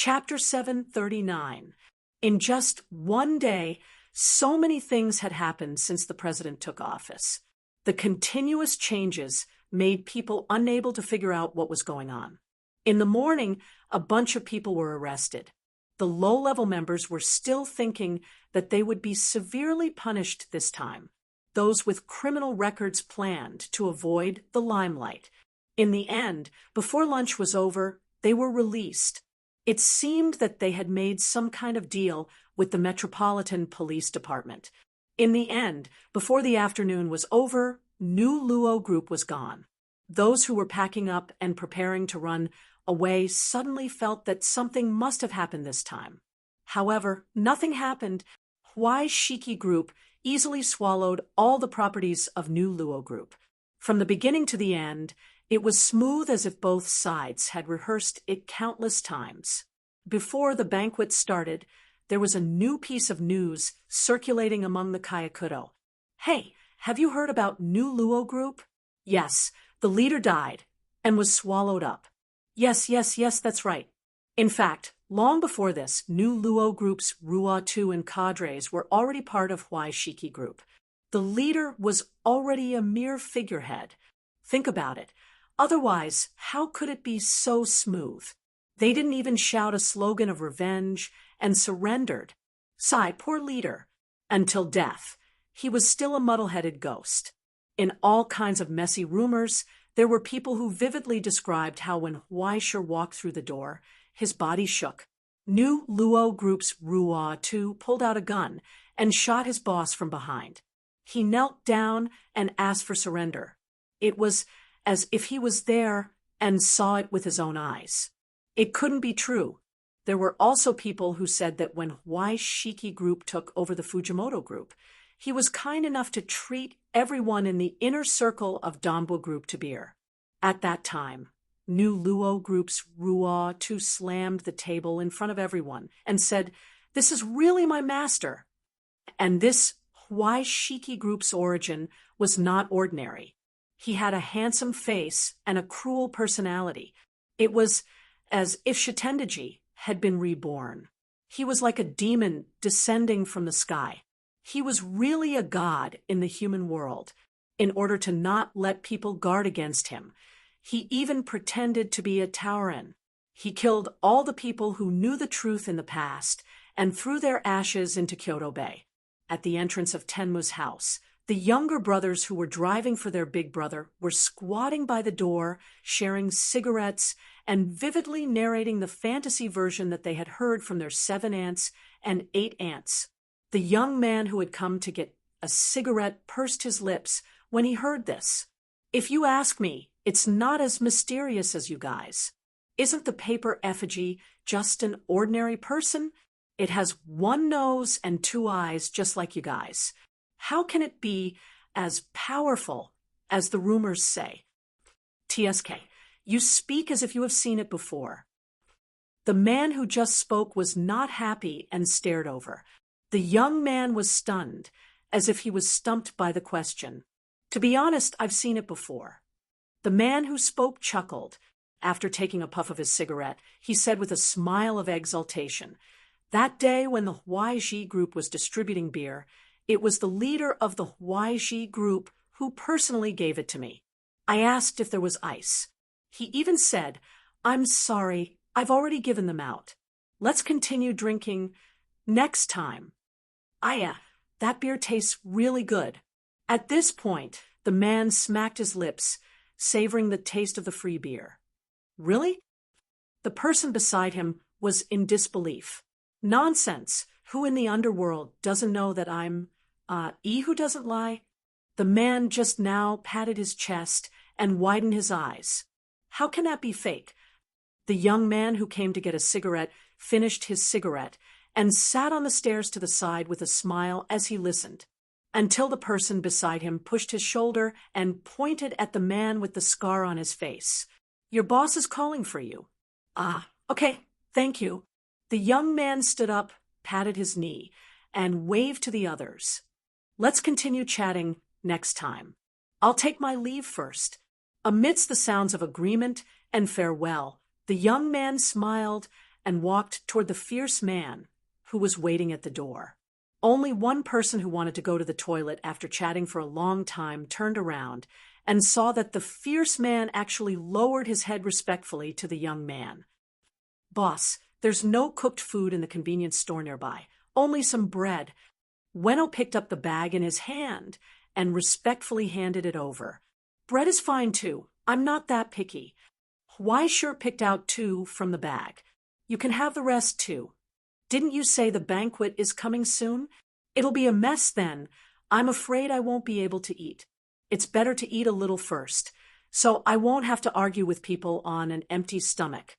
Chapter 739. In just one day, so many things had happened since the president took office. The continuous changes made people unable to figure out what was going on. In the morning, a bunch of people were arrested. The low-level members were still thinking that they would be severely punished this time. Those with criminal records planned to avoid the limelight. In the end, before lunch was over, they were released. It seemed that they had made some kind of deal with the Metropolitan Police Department. In the end, before the afternoon was over, New Luo Group was gone. Those who were packing up and preparing to run away suddenly felt that something must have happened this time. However, nothing happened. Huai Shiki Group easily swallowed all the properties of New Luo Group. From the beginning to the end, it was smooth as if both sides had rehearsed it countless times. Before the banquet started, there was a new piece of news circulating among the Kayakuro. Hey, have you heard about New Luo Group? Yes, the leader died and was swallowed up. Yes, that's right. In fact, long before this, New Luo Group's Ruatu and cadres were already part of Huai Shiki Group. The leader was already a mere figurehead. Think about it. Otherwise, how could it be so smooth? They didn't even shout a slogan of revenge and surrendered. Sigh, poor leader. Until death. He was still a muddle-headed ghost. In all kinds of messy rumors, there were people who vividly described how when Huaisher walked through the door, his body shook. New Luo Group's Ruatu pulled out a gun and shot his boss from behind. He knelt down and asked for surrender. It was as if he was there and saw it with his own eyes. It couldn't be true. There were also people who said that when Huai Shiki Group took over the Fujimoto Group, he was kind enough to treat everyone in the inner circle of Dombo Group to beer. At that time, New Luo Group's Ruatu slammed the table in front of everyone and said, "This is really my master." And this Huai Shiki Group's origin was not ordinary. He had a handsome face and a cruel personality. It was as if Shitendaji had been reborn. He was like a demon descending from the sky. He was really a god in the human world. In order to not let people guard against him, he even pretended to be a Tauren. He killed all the people who knew the truth in the past and threw their ashes into Kyoto Bay. At the entrance of Tenmu's house, the younger brothers who were driving for their big brother were squatting by the door, sharing cigarettes, and vividly narrating the fantasy version that they had heard from their 7 aunts and 8 aunts. The young man who had come to get a cigarette pursed his lips when he heard this. If you ask me, it's not as mysterious as you guys. Isn't the paper effigy just an ordinary person? It has 1 nose and 2 eyes just like you guys. How can it be as powerful as the rumors say? TSK, you speak as if you have seen it before. The man who just spoke was not happy and stared over. The young man was stunned, as if he was stumped by the question. To be honest, I've seen it before. The man who spoke chuckled. After taking a puff of his cigarette, he said with a smile of exultation, "That day when the Huai Group was distributing beer, it was the leader of the Huai Group who personally gave it to me. I asked if there was ice. He even said, 'I'm sorry, I've already given them out. Let's continue drinking next time.' That beer tastes really good." At this point, the man smacked his lips, savoring the taste of the free beer. "Really?" The person beside him was in disbelief. "Nonsense. Who in the underworld doesn't know that I'm, who doesn't lie?" The man just now patted his chest and widened his eyes. "How can that be fake?" The young man who came to get a cigarette finished his cigarette and sat on the stairs to the side with a smile as he listened, until the person beside him pushed his shoulder and pointed at the man with the scar on his face. "Your boss is calling for you." Okay, thank you." The young man stood up, patted his knee, and waved to the others. "Let's continue chatting next time. I'll take my leave first." Amidst the sounds of agreement and farewell, the young man smiled and walked toward the fierce man who was waiting at the door. Only one person who wanted to go to the toilet after chatting for a long time turned around and saw that the fierce man actually lowered his head respectfully to the young man. "Boss, there's no cooked food in the convenience store nearby, only some bread." Weno picked up the bag in his hand and respectfully handed it over. "Bread is fine too. I'm not that picky." Huaishur picked out 2 from the bag. "You can have the rest too. Didn't you say the banquet is coming soon? It'll be a mess then. I'm afraid I won't be able to eat. It's better to eat a little first, so I won't have to argue with people on an empty stomach."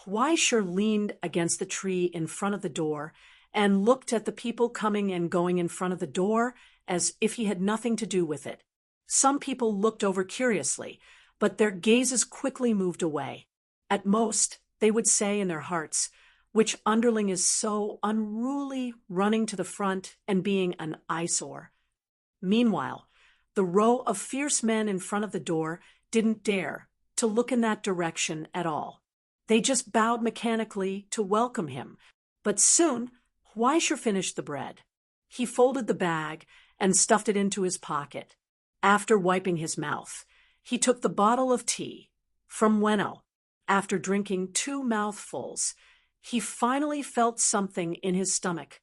Huaishur leaned against the tree in front of the door and looked at the people coming and going in front of the door as if he had nothing to do with it. Some people looked over curiously, but their gazes quickly moved away. At most, they would say in their hearts, "Which underling is so unruly, running to the front and being an eyesore?" Meanwhile, the row of fierce men in front of the door didn't dare to look in that direction at all. They just bowed mechanically to welcome him. But soon, Huaishur finished the bread. He folded the bag and stuffed it into his pocket. After wiping his mouth, he took the bottle of tea from Weno. After drinking 2 mouthfuls, he finally felt something in his stomach.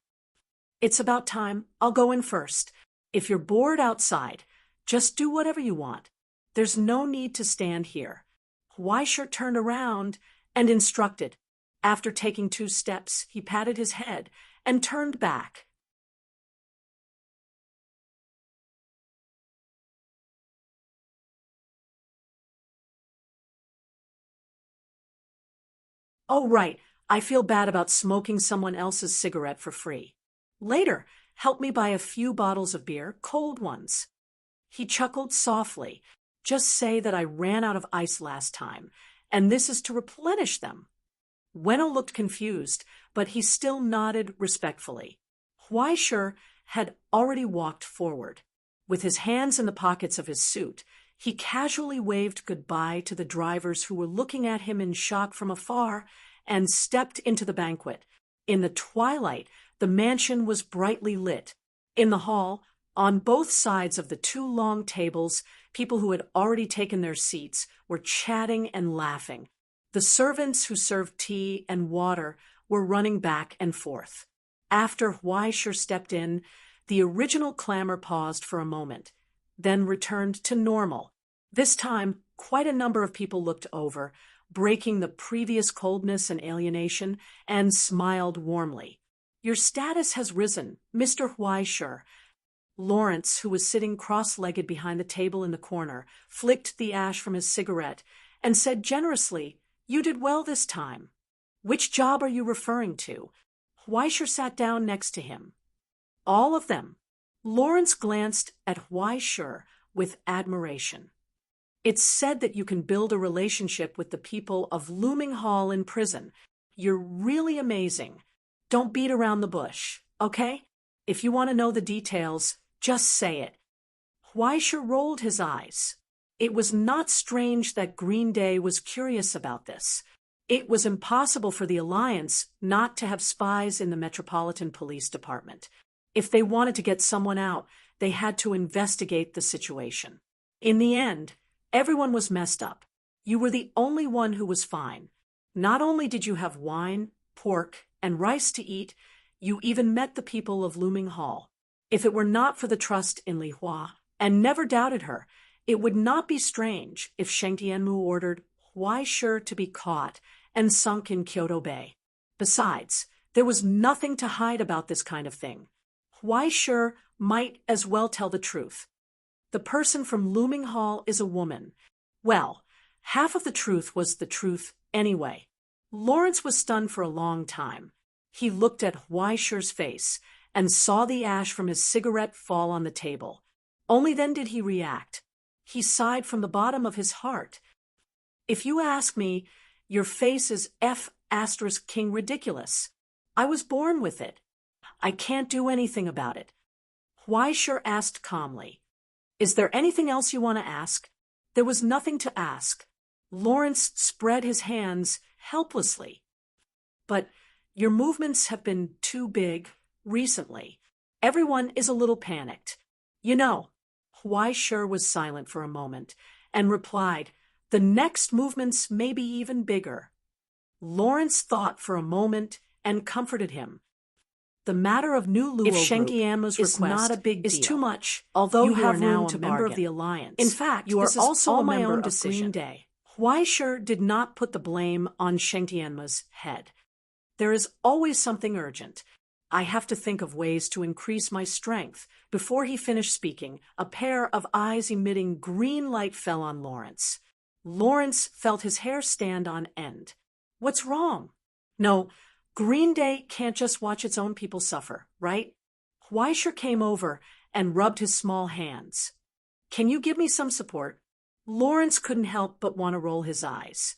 "It's about time. I'll go in first. If you're bored outside, just do whatever you want. There's no need to stand here." Huaishur turned around and instructed. After taking 2 steps, he patted his head and turned back. "Oh, right. I feel bad about smoking someone else's cigarette for free. Later, help me buy a few bottles of beer, cold ones." He chuckled softly. "Just say that I ran out of ice last time, and this is to replenish them." Weno looked confused, but he still nodded respectfully. Huaishur had already walked forward. With his hands in the pockets of his suit, he casually waved goodbye to the drivers who were looking at him in shock from afar and stepped into the banquet. In the twilight, the mansion was brightly lit. In the hall, on both sides of the 2 long tables, people who had already taken their seats were chatting and laughing. The servants who served tea and water were running back and forth. After Huaishur stepped in, the original clamor paused for a moment, then returned to normal. This time, quite a number of people looked over, breaking the previous coldness and alienation, and smiled warmly. "Your status has risen, Mr. Huaishur." Lawrence, who was sitting cross-legged behind the table in the corner, flicked the ash from his cigarette and said generously, "You did well this time." "Which job are you referring to?" Huaishur sat down next to him. "All of them." Lawrence glanced at Huaishur with admiration. "It's said that you can build a relationship with the people of Looming Hall in prison. You're really amazing. Don't beat around the bush, okay? If you want to know the details, just say it." Huaishur rolled his eyes. It was not strange that Green Day was curious about this. It was impossible for the Alliance not to have spies in the Metropolitan Police Department. If they wanted to get someone out, they had to investigate the situation. In the end, everyone was messed up. You were the only one who was fine. Not only did you have wine, pork, and rice to eat, you even met the people of Looming Hall. If it were not for the trust in Li Hua, and never doubted her, it would not be strange if Sheng Tianmu ordered Huaishur to be caught and sunk in Kyoto Bay. Besides, there was nothing to hide about this kind of thing. Huaishur might as well tell the truth. The person from Looming Hall is a woman. Well, half of the truth was the truth anyway. Lawrence was stunned for a long time. He looked at Huaishur's face and saw the ash from his cigarette fall on the table. Only then did he react. He sighed from the bottom of his heart. "If you ask me, your face is F*King ridiculous. I was born with it. I can't do anything about it." Huaishur asked calmly, "Is there anything else you want to ask?" There was nothing to ask. Lawrence spread his hands helplessly. but your movements have been too big recently. Everyone is a little panicked. You know, Huaishur was silent for a moment and replied, the next movements may be even bigger. Lawrence thought for a moment and comforted him. The matter of New Luo If Group Shenkianma's is request not a big is deal. too much, Although you you have are now room a to member of bargain. the alliance. In fact, you are this is also all a my member own of decision. Doomsday. Huaishur did not put the blame on Shengtianma's head. There is always something urgent. I have to think of ways to increase my strength. Before he finished speaking, a pair of eyes emitting green light fell on Lawrence. Lawrence felt his hair stand on end. What's wrong? No, Green Day can't just watch its own people suffer, right? Huaishur came over and rubbed his small hands. Can you give me some support? Lawrence couldn't help but want to roll his eyes.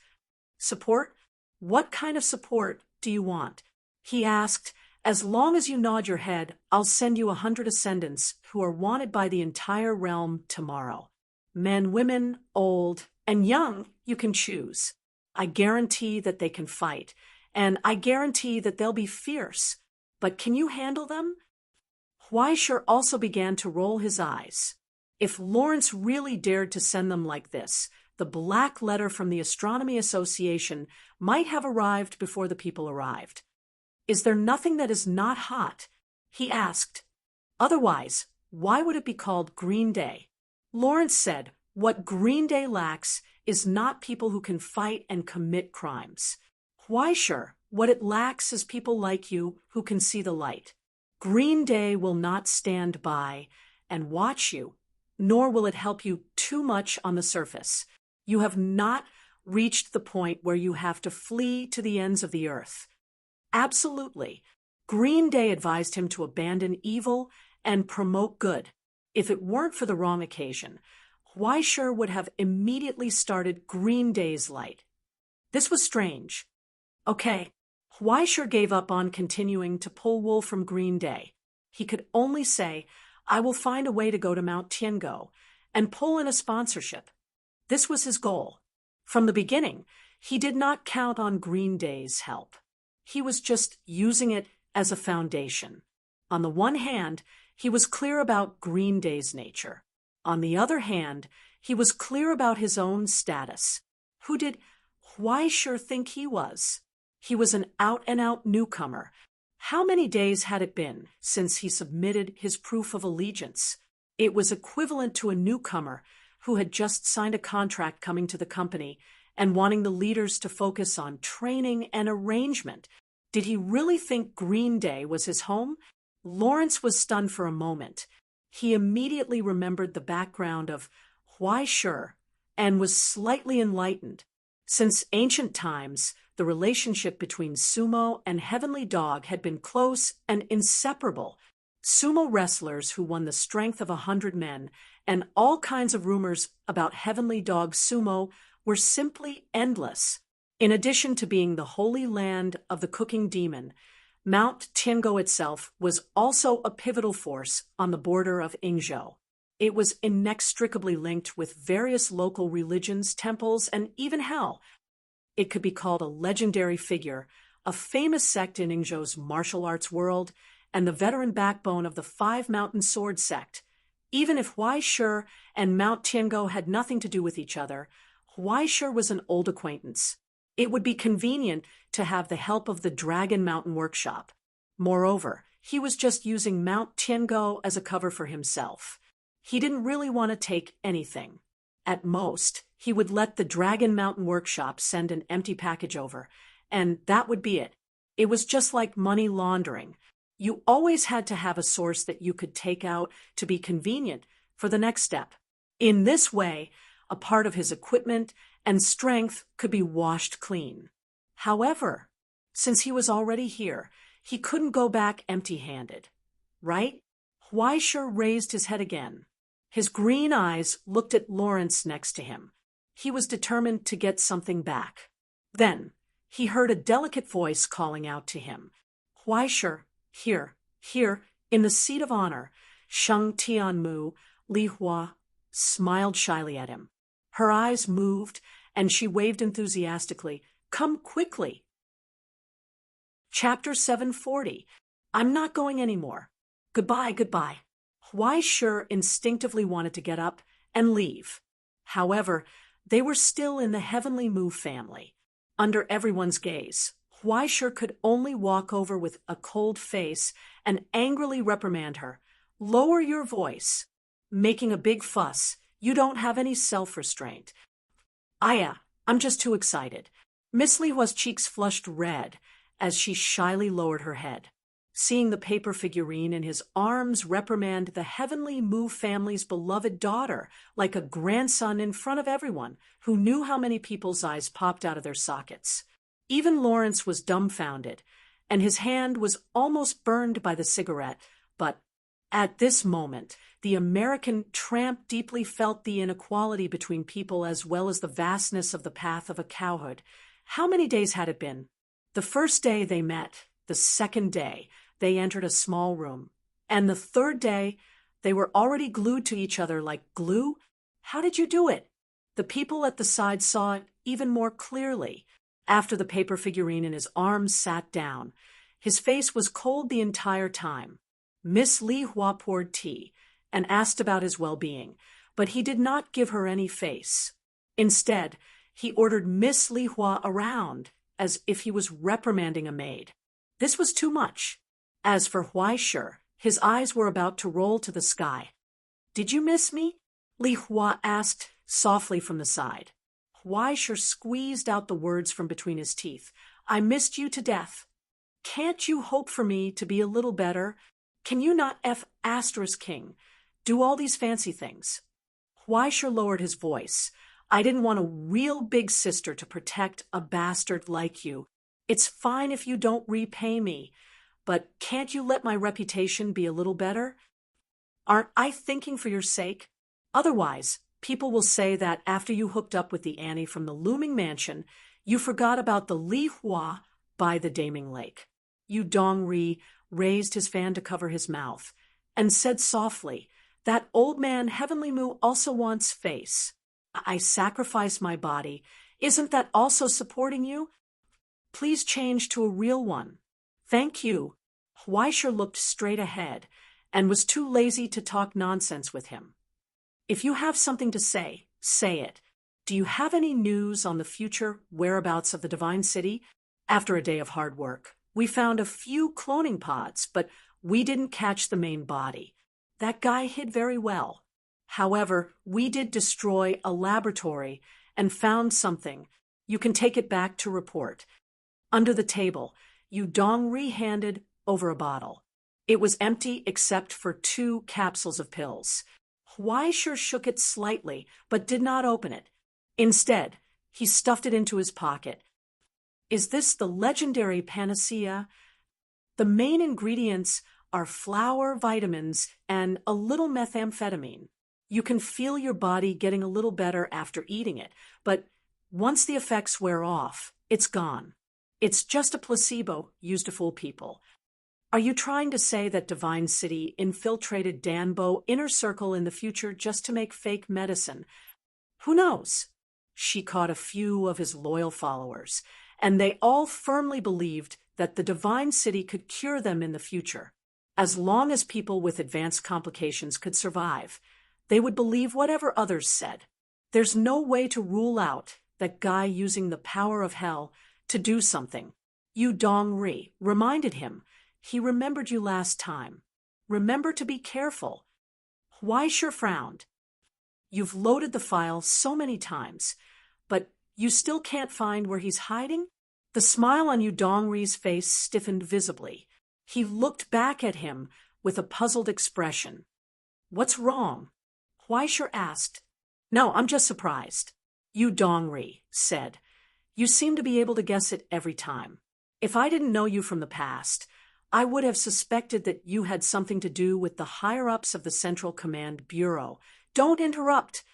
Support? What kind of support do you want? He asked. As long as you nod your head, I'll send you 100 ascendants who are wanted by the entire realm tomorrow. Men, women, old, and young, you can choose. I guarantee that they can fight, and I guarantee that they'll be fierce. But can you handle them? Huaishur also began to roll his eyes. If Lawrence really dared to send them like this, the black letter from the Astronomy Association might have arrived before the people arrived. Is there nothing that is not hot? He asked. Otherwise, why would it be called Green Day? Lawrence said, what Green Day lacks is not people who can fight and commit crimes. Huaishur, what it lacks is people like you who can see the light. Green Day will not stand by and watch you, nor will it help you too much on the surface. You have not reached the point where you have to flee to the ends of the earth. Absolutely. Green Day advised him to abandon evil and promote good. If it weren't for the wrong occasion, Huaishur would have immediately started Green Day's light. This was strange. Okay, Huaishur gave up on continuing to pull wool from Green Day. He could only say, I will find a way to go to Mount Tiango and pull in a sponsorship. This was his goal. From the beginning, he did not count on Green Day's help. He was just using it as a foundation. On the one hand, he was clear about Green Day's nature. On the other hand, he was clear about his own status. Who did Huaishur think he was? He was an out-and-out newcomer. How many days had it been since he submitted his proof of allegiance? It was equivalent to a newcomer who had just signed a contract coming to the company and wanting the leaders to focus on training and arrangement. Did he really think Green Day was his home? Lawrence was stunned for a moment. He immediately remembered the background of Huaishur and was slightly enlightened. Since ancient times, the relationship between Sumo and Heavenly Dog had been close and inseparable. Sumo wrestlers who won the strength of 100 men and all kinds of rumors about Heavenly Dog Sumo were simply endless. In addition to being the holy land of the cooking demon, Mount Tiango itself was also a pivotal force on the border of Yingzhou. It was inextricably linked with various local religions, temples, and even hell. It could be called a legendary figure, a famous sect in Yingzhou's martial arts world, and the veteran backbone of the Five Mountain Sword sect. Even if Huaishur and Mount Tiango had nothing to do with each other, Huaishur was an old acquaintance. It would be convenient to have the help of the Dragon Mountain Workshop. Moreover, he was just using Mount Tiango as a cover for himself. He didn't really want to take anything. At most, he would let the Dragon Mountain Workshop send an empty package over, and that would be it. It was just like money laundering. You always had to have a source that you could take out to be convenient for the next step. In this way, a part of his equipment and strength could be washed clean. However, since he was already here, he couldn't go back empty-handed. Right? Huaishur raised his head again. His green eyes looked at Lawrence next to him. He was determined to get something back. Then, he heard a delicate voice calling out to him. Huaishur, here, in the seat of honor. Sheng Tianmu, Li Hua, smiled shyly at him. Her eyes moved, and she waved enthusiastically. Come quickly. Chapter 740. I'm not going anymore. Goodbye, goodbye. Huai Shi instinctively wanted to get up and leave. However, they were still in the Heavenly Mu family. Under everyone's gaze, Huai Shi could only walk over with a cold face and angrily reprimand her. Lower your voice. Making a big fuss. You don't have any self-restraint. Aya, I'm just too excited. Miss Li Hua's cheeks flushed red as she shyly lowered her head. Seeing the paper figurine in his arms reprimand the Heavenly Mu family's beloved daughter like a grandson in front of everyone who knew how many people's eyes popped out of their sockets. Even Lawrence was dumbfounded, and his hand was almost burned by the cigarette, but at this moment, the American tramp deeply felt the inequality between people as well as the vastness of the path of a cowhood. How many days had it been? The first day they met, the second day, they entered a small room, and the third day, they were already glued to each other like glue? How did you do it? The people at the side saw it even more clearly. After the paper figurine in his arms sat down, his face was cold the entire time. Miss Li Hua poured tea and asked about his well-being, but he did not give her any face. Instead, he ordered Miss Li Hua around as if he was reprimanding a maid. This was too much. As for Huai Shi, his eyes were about to roll to the sky. Did you miss me? Li Hua asked softly from the side. Huai Shi squeezed out the words from between his teeth. I missed you to death. Can't you hope for me to be a little better? Can you not King do all these fancy things? Huai Shi lowered his voice. I didn't want a real big sister to protect a bastard like you. It's fine if you don't repay me, but can't you let my reputation be a little better? Aren't I thinking for your sake? Otherwise, people will say that after you hooked up with the Annie from the looming mansion, you forgot about the Li Hua by the Daming Lake. Yu Dongri raised his fan to cover his mouth and said softly, that old man Heavenly Mu also wants face. I sacrifice my body. Isn't that also supporting you? Please change to a real one. Thank you. Huai Shi looked straight ahead and was too lazy to talk nonsense with him. If you have something to say, say it. Do you have any news on the future whereabouts of the Divine City? After a day of hard work, we found a few cloning pods, but we didn't catch the main body. That guy hid very well. However, we did destroy a laboratory and found something. You can take it back to report. Under the table, Yu Dongri handed over a bottle. It was empty except for 2 capsules of pills. Huai Shi shook it slightly, but did not open it. Instead, he stuffed it into his pocket. Is this the legendary panacea? The main ingredients are flour, vitamins, and a little methamphetamine. You can feel your body getting a little better after eating it, but once the effects wear off, it's gone. It's just a placebo used to fool people. Are you trying to say that Divine City infiltrated Danbo Inner Circle in the future just to make fake medicine? Who knows? She caught a few of his loyal followers, and they all firmly believed that the Divine City could cure them in the future. As long as people with advanced complications could survive, they would believe whatever others said. There's no way to rule out that guy using the power of hell to do something. Yu Dongri reminded him. He remembered you last time. Remember to be careful. Huai Shi frowned. You've loaded the file so many times, but you still can't find where he's hiding? The smile on Yu Dongri's face stiffened visibly. He looked back at him with a puzzled expression. What's wrong? Huai Shi asked. No, I'm just surprised. Yu Dongri said. You seem to be able to guess it every time. If I didn't know you from the past, I would have suspected that you had something to do with the higher-ups of the Central Command Bureau. Don't interrupt.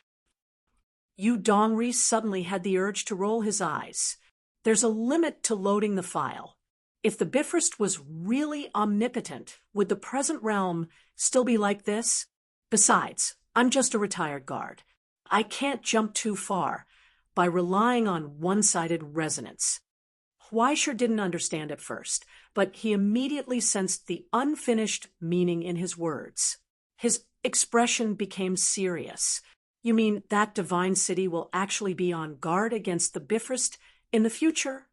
Yu Dongri suddenly had the urge to roll his eyes. There's a limit to loading the file. If the Bifrost was really omnipotent, would the present realm still be like this? Besides, I'm just a retired guard. I can't jump too far by relying on one-sided resonance. Huai Shi didn't understand at first, but he immediately sensed the unfinished meaning in his words. His expression became serious. You mean that divine city will actually be on guard against the Bifrost in the future?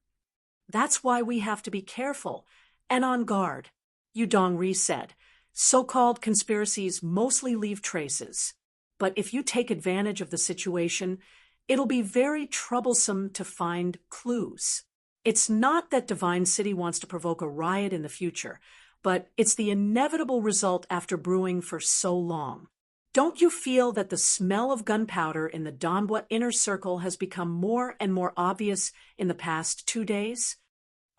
That's why we have to be careful and on guard, Yu Dongri said. So-called conspiracies mostly leave traces. But if you take advantage of the situation, it'll be very troublesome to find clues. It's not that Divine City wants to provoke a riot in the future, but it's the inevitable result after brewing for so long. Don't you feel that the smell of gunpowder in the Donbua inner circle has become more and more obvious in the past 2 days?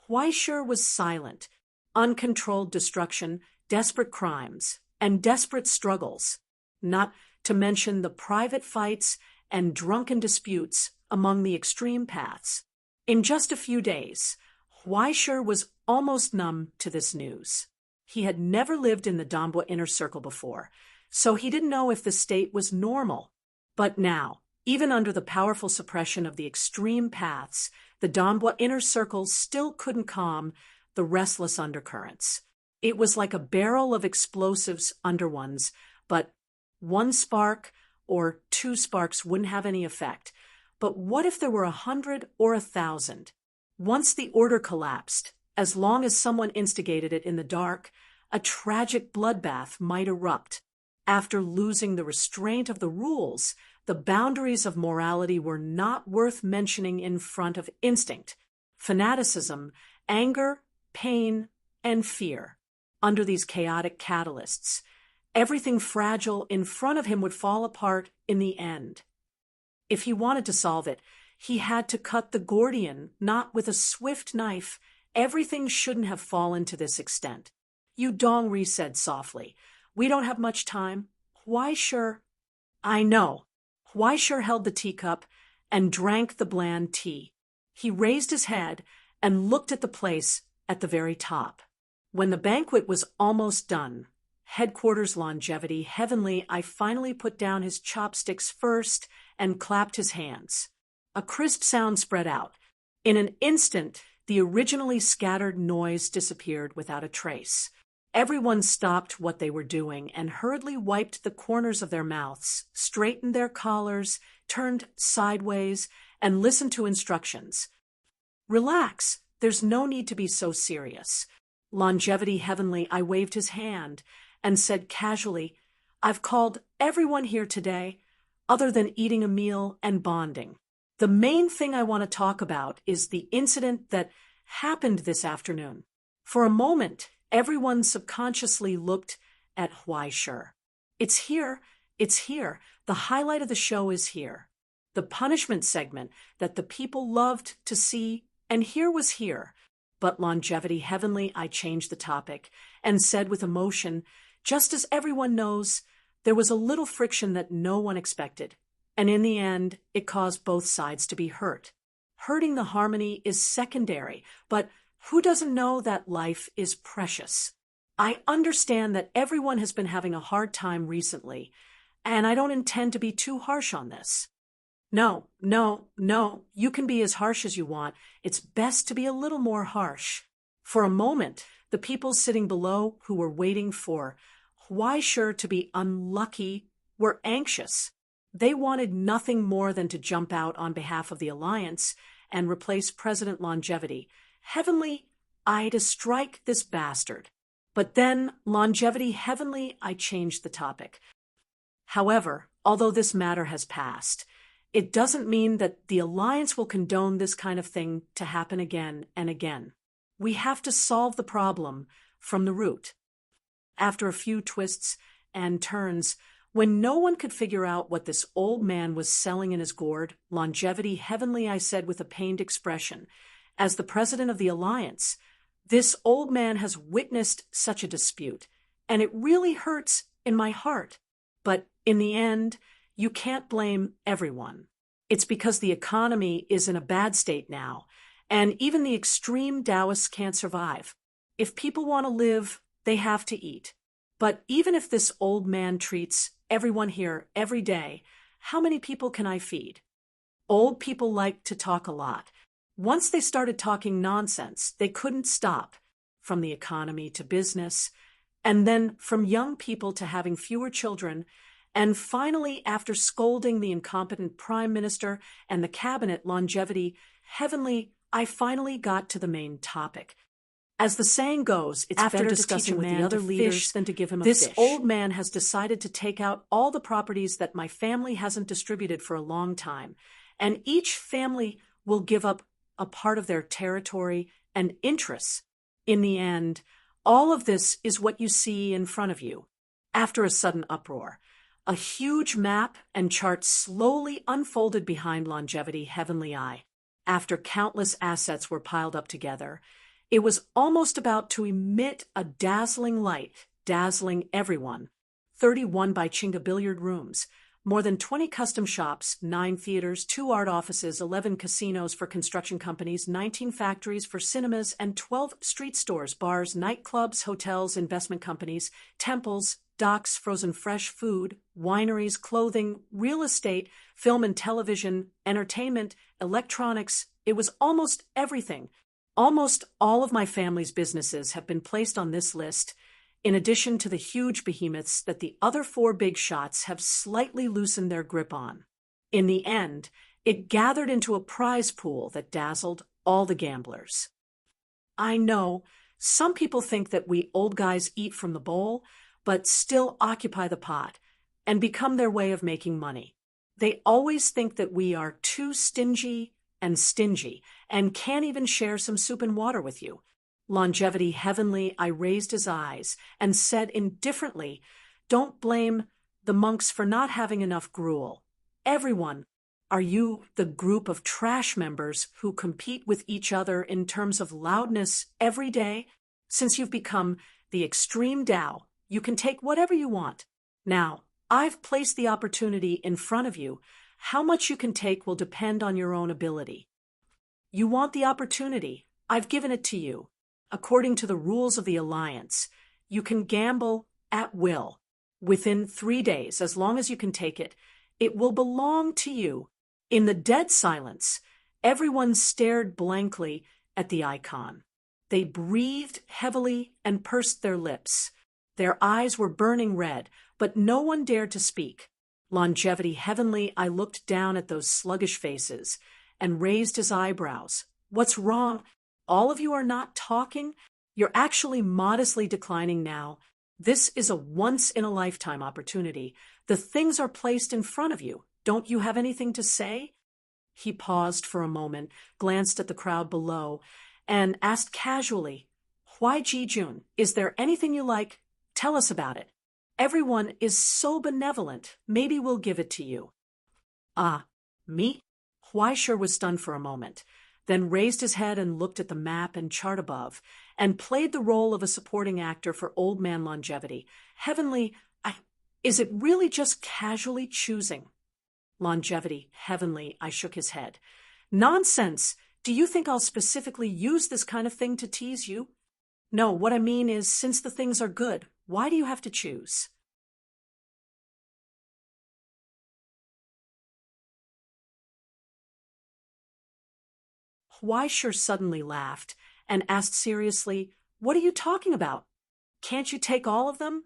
Huaishur was silent. Uncontrolled destruction, desperate crimes, and desperate struggles, not to mention the private fights and drunken disputes among the extreme paths. In just a few days, Huaishur was almost numb to this news. He had never lived in the Donbua inner circle before, so he didn't know if the state was normal. But now, even under the powerful suppression of the extreme paths, the Donbua inner circle still couldn't calm the restless undercurrents. It was like a barrel of explosives under ones, but one spark or 2 sparks wouldn't have any effect. But what if there were 100 or 1,000? Once the order collapsed, as long as someone instigated it in the dark, a tragic bloodbath might erupt. After losing the restraint of the rules, the boundaries of morality were not worth mentioning in front of instinct, fanaticism, anger, pain, and fear. Under these chaotic catalysts, everything fragile in front of him would fall apart in the end. If he wanted to solve it, he had to cut the Gordian knot with a swift knife. Everything shouldn't have fallen to this extent. Yu Dongri said softly, "We don't have much time." Huaishur, "I know." Huaishur held the teacup and drank the bland tea. He raised his head and looked at the place at the very top. When the banquet was almost done, Headquarters Longevity Heavenly I finally put down his chopsticks first and clapped his hands. A crisp sound spread out. In an instant, the originally scattered noise disappeared without a trace. Everyone stopped what they were doing and hurriedly wiped the corners of their mouths, straightened their collars, turned sideways, and listened to instructions. "Relax. There's no need to be so serious." Longevity Heavenly I waved his hand and said casually, "I've called everyone here today, other than eating a meal and bonding. The main thing I want to talk about is the incident that happened this afternoon." For a moment, everyone subconsciously looked at Huaishur. It's here. The highlight of the show is here. The punishment segment that the people loved to see, and here was here. But Longevity Heavenly I changed the topic and said with emotion, "Just as everyone knows, there was a little friction that no one expected, and in the end, it caused both sides to be hurt. Hurting the harmony is secondary, but who doesn't know that life is precious? I understand that everyone has been having a hard time recently, and I don't intend to be too harsh on this." No, you can be as harsh as you want. It's best to be a little more harsh. For a moment, the people sitting below who were waiting for Huaishur to be unlucky were anxious. They wanted nothing more than to jump out on behalf of the Alliance and replace President Longevity. Heavenly, to strike this bastard. But then, Longevity Heavenly, I changed the topic. However, although this matter has passed, it doesn't mean that the Alliance will condone this kind of thing to happen again and again. We have to solve the problem from the root. After a few twists and turns, when no one could figure out what this old man was selling in his gourd, Longevity Heavenly I said with a pained expression, "As the president of the Alliance, this old man has witnessed such a dispute, and it really hurts in my heart. But in the end, you can't blame everyone. It's because the economy is in a bad state now, and even the extreme Taoists can't survive. If people want to live, they have to eat. But even if this old man treats everyone here every day, how many people can I feed?" Old people like to talk a lot. Once they started talking nonsense, they couldn't stop. from the economy to business, and then from young people to having fewer children, and finally, after scolding the incompetent prime minister and the cabinet longevity, heavenly, I finally got to the main topic. As the saying goes, it's After better discussing to teach with a man the other to leaders fish than to give him a this fish. old man has decided to take out all the properties that my family hasn't distributed for a long time, and each family will give up a part of their territory and interests. In the end, all of this is what you see in front of you. After a sudden uproar, a huge map and chart slowly unfolded behind longevity heavenly eye. After countless assets were piled up together, it was almost about to emit a dazzling light, dazzling everyone. 31 Chinga billiard rooms, more than 20 custom shops, 9 theaters, 2 art offices, 11 casinos for construction companies, 19 factories for cinemas, and 12 street stores, bars, nightclubs, hotels, investment companies, temples, docks, frozen fresh food, wineries, clothing, real estate, film and television, entertainment, electronics. It was almost everything. Almost all of my family's businesses have been placed on this list, in addition to the huge behemoths that the other 4 big shots have slightly loosened their grip on. In the end, it gathered into a prize pool that dazzled all the gamblers. I know some people think that we old guys eat from the bowl, but still occupy the pot and become their way of making money. They always think that we are too stingy and can't even share some soup and water with you. Longevity heavenly, I raised his eyes and said indifferently, don't blame the monks for not having enough gruel. Everyone, are you the group of trash members who compete with each other in terms of loudness every day? Since you've become the extreme Tao, you can take whatever you want. Now, I've placed the opportunity in front of you. How much you can take will depend on your own ability. You want the opportunity. I've given it to you. According to the rules of the Alliance, you can gamble at will. Within 3 days, as long as you can take it, it will belong to you. In the dead silence, everyone stared blankly at the icon. They breathed heavily and pursed their lips. Their eyes were burning red, but no one dared to speak. Longevity heavenly, I looked down at those sluggish faces and raised his eyebrows. What's wrong? All of you are not talking? You're actually modestly declining now. This is a once-in-a-lifetime opportunity. The things are placed in front of you. Don't you have anything to say? He paused for a moment, glanced at the crowd below, and asked casually, Why Ji-jun? Is there anything you like? Tell us about it. Everyone is so benevolent. Maybe we'll give it to you. Ah, me? Huai sure was stunned for a moment, then raised his head and looked at the map and chart above, and played the role of a supporting actor for Old Man Longevity. Heavenly, is it really just casually choosing? Longevity, heavenly, I shook his head. Nonsense! Do you think I'll specifically use this kind of thing to tease you? No, what I mean is, since the things are good, why do you have to choose? Huaisher suddenly laughed and asked seriously, What are you talking about? Can't you take all of them?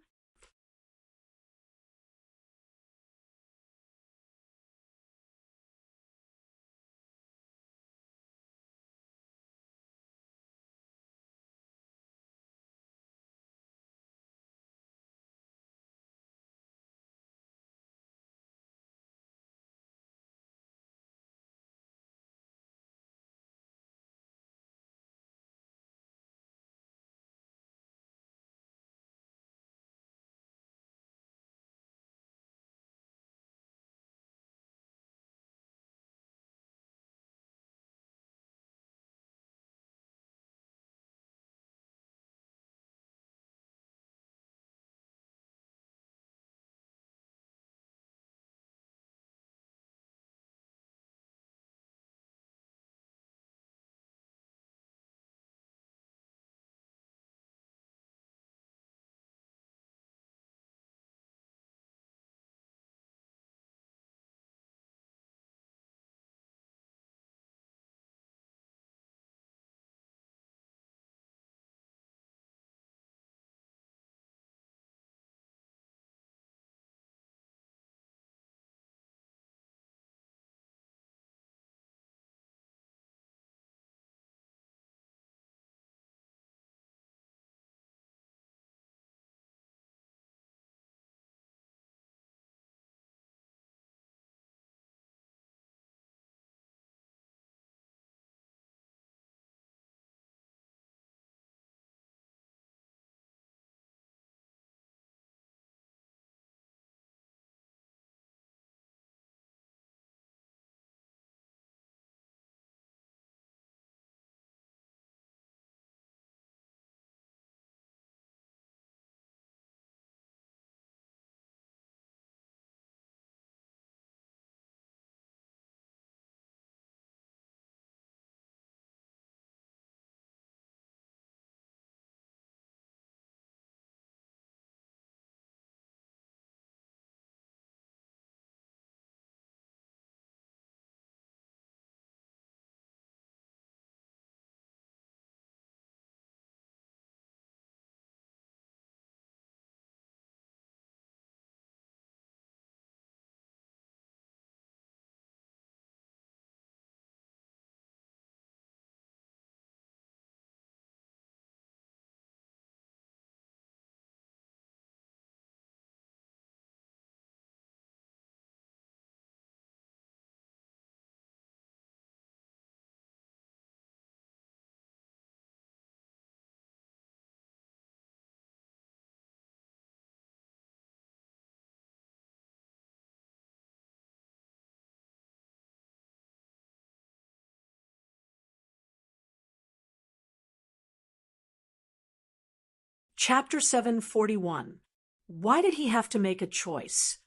Chapter 741. Why did he have to make a choice?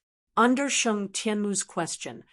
Under Sheng Tianmu's question,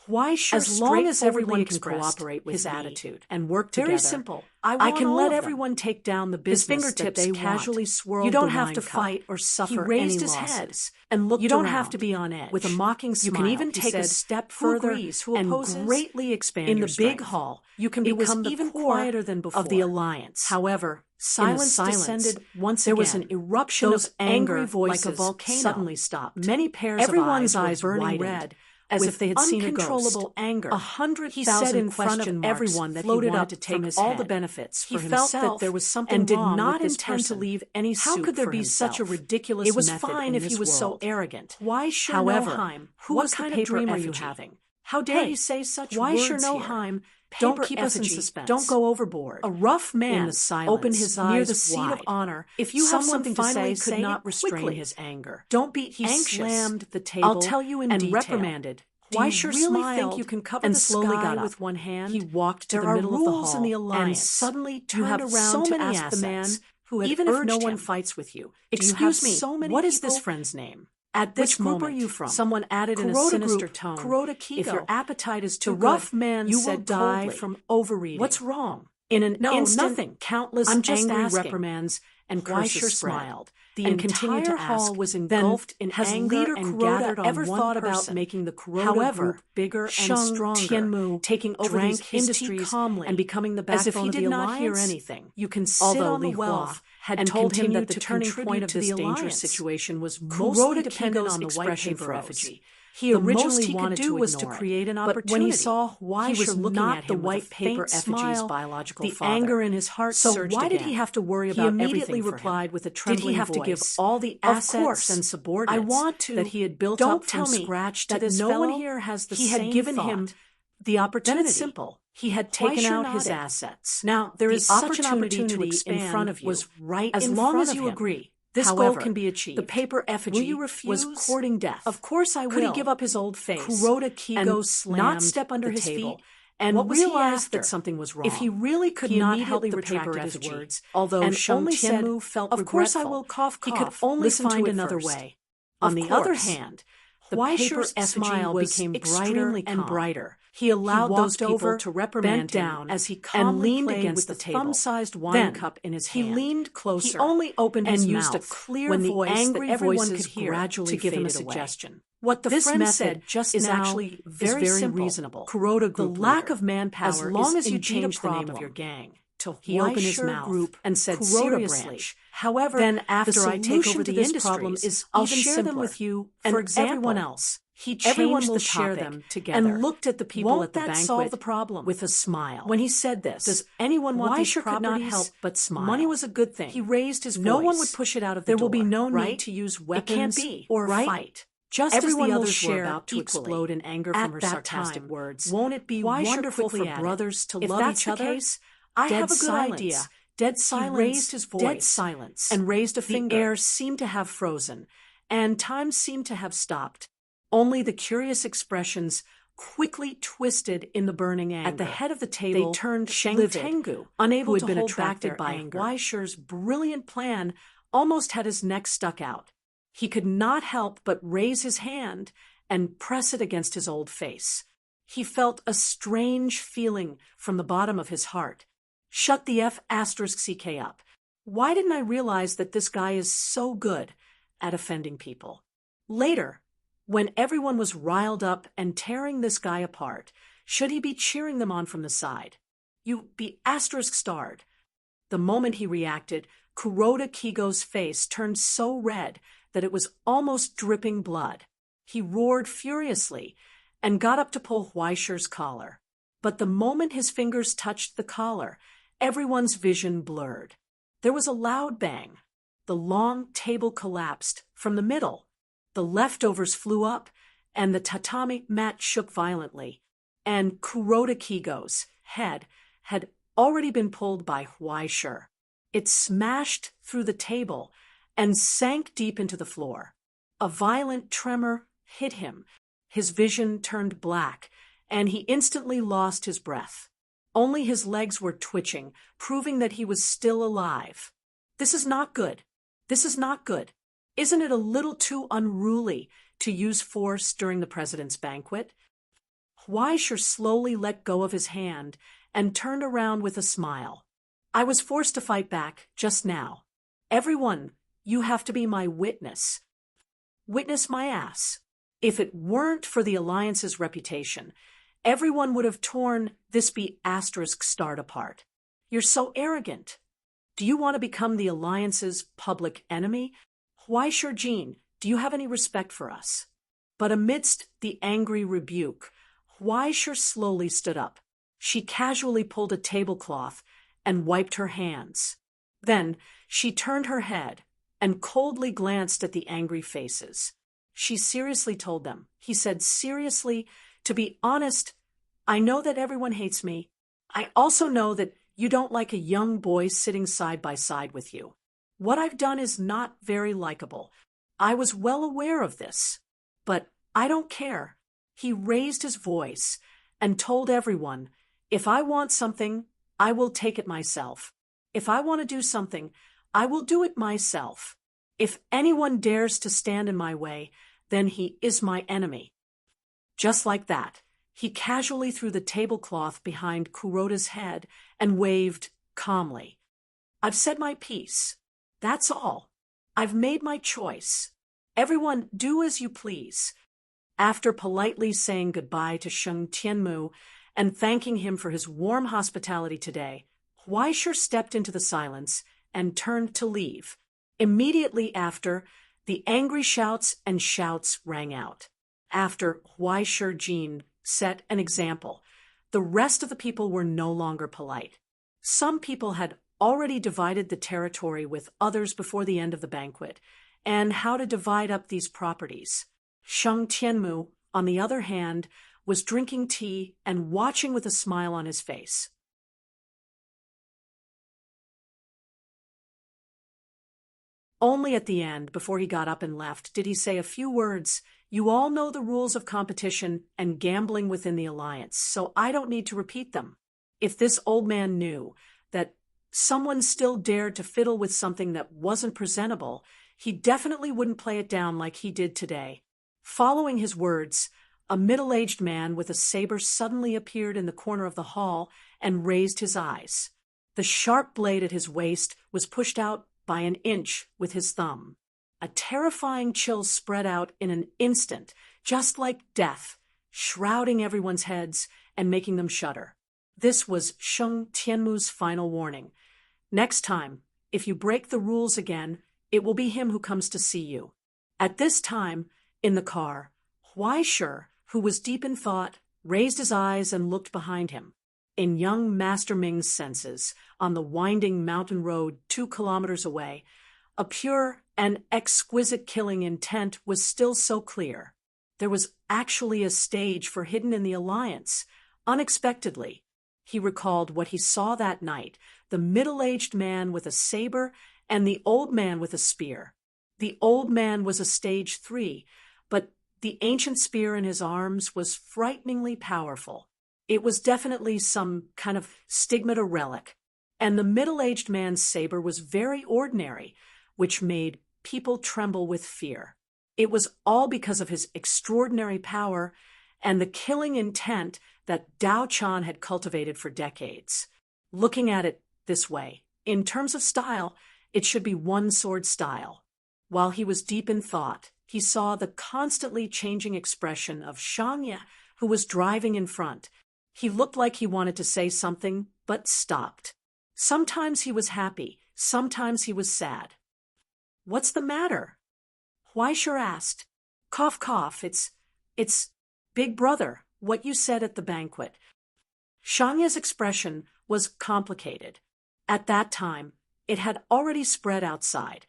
Huaishe As long as everyone can expressed cooperate with his me attitude and work together. Very simple. I can can let let everyone everyone take down the His business fingertips that they casually want. swirled You don't the have wine to cup. fight or suffer He raised any his losses. head And looked You don't around have to be on edge. with a mocking smile. You can even He take a said, step "Who further agrees? Who and opposes?" greatly expand In your the big strength. hall, You can it was become the even core quieter than before of the alliance. However, Silence silence descended once There was an again. eruption Those of anger angry voices like a volcano. suddenly stopped. Many pairs Everyone's of eyes eyes were burning widened, red, as with if they had seen a uncontrollable ghost. anger. 100,000 He said in front of question marks everyone that he floated wanted up to take from his all head. the benefits He for felt himself that there was something and did wrong not with this intend to person. leave any How soup could there for be such a himself. ridiculous It was method fine in if this he was world? so arrogant. Huaishe However, Noheim, who what was the kind of paper dream are you effigy? having? How dare Hey, you say such Huaishe words here? Noheim, Don't paper keep us in effigy, suspense. don't go overboard. A rough man In the silence, opened his eyes near the seat of wide. honor. If you have Someone something to finally say, could say not it restrain quickly. his anger. Don't be He anxious. slammed the table I'll tell you in and detail. reprimanded. Do you Huaishe really smiled think you can cover and the slowly sky got up. with one hand? He walked to There the are middle of the rules hall in the alliance. and suddenly You turned have around so to many ask the man assets. who had Even if urged no one him, fights with you, "Excuse me, so many what is this people? friend's name?" At Which this group moment, are you from? someone added in a Kuroda sinister group, tone, Kuroda if your Kigo. appetite is too The good, rough man you said will die coldly, from overeating. "What's wrong?" In an No, instant, nothing. countless I'm just angry asking. reprimands and Huaishe curses spread. smiled. The and entire continued to hall ask, was "Then engulfed in has anger leader and Kuroda gathered on ever one thought about person. making the Kuroda However, group bigger and Sheng stronger, Tianmu taking over drank these his tea industries calmly, and becoming the as if backbone he of did the not hear alliance?" anything. You can sit Although on the Li Hua wealth had and told him that continue the to turning contribute point of to this the dangerous alliance. situation was mostly Kuroda dependent Kigo's on the white expression paper froze. effigy. He The originally most he wanted could do to was to ignore it, create an but opportunity. when he saw Huaishe He was looking not at the him white with a paper faint effigy's smile, biological the father. anger in his heart So surged why did again. he have to worry He about immediately everything for replied him? with a Did trembling he have to give voice, all the "Of assets course, and subordinates I want to. that he had built Don't up from tell me scratch to that this no fellow? one here has the He had same given thought. him the opportunity. Then it's simple. He had taken Huaishe out his nodded. assets. Now, there the is such an opportunity opportunity to in expand front of you. was right as in long front as of you him. agree, this However, goal can be achieved. the paper effigy Will you refuse? was courting death. Of course I will. Could he give up his old face? Kuroda Kigo and slammed not step under the his table feet? and What was he realized after? that something was wrong. If he really could He not help immediately the paper retracted his effigy, words, although and Sheng only said, Tianmu felt "Of course I regretful, will cough, he cough. could only Listen find to it another first." way. On Of the course, other hand, the Huaishe's paper's effigy smile was became brighter extremely and calm. brighter. He allowed He those walked people over, to reprimand bent down, him as he and calmly leaned played against with the the table. thumb-sized wine Then cup in his he hand. leaned closer He only opened his and used a mouth clear when the voice angry that everyone voices could hear gradually to give him a faded away. suggestion. What the This friend method said just is now actually is very simple. reasonable. Kuroda The group lack leader. of manpower As long is as you indeed change a the name of problem. your gang to He opened his Huaishe mouth Group and said Kuroda seriously, branch. "However, Then after the I take solution over to the this problem industries, is I'll even share simpler. them with you For and everyone example, else. He Everyone changed will the share topic them together. and looked at the people Won't at the that banquet solve the problem? with a smile. When he said this, Does anyone want these Huaishe could not properties? help but smile. Money was a good thing. He raised his No voice. one would push it out of the There door. will be no right? need to use It weapons can't be, or right? fight. Just Everyone as the will others were share about to equally. explode in anger At from her that sarcastic time, words. won't it be Huaishe wonderful quickly for added, brothers to "If love that's each the other? case, I Dead have a good silence. idea." Dead silence. He raised his voice. Dead silence. and raised a The finger. air seemed to have frozen, and time seemed to have stopped. Only the curious expressions quickly twisted in the burning anger. At the head of the table, they turned Sheng livid, Tengu, unable who had to been hold attracted back by their anger. Huaishe's brilliant plan almost had his neck stuck out. He could not help but raise his hand and press it against his old face. He felt a strange feeling from the bottom of his heart. Shut the F***ck up. Why didn't I realize that this guy is so good at offending people? Later, when everyone was riled up and tearing this guy apart, should he be cheering them on from the side? You be ***starred. The moment he reacted, Kuroda Kigo's face turned so red that it was almost dripping blood. He roared furiously and got up to pull Huaishe's collar. But the moment his fingers touched the collar, everyone's vision blurred. There was a loud bang. The long table collapsed from the middle. The leftovers flew up, and the tatami mat shook violently. And Kuroda Kigo's head had already been pulled by Huaishe. It smashed through the table and sank deep into the floor. A violent tremor hit him. His vision turned black, and he instantly lost his breath. Only his legs were twitching, proving that he was still alive. This is not good. This is not good. Isn't it a little too unruly to use force during the president's banquet? Huaisheng slowly let go of his hand and turned around with a smile. I was forced to fight back just now. Everyone, you have to be my witness. Witness my ass. If it weren't for the alliance's reputation, everyone would have torn this be asterisk start apart. You're so arrogant. Do you want to become the alliance's public enemy? Huaisheng, do you have any respect for us? But amidst the angry rebuke, Huaisheng slowly stood up. She casually pulled a tablecloth and wiped her hands. Then she turned her head and coldly glanced at the angry faces. She seriously told them, he said seriously, to be honest, I know that everyone hates me. I also know that you don't like a young boy sitting side by side with you. What I've done is not very likable. I was well aware of this. But I don't care. He raised his voice and told everyone, if I want something, I will take it myself. If I want to do something, I will do it myself. If anyone dares to stand in my way, then he is my enemy. Just like that, he casually threw the tablecloth behind Kuroda's head and waved calmly. I've said my piece. That's all. I've made my choice. Everyone, do as you please. After politely saying goodbye to Sheng Tianmu and thanking him for his warm hospitality today, Huaisheng stepped into the silence and turned to leave. Immediately after, the angry shouts and shouts rang out. After Huaisheng set an example, the rest of the people were no longer polite. Some people had already divided the territory with others before the end of the banquet, and how to divide up these properties. Sheng Tianmu, on the other hand, was drinking tea and watching with a smile on his face. Only at the end, before he got up and left, did he say a few words. You all know the rules of competition and gambling within the alliance, so I don't need to repeat them. If this old man knew that someone still dared to fiddle with something that wasn't presentable, he definitely wouldn't play it down like he did today. Following his words, a middle-aged man with a saber suddenly appeared in the corner of the hall and raised his eyes. The sharp blade at his waist was pushed out by an inch with his thumb. A terrifying chill spread out in an instant, just like death, shrouding everyone's heads and making them shudder. This was Sheng Tianmu's final warning. Next time, if you break the rules again, it will be him who comes to see you. At this time, in the car, Huaisheng, who was deep in thought, raised his eyes and looked behind him. In young Master Ming's senses, on the winding mountain road 2 kilometers away, a pure and exquisite killing intent was still so clear. There was actually a stage for Hidden in the Alliance. Unexpectedly, he recalled what he saw that night, the middle-aged man with a saber and the old man with a spear. The old man was a stage 3, but the ancient spear in his arms was frighteningly powerful. It was definitely some kind of stigmata relic, and the middle-aged man's saber was very ordinary, which made people tremble with fear. It was all because of his extraordinary power and the killing intent that Dao Chan had cultivated for decades. Looking at it this way, in terms of style, it should be one-sword style. While he was deep in thought, he saw the constantly changing expression of Shangye, who was driving in front. He looked like he wanted to say something, but stopped. Sometimes he was happy, sometimes he was sad. What's the matter? Huaisheng asked. Cough, cough, it's Big Brother, what you said at the banquet. Shangye's expression was complicated. At that time, it had already spread outside.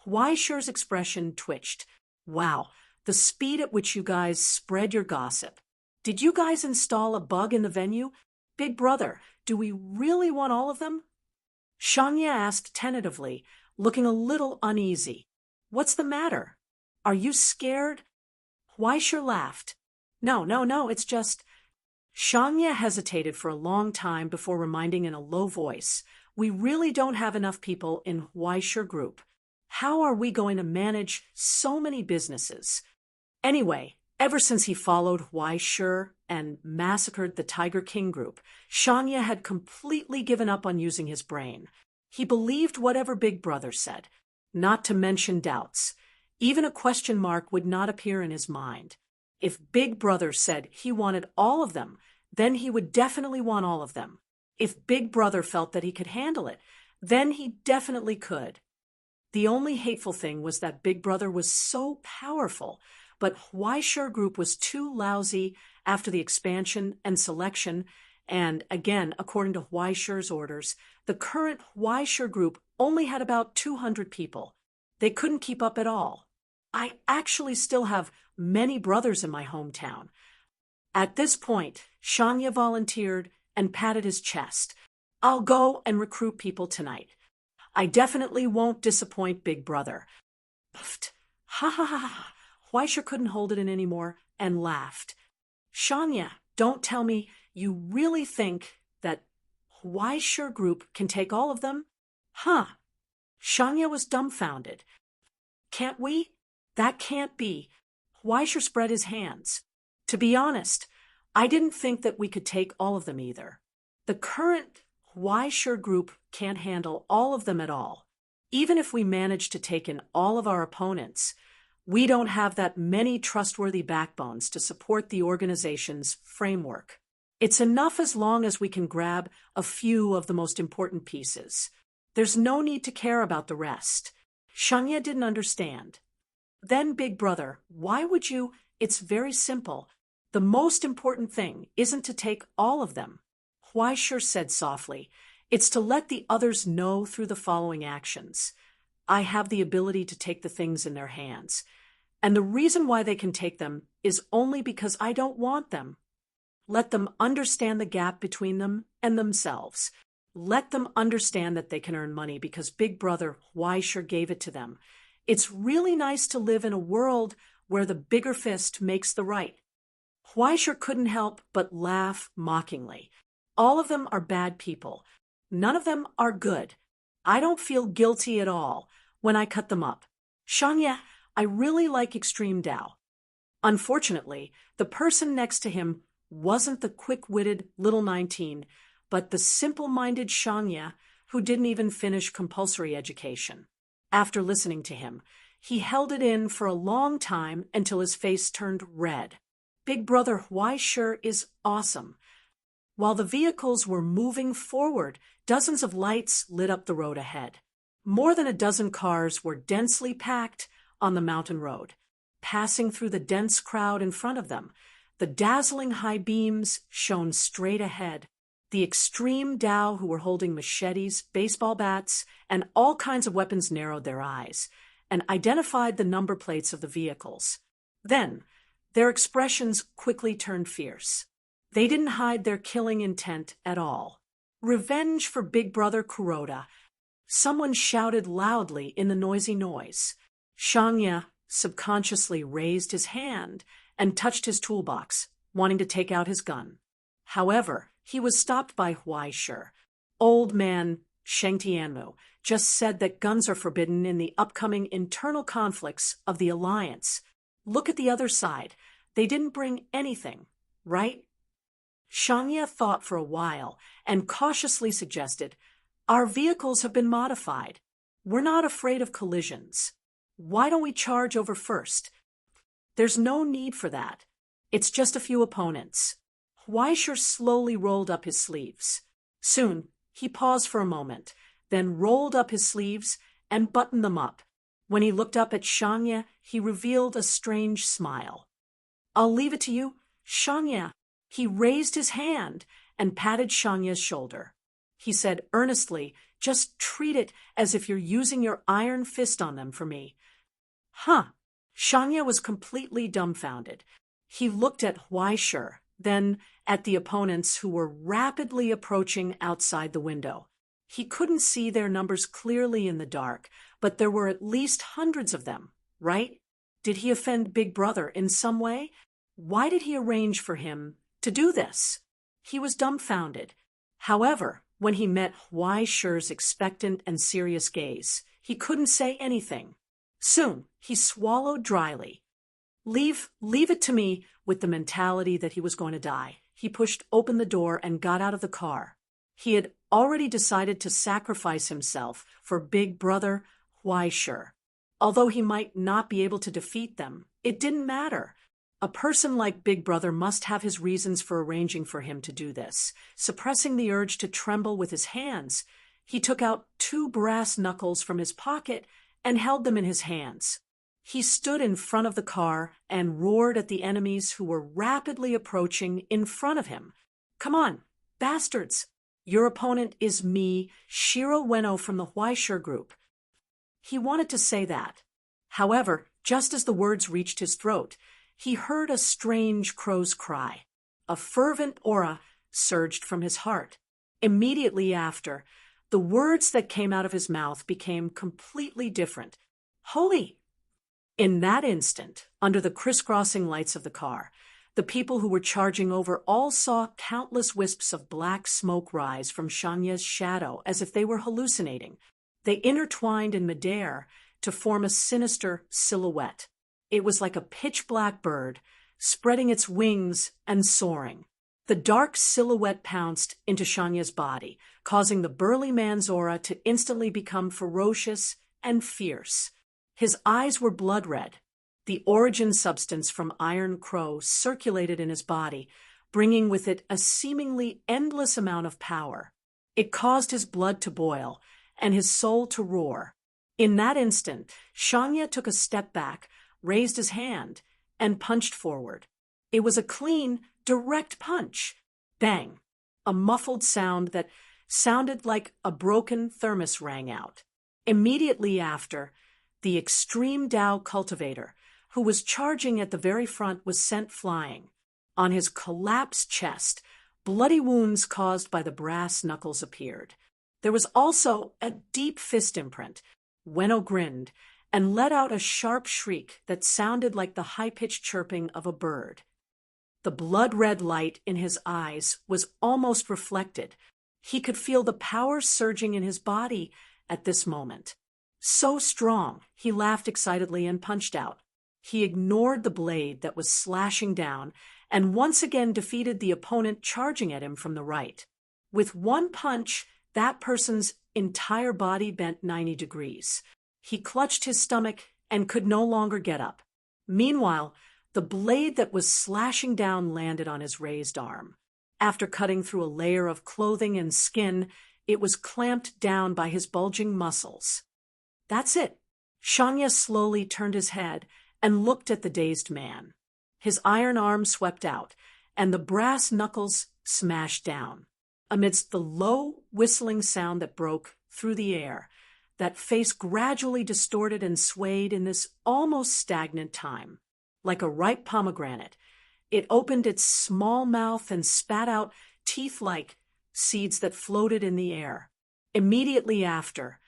Huaisheng's expression twitched. Wow, the speed at which you guys spread your gossip. Did you guys install a bug in the venue? Big Brother, do we really want all of them? Shangye asked tentatively, looking a little uneasy. What's the matter? Are you scared? Huaisheng laughed. No, it's just... Shangye hesitated for a long time before reminding in a low voice, we really don't have enough people in Huaisheng group. How are we going to manage so many businesses? Anyway, ever since he followed Huai Shi and massacred the Tiger King group, Shanya had completely given up on using his brain. He believed whatever Big Brother said, not to mention doubts. Even a question mark would not appear in his mind. If Big Brother said he wanted all of them, then he would definitely want all of them. If Big Brother felt that he could handle it, then he definitely could. The only hateful thing was that Big Brother was so powerful, but Huai Shi Group was too lousy after the expansion and selection, and again, according to Huai Shi's orders, the current Huai Shi Group only had about 200 people. They couldn't keep up at all. I actually still have many brothers in my hometown. At this point, Shanya volunteered and patted his chest. I'll go and recruit people tonight. I definitely won't disappoint Big Brother. Puffed. Ha ha ha ha. Huai Shi couldn't hold it in anymore and laughed. Shanya, don't tell me you really think that Huai Shi Group can take all of them? Huh. Shanya was dumbfounded. Can't we? That can't be. Huai Shi spread his hands. To be honest, I didn't think that we could take all of them either. The current Huai Shi Group can't handle all of them at all. Even if we manage to take in all of our opponents, we don't have that many trustworthy backbones to support the organization's framework. It's enough as long as we can grab a few of the most important pieces. There's no need to care about the rest. Shanya didn't understand. Then, Big Brother, why would you? It's very simple. The most important thing isn't to take all of them. Huai Shi said softly. It's to let the others know through the following actions. I have the ability to take the things in their hands. And the reason why they can take them is only because I don't want them. Let them understand the gap between them and themselves. Let them understand that they can earn money because Big Brother Huai Shi gave it to them. It's really nice to live in a world where the bigger fist makes the right. Huai Shi couldn't help but laugh mockingly. All of them are bad people. None of them are good. I don't feel guilty at all when I cut them up. Shanya, I really like Extreme Tao. Unfortunately, the person next to him wasn't the quick-witted little 19, but the simple-minded Shanya who didn't even finish compulsory education. After listening to him, he held it in for a long time until his face turned red. Big Brother Huai Shi is awesome. While the vehicles were moving forward, dozens of lights lit up the road ahead. More than a dozen cars were densely packed on the mountain road. Passing through the dense crowd in front of them, the dazzling high beams shone straight ahead. The Extreme Tao who were holding machetes, baseball bats, and all kinds of weapons narrowed their eyes and identified the number plates of the vehicles. Then, their expressions quickly turned fierce. They didn't hide their killing intent at all. Revenge for Big Brother Kuroda. Someone shouted loudly in the noisy noise. Shanya subconsciously raised his hand and touched his toolbox, wanting to take out his gun. However, he was stopped by Huai Shi. Old man Sheng Tianmu just said that guns are forbidden in the upcoming internal conflicts of the alliance. Look at the other side. They didn't bring anything, right? Shanya thought for a while and cautiously suggested, our vehicles have been modified. We're not afraid of collisions. Why don't we charge over first? There's no need for that. It's just a few opponents. Huai Shi slowly rolled up his sleeves. Soon, he paused for a moment, then rolled up his sleeves and buttoned them up. When he looked up at Shanya, he revealed a strange smile. I'll leave it to you, Shanya. He raised his hand and patted Shanya's shoulder. He said earnestly, just treat it as if you're using your iron fist on them for me. Huh. Shanya was completely dumbfounded. He looked at Huai Shi, then at the opponents who were rapidly approaching outside the window. He couldn't see their numbers clearly in the dark, but there were at least hundreds of them, right? Did he offend Big Brother in some way? Why did he arrange for him to do this? He was dumbfounded. However, when he met Huai Shi's expectant and serious gaze, He couldn't say anything. Soon, he swallowed dryly. Leave it to me, with the mentality that he was going to die. He pushed open the door and got out of the car. He had already decided to sacrifice himself for Big Brother Huaishir. Although he might not be able to defeat them, it didn't matter. A person like Big Brother must have his reasons for arranging for him to do this. Suppressing the urge to tremble with his hands, he took out 2 brass knuckles from his pocket and held them in his hands. He stood in front of the car and roared at the enemies who were rapidly approaching in front of him. "Come on, bastards! Your opponent is me, Shiro Ueno from the Huaishir group." He wanted to say that. However, just as the words reached his throat, he heard a strange crow's cry. A fervent aura surged from his heart. Immediately after, the words that came out of his mouth became completely different. "Holy!" In that instant, under the crisscrossing lights of the car, the people who were charging over all saw countless wisps of black smoke rise from Shanya's shadow as if they were hallucinating. They intertwined in midair to form a sinister silhouette. It was like a pitch-black bird, spreading its wings and soaring. The dark silhouette pounced into Shanya's body, causing the burly man's aura to instantly become ferocious and fierce. His eyes were blood red. The origin substance from Iron Crow circulated in his body, bringing with it a seemingly endless amount of power. It caused his blood to boil and his soul to roar. In that instant, Shanya took a step back, raised his hand, and punched forward. It was a clean, direct punch. Bang! A muffled sound that sounded like a broken thermos rang out. Immediately after, the extreme Tao cultivator, who was charging at the very front, was sent flying. On his collapsed chest, bloody wounds caused by the brass knuckles appeared. There was also a deep fist imprint. Ueno grinned and let out a sharp shriek that sounded like the high-pitched chirping of a bird. The blood-red light in his eyes was almost reflected. He could feel the power surging in his body at this moment. So strong, he laughed excitedly and punched out. He ignored the blade that was slashing down and once again defeated the opponent charging at him from the right. With one punch, that person's entire body bent 90 degrees. He clutched his stomach and could no longer get up. Meanwhile, the blade that was slashing down landed on his raised arm. After cutting through a layer of clothing and skin, it was clamped down by his bulging muscles. That's it. Shanya slowly turned his head and looked at the dazed man. His iron arm swept out, and the brass knuckles smashed down. Amidst the low, whistling sound that broke through the air, that face gradually distorted and swayed in this almost stagnant time. Like a ripe pomegranate, it opened its small mouth and spat out teeth-like seeds that floated in the air. Immediately after,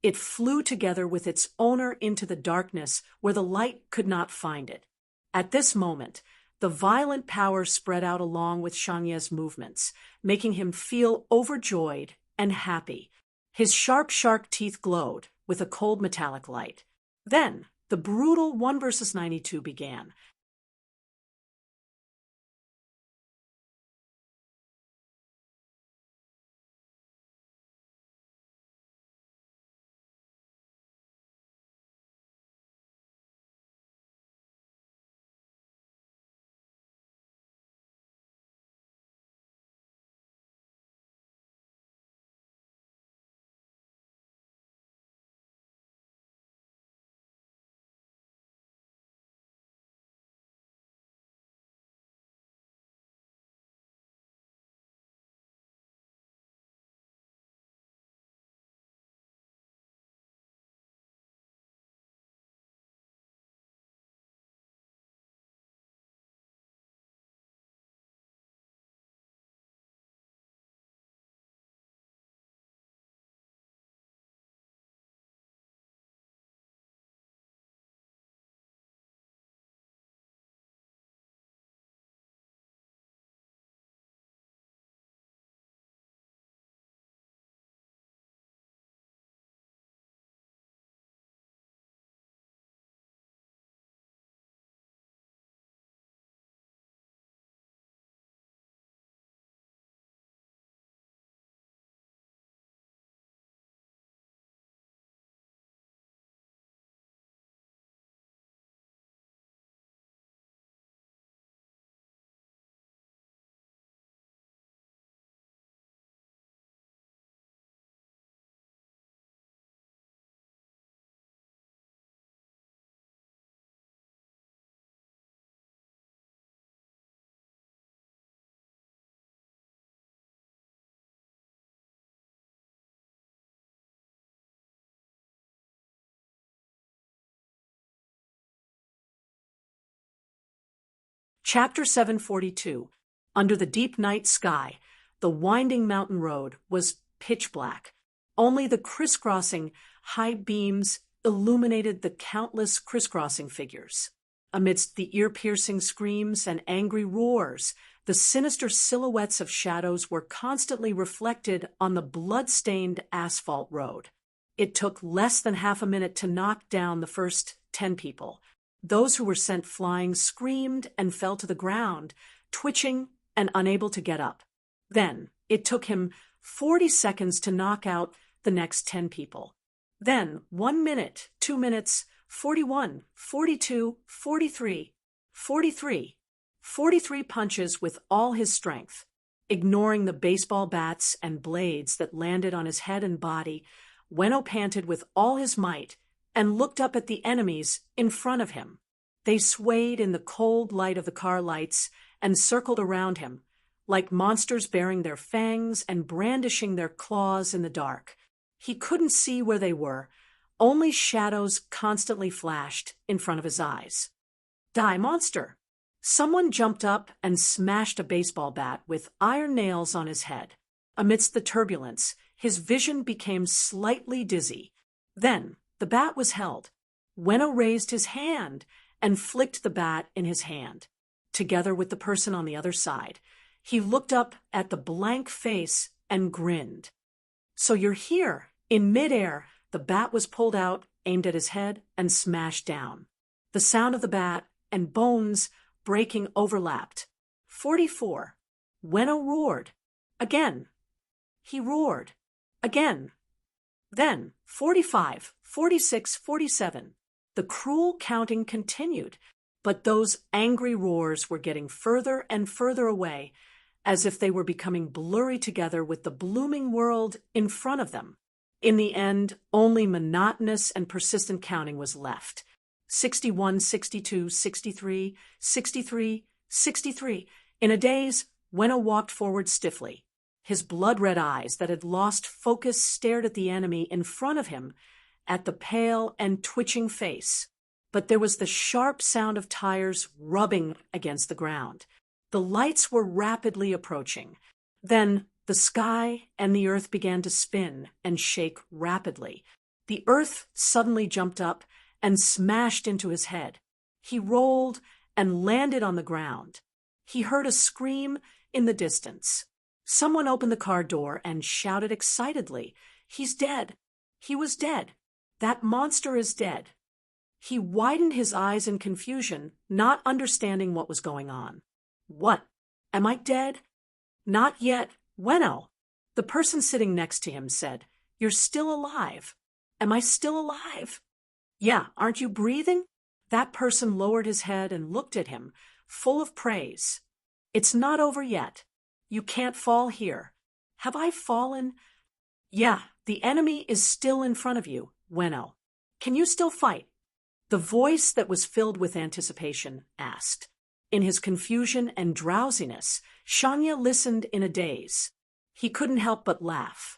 it flew together with its owner into the darkness where the light could not find it. At this moment, the violent power spread out along with Shanya's movements, making him feel overjoyed and happy. His sharp shark teeth glowed with a cold metallic light. Then, the brutal 1 versus 92 began. Chapter 742. Under the deep night sky, the winding mountain road was pitch black. Only the crisscrossing high beams illuminated the countless crisscrossing figures. Amidst the ear-piercing screams and angry roars, the sinister silhouettes of shadows were constantly reflected on the blood-stained asphalt road. It took less than half a minute to knock down the first 10 people. Those who were sent flying screamed and fell to the ground, twitching and unable to get up. Then, it took him 40 seconds to knock out the next 10 people. Then, 1 minute, 2 minutes, 41, 42, 43, 43. 43 punches with all his strength. Ignoring the baseball bats and blades that landed on his head and body, Weno panted with all his might and looked up at the enemies in front of him. They swayed in the cold light of the car lights and circled around him, like monsters baring their fangs and brandishing their claws in the dark. He couldn't see where they were. Only shadows constantly flashed in front of his eyes. Die, monster! Someone jumped up and smashed a baseball bat with iron nails on his head. Amidst the turbulence, his vision became slightly dizzy. Then, the bat was held. Weno raised his hand and flicked the bat in his hand. Together with the person on the other side, he looked up at the blank face and grinned. So you're here. In midair, the bat was pulled out, aimed at his head, and smashed down. The sound of the bat and bones breaking overlapped. 44. Weno roared. Again. He roared. Again. Then 45, 46, 47. The cruel counting continued, but those angry roars were getting further and further away, as if they were becoming blurry together with the blooming world in front of them. In the end, only monotonous and persistent counting was left. 61, 62, 63, 63, 63. In a daze, Weno walked forward stiffly. His blood-red eyes that had lost focus stared at the enemy in front of him, at the pale and twitching face. But there was the sharp sound of tires rubbing against the ground. The lights were rapidly approaching. Then the sky and the earth began to spin and shake rapidly. The earth suddenly jumped up and smashed into his head. He rolled and landed on the ground. He heard a scream in the distance. Someone opened the car door and shouted excitedly, "He's dead! He was dead! That monster is dead!" He widened his eyes in confusion, not understanding what was going on. "What? Am I dead?" "Not yet, Weno." The person sitting next to him said, "You're still alive." "Am I still alive?" "Yeah, aren't you breathing?" That person lowered his head and looked at him, full of praise. "It's not over yet. You can't fall here." "Have I fallen?" "Yeah, the enemy is still in front of you, Weno. Can you still fight?" The voice that was filled with anticipation asked. In his confusion and drowsiness, Shanya listened in a daze. He couldn't help but laugh.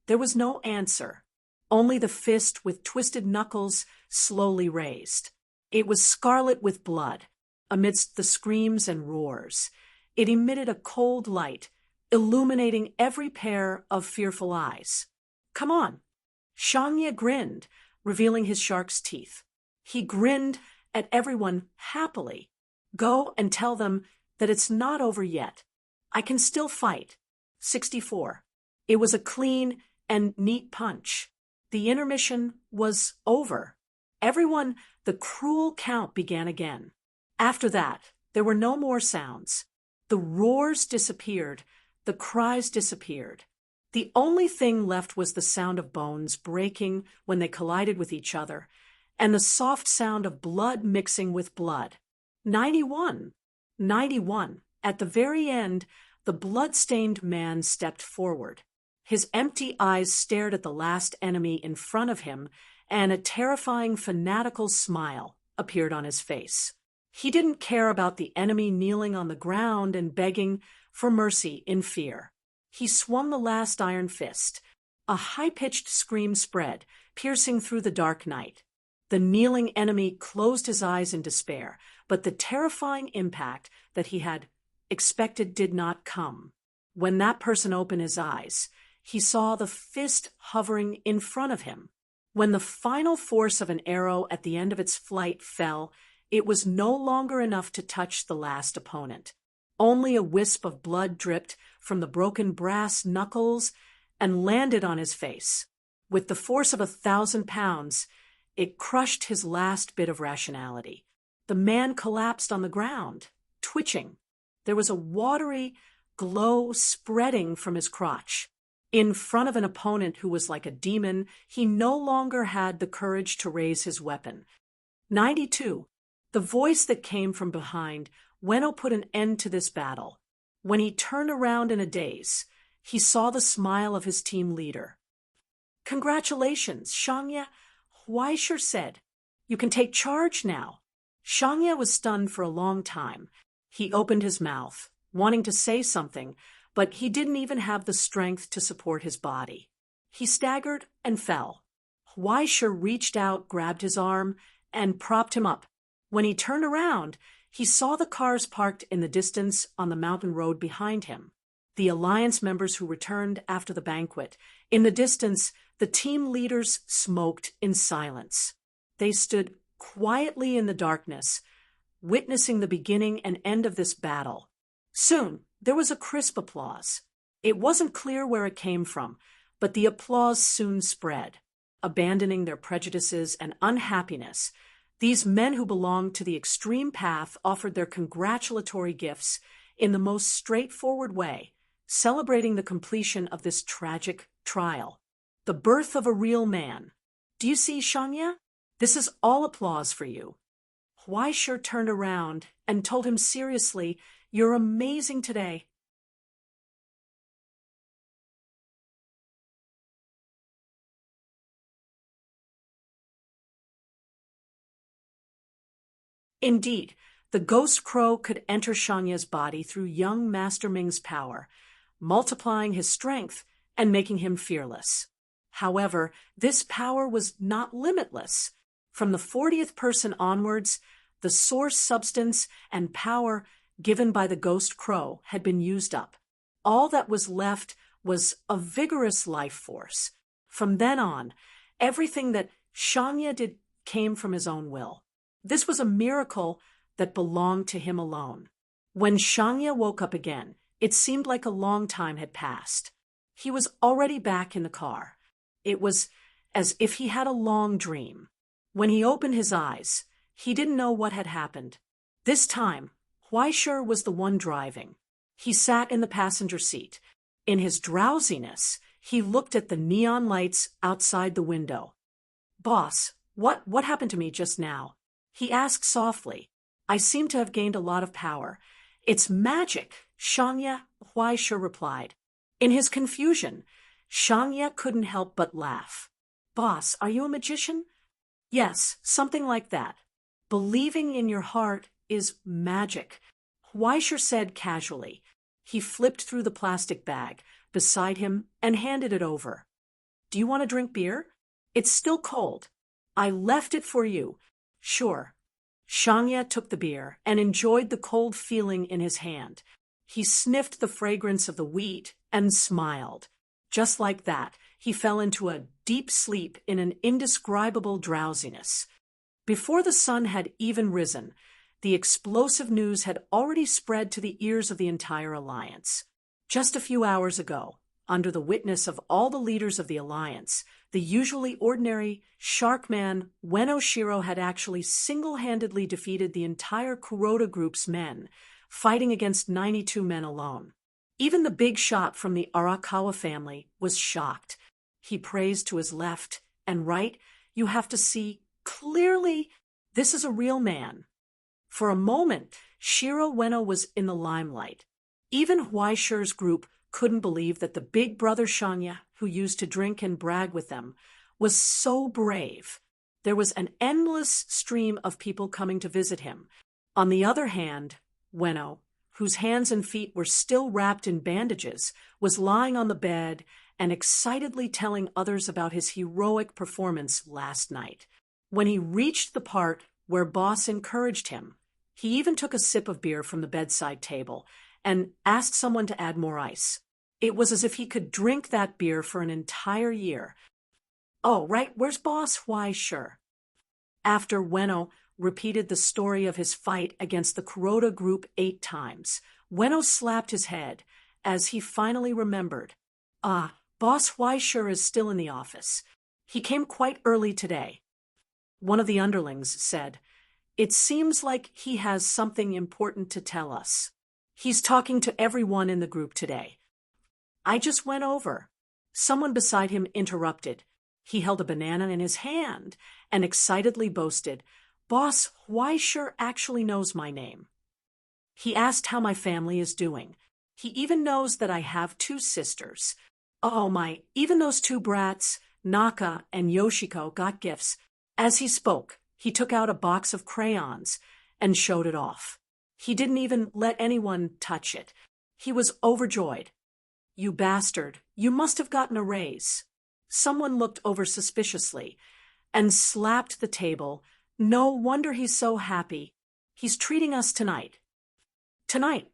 There was no answer, only the fist with twisted knuckles slowly raised. It was scarlet with blood. Amidst the screams and roars, it emitted a cold light, illuminating every pair of fearful eyes. "Come on." Shanya grinned, revealing his shark's teeth. He grinned at everyone happily. "Go and tell them that it's not over yet. I can still fight." 64. It was a clean and neat punch. The intermission was over. The cruel count began again. After that, there were no more sounds. The roars disappeared. The cries disappeared. The only thing left was the sound of bones breaking when they collided with each other, and the soft sound of blood mixing with blood. 91. 91. At the very end, the blood-stained man stepped forward. His empty eyes stared at the last enemy in front of him, and a terrifying, fanatical smile appeared on his face. He didn't care about the enemy kneeling on the ground and begging for mercy in fear. He swung the last iron fist. A high-pitched scream spread, piercing through the dark night. The kneeling enemy closed his eyes in despair, but the terrifying impact that he had expected did not come. When that person opened his eyes, he saw the fist hovering in front of him. When the final force of an arrow at the end of its flight fell, it was no longer enough to touch the last opponent. Only a wisp of blood dripped from the broken brass knuckles and landed on his face. With the force of 1,000 pounds, it crushed his last bit of rationality. The man collapsed on the ground, twitching. There was a watery glow spreading from his crotch. In front of an opponent who was like a demon, he no longer had the courage to raise his weapon. 92. The voice that came from behind, Weno put an end to this battle. When he turned around in a daze, he saw the smile of his team leader. "Congratulations, Shangya," Huaisher said. "You can take charge now." Shangya was stunned for a long time. He opened his mouth, wanting to say something, but he didn't even have the strength to support his body. He staggered and fell. Huaisher reached out, grabbed his arm, and propped him up. When he turned around, he saw the cars parked in the distance on the mountain road behind him. The alliance members who returned after the banquet. In the distance, the team leaders smoked in silence. They stood quietly in the darkness, witnessing the beginning and end of this battle. Soon, there was a crisp applause. It wasn't clear where it came from, but the applause soon spread. Abandoning their prejudices and unhappiness, these men who belonged to the extreme path offered their congratulatory gifts in the most straightforward way, celebrating the completion of this tragic trial. The birth of a real man. Do you see, Shangya? This is all applause for you. Huaisher turned around and told him seriously, "You're amazing today." Indeed, the ghost crow could enter Shangya's body through young Master Ming's power, multiplying his strength and making him fearless. However, this power was not limitless. From the 40th person onwards, the source substance and power given by the ghost crow had been used up. All that was left was a vigorous life force. From then on, everything that Shangya did came from his own will. This was a miracle that belonged to him alone. When Shangya woke up again, it seemed like a long time had passed. He was already back in the car. It was as if he had a long dream. When he opened his eyes, he didn't know what had happened. This time, Huaisher was the one driving. He sat in the passenger seat. In his drowsiness, he looked at the neon lights outside the window. "Boss, what happened to me just now?" he asked softly. "I seem to have gained a lot of power." "It's magic," Shangya, Huaisher replied. In his confusion, Shangya couldn't help but laugh. "Boss, are you a magician?" "Yes, something like that. Believing in your heart is magic," Huaisher said casually. He flipped through the plastic bag beside him and handed it over. "Do you want to drink beer? It's still cold. I left it for you." "Sure." Shangya took the beer and enjoyed the cold feeling in his hand. He sniffed the fragrance of the wheat and smiled. Just like that, he fell into a deep sleep in an indescribable drowsiness. Before the sun had even risen, the explosive news had already spread to the ears of the entire alliance. Just a few hours ago, under the witness of all the leaders of the alliance, the usually ordinary shark man Weno Shiro had actually single-handedly defeated the entire Kuroda group's men, fighting against 92 men alone. Even the big shot from the Arakawa family was shocked. He praised to his left and right, "You have to see clearly, this is a real man." For a moment, Shiro Weno was in the limelight. Even Huaisher's group couldn't believe that the big brother Shangya, who used to drink and brag with them, was so brave. There was an endless stream of people coming to visit him. On the other hand, Weno, whose hands and feet were still wrapped in bandages, was lying on the bed and excitedly telling others about his heroic performance last night. When he reached the part where Boss encouraged him, he even took a sip of beer from the bedside table and asked someone to add more ice. It was as if he could drink that beer for an entire year. Oh, right, where's Boss? Why, sure. After Ueno repeated the story of his fight against the Kuroda group 8 times, Ueno slapped his head as he finally remembered. Ah, Boss Weisher is still in the office. He came quite early today. One of the underlings said, "It seems like he has something important to tell us. He's talking to everyone in the group today." I just went over. Someone beside him interrupted. He held a banana in his hand and excitedly boasted, "Boss Weisher actually knows my name. He asked how my family is doing. He even knows that I have 2 sisters. Oh my, even those 2 brats, Naka and Yoshiko, got gifts." As he spoke, he took out a box of crayons and showed it off. He didn't even let anyone touch it. He was overjoyed. "You bastard, you must have gotten a raise." Someone looked over suspiciously and slapped the table. "No wonder he's so happy. He's treating us tonight." Tonight.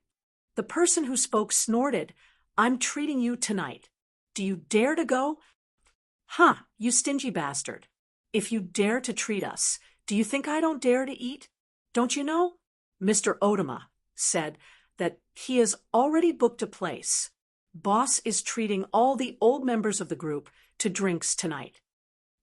The person who spoke snorted, "I'm treating you tonight. Do you dare to go?" "Huh, you stingy bastard. If you dare to treat us, do you think I don't dare to eat? Don't you know?" Mr. Odama said that he has already booked a place. Boss is treating all the old members of the group to drinks tonight.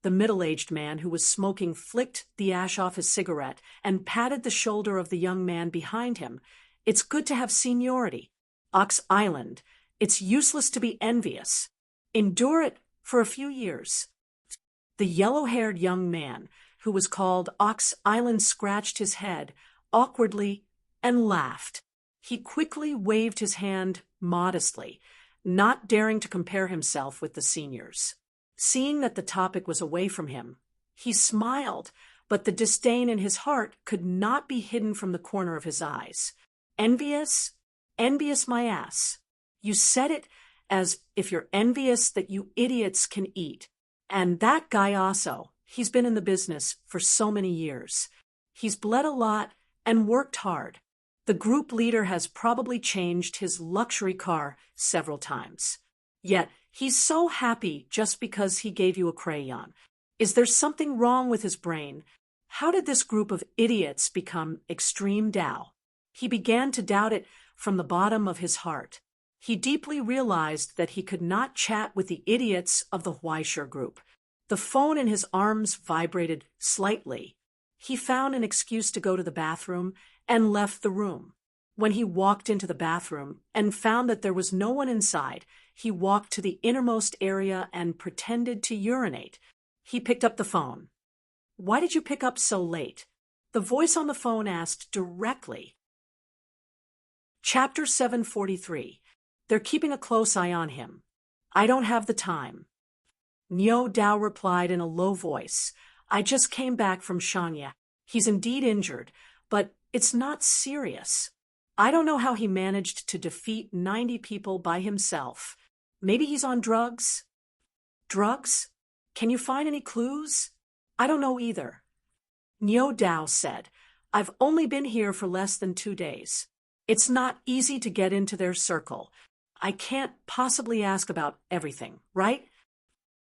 The middle-aged man who was smoking flicked the ash off his cigarette and patted the shoulder of the young man behind him. "It's good to have seniority. Ox Island. It's useless to be envious. Endure it for a few years." The yellow-haired young man who was called Ox Island scratched his head awkwardly and laughed. He quickly waved his hand modestly, not daring to compare himself with the seniors. Seeing that the topic was away from him, he smiled, but the disdain in his heart could not be hidden from the corner of his eyes. "Envious? Envious my ass. You said it as if you're envious that you idiots can eat. And that guy also, he's been in the business for so many years. He's bled a lot and worked hard. The group leader has probably changed his luxury car several times. Yet he's so happy just because he gave you a crayon. Is there something wrong with his brain? How did this group of idiots become extreme Tao?" He began to doubt it from the bottom of his heart. He deeply realized that he could not chat with the idiots of the Weisher group. The phone in his arms vibrated slightly. He found an excuse to go to the bathroom and left the room. When he walked into the bathroom and found that there was no one inside, he walked to the innermost area and pretended to urinate. He picked up the phone. "Why did you pick up so late?" The voice on the phone asked directly. Chapter 743. They're keeping a close eye on him. "I don't have the time." Nyo Dao replied in a low voice, "I just came back from Shanya. He's indeed injured, but it's not serious. I don't know how he managed to defeat 90 people by himself. Maybe he's on drugs?" "Drugs? Can you find any clues?" "I don't know either." Nyo Dao said, "I've only been here for less than 2 days. It's not easy to get into their circle. I can't possibly ask about everything, right?"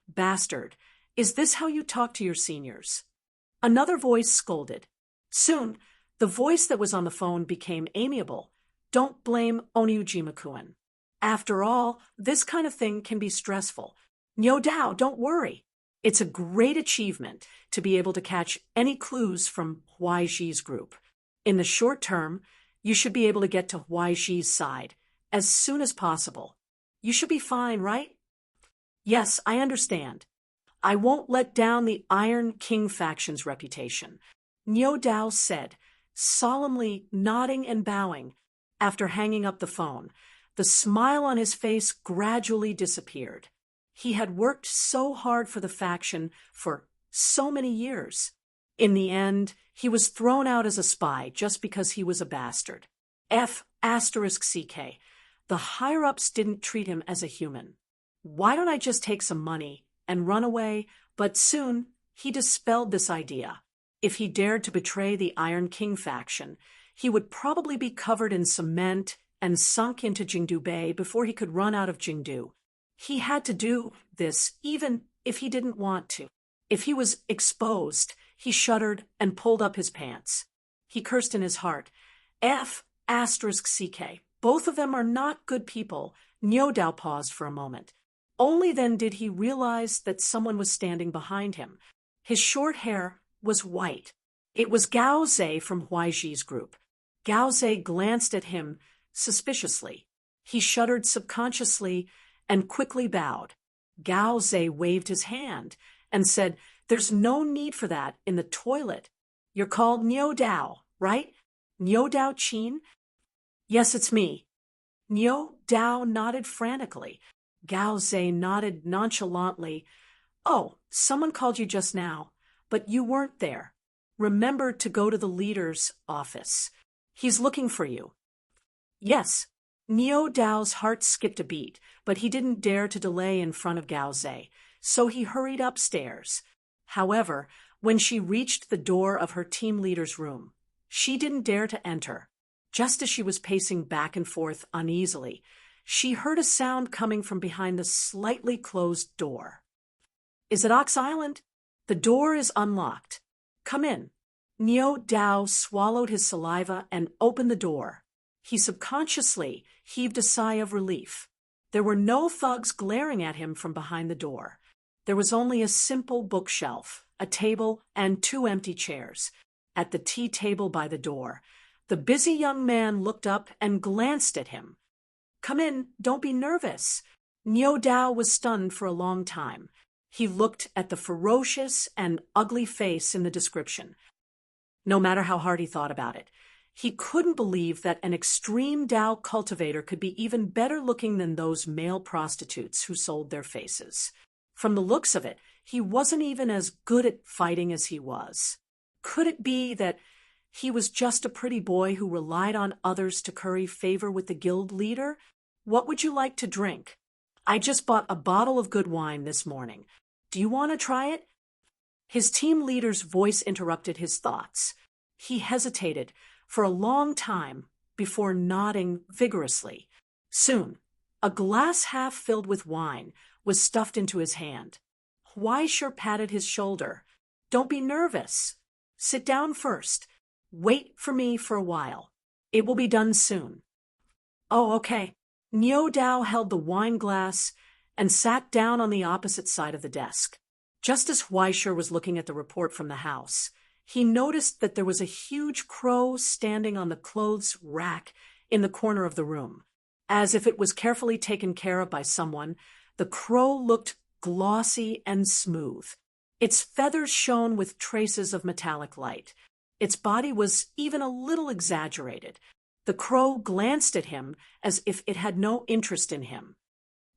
"Bastard, is this how you talk to your seniors?" Another voice scolded. Soon, the voice that was on the phone became amiable. "Don't blame Oniujima-kun. After all, this kind of thing can be stressful. Nyo Dao, don't worry. It's a great achievement to be able to catch any clues from Huai Zhi's group. In the short term, you should be able to get to Huai Zhi's side as soon as possible. You should be fine, right?" "Yes, I understand. I won't let down the Iron King faction's reputation," Nyo Dao said, solemnly nodding and bowing. After hanging up the phone, the smile on his face gradually disappeared. He had worked so hard for the faction for so many years. In the end, he was thrown out as a spy just because he was a bastard. F***CK. The higher-ups didn't treat him as a human. Why don't I just take some money and run away? But soon, He dispelled this idea. If he dared to betray the Iron King faction, he would probably be covered in cement and sunk into Jingdu Bay before he could run out of Jingdu. He had to do this even if he didn't want to. If he was exposed, he shuddered and pulled up his pants. He cursed in his heart. F***CK. Both of them are not good people. Niu Dao paused for a moment. Only then did he realize that someone was standing behind him. His short hair was white. It was Gao Zhe from Huaiji's group. Gao Zhe glanced at him suspiciously. He shuddered subconsciously and quickly bowed. Gao Zhe waved his hand and said, "There's no need for that in the toilet. You're called Niu Dao, right? Niu Dao Qin?" "Yes, it's me." Niu Dao nodded frantically. Gao Zhe nodded nonchalantly. "Oh, someone called you just now, but you weren't there. Remember to go to the leader's office. He's looking for you." "Yes." Niu Dao's heart skipped a beat, but he didn't dare to delay in front of Gao Zhe, so he hurried upstairs. However, when she reached the door of her team leader's room, she didn't dare to enter. Just as she was pacing back and forth uneasily, she heard a sound coming from behind the slightly closed door. "Is it Ox Island? The door is unlocked. Come in." Niu Dao swallowed his saliva and opened the door. He subconsciously heaved a sigh of relief. There were no thugs glaring at him from behind the door. There was only a simple bookshelf, a table, and 2 empty chairs. At the tea table by the door, the busy young man looked up and glanced at him. "Come in, don't be nervous." Niu Dao was stunned for a long time. He looked at the ferocious and ugly face in the description. No matter how hard he thought about it, he couldn't believe that an extreme Dao cultivator could be even better looking than those male prostitutes who sold their faces. From the looks of it, he wasn't even as good at fighting as he was. Could it be that he was just a pretty boy who relied on others to curry favor with the guild leader? "What would you like to drink?" "I just bought a bottle of good wine this morning. Do you want to try it?" His team leader's voice interrupted his thoughts. He hesitated for a long time before nodding vigorously. Soon, a glass half filled with wine was stuffed into his hand. Huaisher patted his shoulder. "Don't be nervous. Sit down first. Wait for me for a while. It will be done soon." "Oh, okay." Niu Dao held the wine glass and sat down on the opposite side of the desk. Just as Huaisher was looking at the report from the house, he noticed that there was a huge crow standing on the clothes rack in the corner of the room. As if it was carefully taken care of by someone, the crow looked glossy and smooth. Its feathers shone with traces of metallic light. Its body was even a little exaggerated. The crow glanced at him as if it had no interest in him.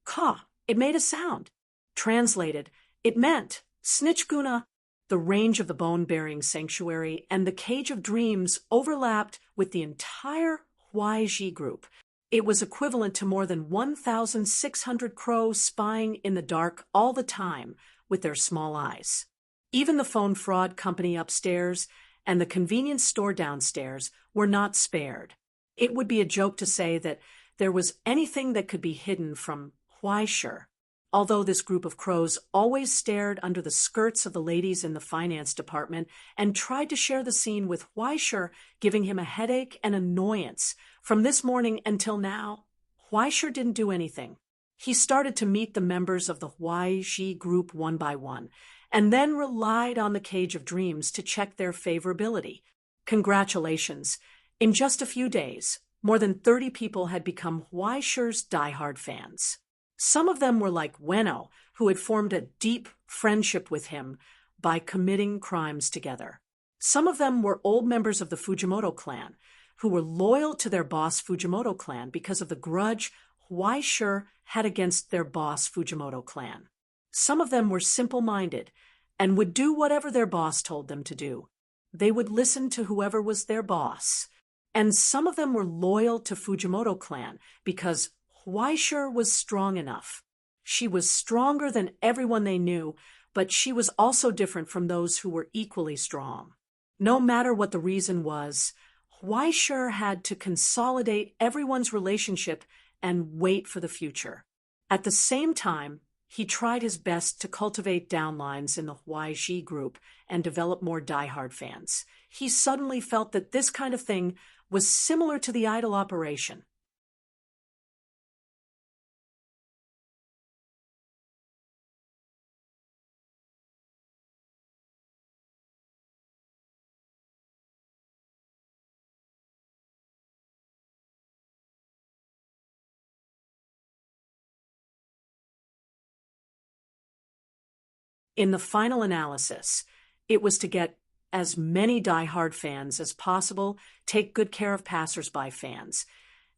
"Caw!" It made a sound. Translated, it meant, "Snitchguna." The range of the bone-bearing sanctuary and the cage of dreams overlapped with the entire Huaiji group. It was equivalent to more than 1,600 crows spying in the dark all the time with their small eyes. Even the phone fraud company upstairs and the convenience store downstairs were not spared. It would be a joke to say that there was anything that could be hidden from Huaisher. Although this group of crows always stared under the skirts of the ladies in the finance department and tried to share the scene with Huaisher, giving him a headache and annoyance. From this morning until now, Huaisher didn't do anything. He started to meet the members of the Huaiji group one by one, and then relied on the Cage of Dreams to check their favorability. Congratulations. In just a few days, more than 30 people had become Huaisher's diehard fans. Some of them were like Weno, who had formed a deep friendship with him by committing crimes together. Some of them were old members of the Fujimoto clan, who were loyal to their boss Fujimoto clan because of the grudge Huaisher had against their boss Fujimoto clan. Some of them were simple-minded and would do whatever their boss told them to do. They would listen to whoever was their boss. And some of them were loyal to Fujimoto clan because Huaisher was strong enough. She was stronger than everyone they knew, but she was also different from those who were equally strong. No matter what the reason was, Huaishir had to consolidate everyone's relationship and wait for the future. At the same time, he tried his best to cultivate downlines in the Huaiji group and develop more diehard fans. He suddenly felt that this kind of thing was similar to the idol operation. In the final analysis, it was to get as many diehard fans as possible, take good care of passers-by fans,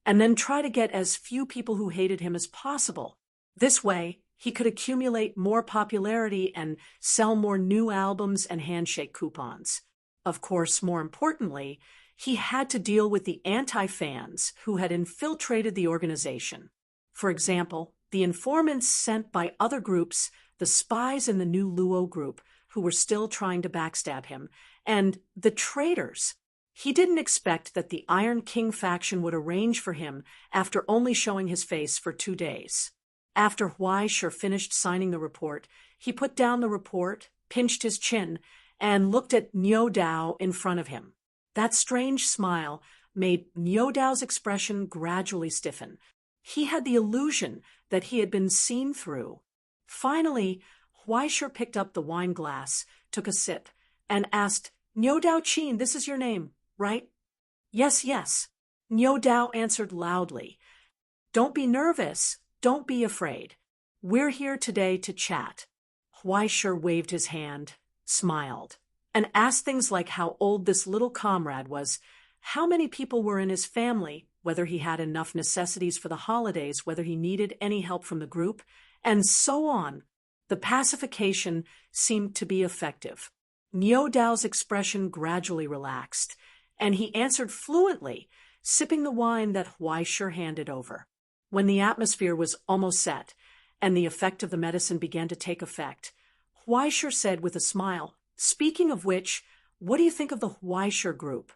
and then try to get as few people who hated him as possible. This way, he could accumulate more popularity and sell more new albums and handshake coupons. Of course, more importantly, he had to deal with the anti-fans who had infiltrated the organization. For example, the informants sent by other groups, the spies in the new Luo group who were still trying to backstab him, and the traitors. He didn't expect that the Iron King faction would arrange for him after only showing his face for 2 days. After Huaishir finished signing the report, he put down the report, pinched his chin, and looked at Niu Dao in front of him. That strange smile made Niu Dao's expression gradually stiffen. He had the illusion that he had been seen through. Finally, Huaishir picked up the wine glass, took a sip, and asked, "Niu Dao Qin, this is your name, right?" "Yes, yes," Niu Dao answered loudly. "Don't be nervous. Don't be afraid. We're here today to chat." Huaishir waved his hand, smiled, and asked things like how old this little comrade was, how many people were in his family, whether he had enough necessities for the holidays, whether he needed any help from the group, and so on. The pacification seemed to be effective. Niu Dao's expression gradually relaxed, and he answered fluently, sipping the wine that Huaishir handed over. When the atmosphere was almost set, and the effect of the medicine began to take effect, Huaishir said with a smile, "Speaking of which, what do you think of the Huaishir group?"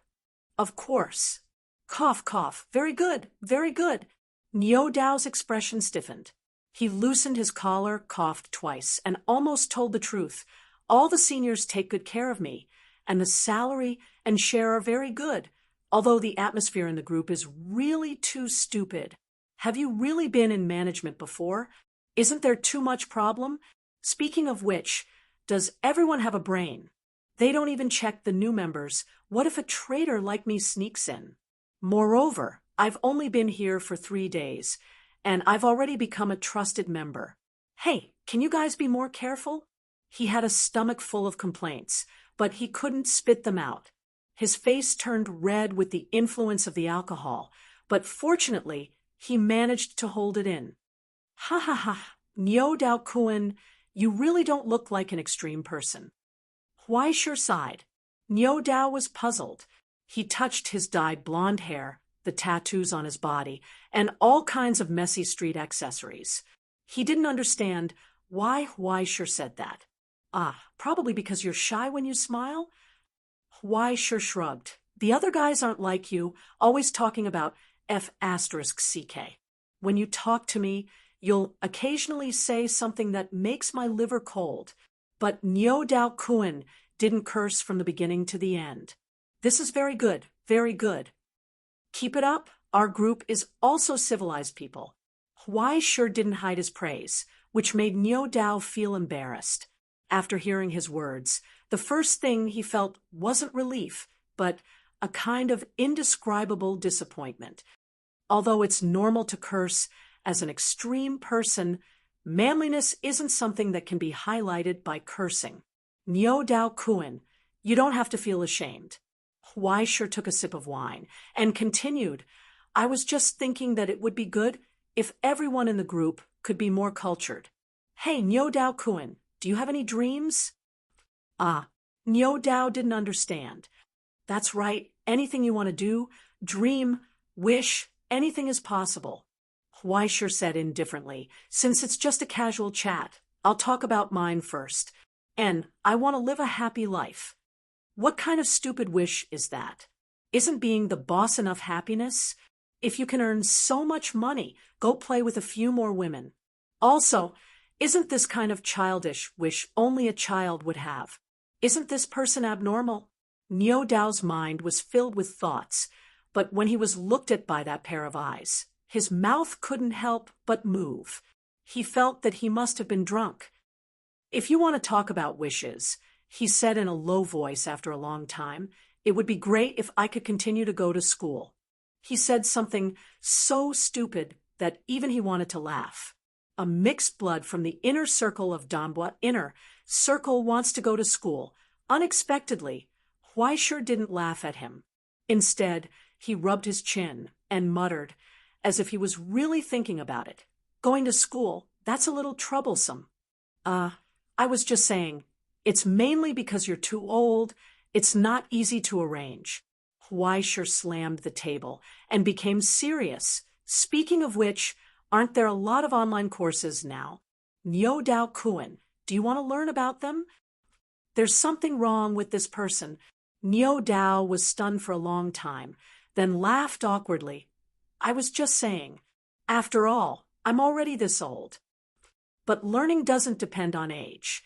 "Of course." Cough, cough. "Very good, very good." Niu Dao's expression stiffened. He loosened his collar, coughed twice, and almost told the truth. "All the seniors take good care of me, and the salary and share are very good, although the atmosphere in the group is really too stupid." "Have you really been in management before? Isn't there too much problem? Speaking of which, does everyone have a brain? They don't even check the new members. What if a traitor like me sneaks in? Moreover, I've only been here for 3 days, and I've already become a trusted member. Hey, can you guys be more careful?" He had a stomach full of complaints, but he couldn't spit them out. His face turned red with the influence of the alcohol, but fortunately, he managed to hold it in. "Ha ha ha, Niu Dao Kun, you really don't look like an extreme person." Huaishir sighed. Niu Dao was puzzled. He touched his dyed blonde hair, the tattoos on his body, and all kinds of messy street accessories. He didn't understand why Huaishir said that. Probably because you're shy when you smile? Huaishir shrugged. "The other guys aren't like you, always talking about F***CK. When you talk to me, you'll occasionally say something that makes my liver cold. But Niu Dao Kun didn't curse from the beginning to the end. This is very good, very good. Keep it up. Our group is also civilized people." Huaishir didn't hide his praise, which made Niu Dao feel embarrassed. After hearing his words, the first thing he felt wasn't relief, but a kind of indescribable disappointment. Although it's normal to curse as an extreme person, manliness isn't something that can be highlighted by cursing. Niu Dao Kun, you don't have to feel ashamed. Huaishir took a sip of wine and continued, "I was just thinking that it would be good if everyone in the group could be more cultured. Hey, Niu Dao Kun, do you have any dreams?" Niu Dao didn't understand. "That's right. Anything you want to do, dream, wish, anything is possible." Huaishir said indifferently, "Since it's just a casual chat, I'll talk about mine first. and I want to live a happy life. What kind of stupid wish is that? Isn't being the boss enough happiness? If you can earn so much money, go play with a few more women. Also, isn't this kind of childish wish only a child would have? Isn't this person abnormal? Niu Dao's mind was filled with thoughts, but when he was looked at by that pair of eyes, his mouth couldn't help but move. He felt that he must have been drunk. If you want to talk about wishes, he said in a low voice after a long time, it would be great if I could continue to go to school. He said something so stupid that even he wanted to laugh. A mixed blood from the inner circle of Danbua inner circle wants to go to school. Unexpectedly, Huaisher didn't laugh at him. Instead, he rubbed his chin and muttered, as if he was really thinking about it. Going to school, that's a little troublesome. I was just saying, it's mainly because you're too old. It's not easy to arrange. Huaisher slammed the table and became serious. Speaking of which, aren't there a lot of online courses now? Niu Dao Kuan, do you want to learn about them? There's something wrong with this person. Niu Dao was stunned for a long time, then laughed awkwardly. I was just saying, after all, I'm already this old. But learning doesn't depend on age.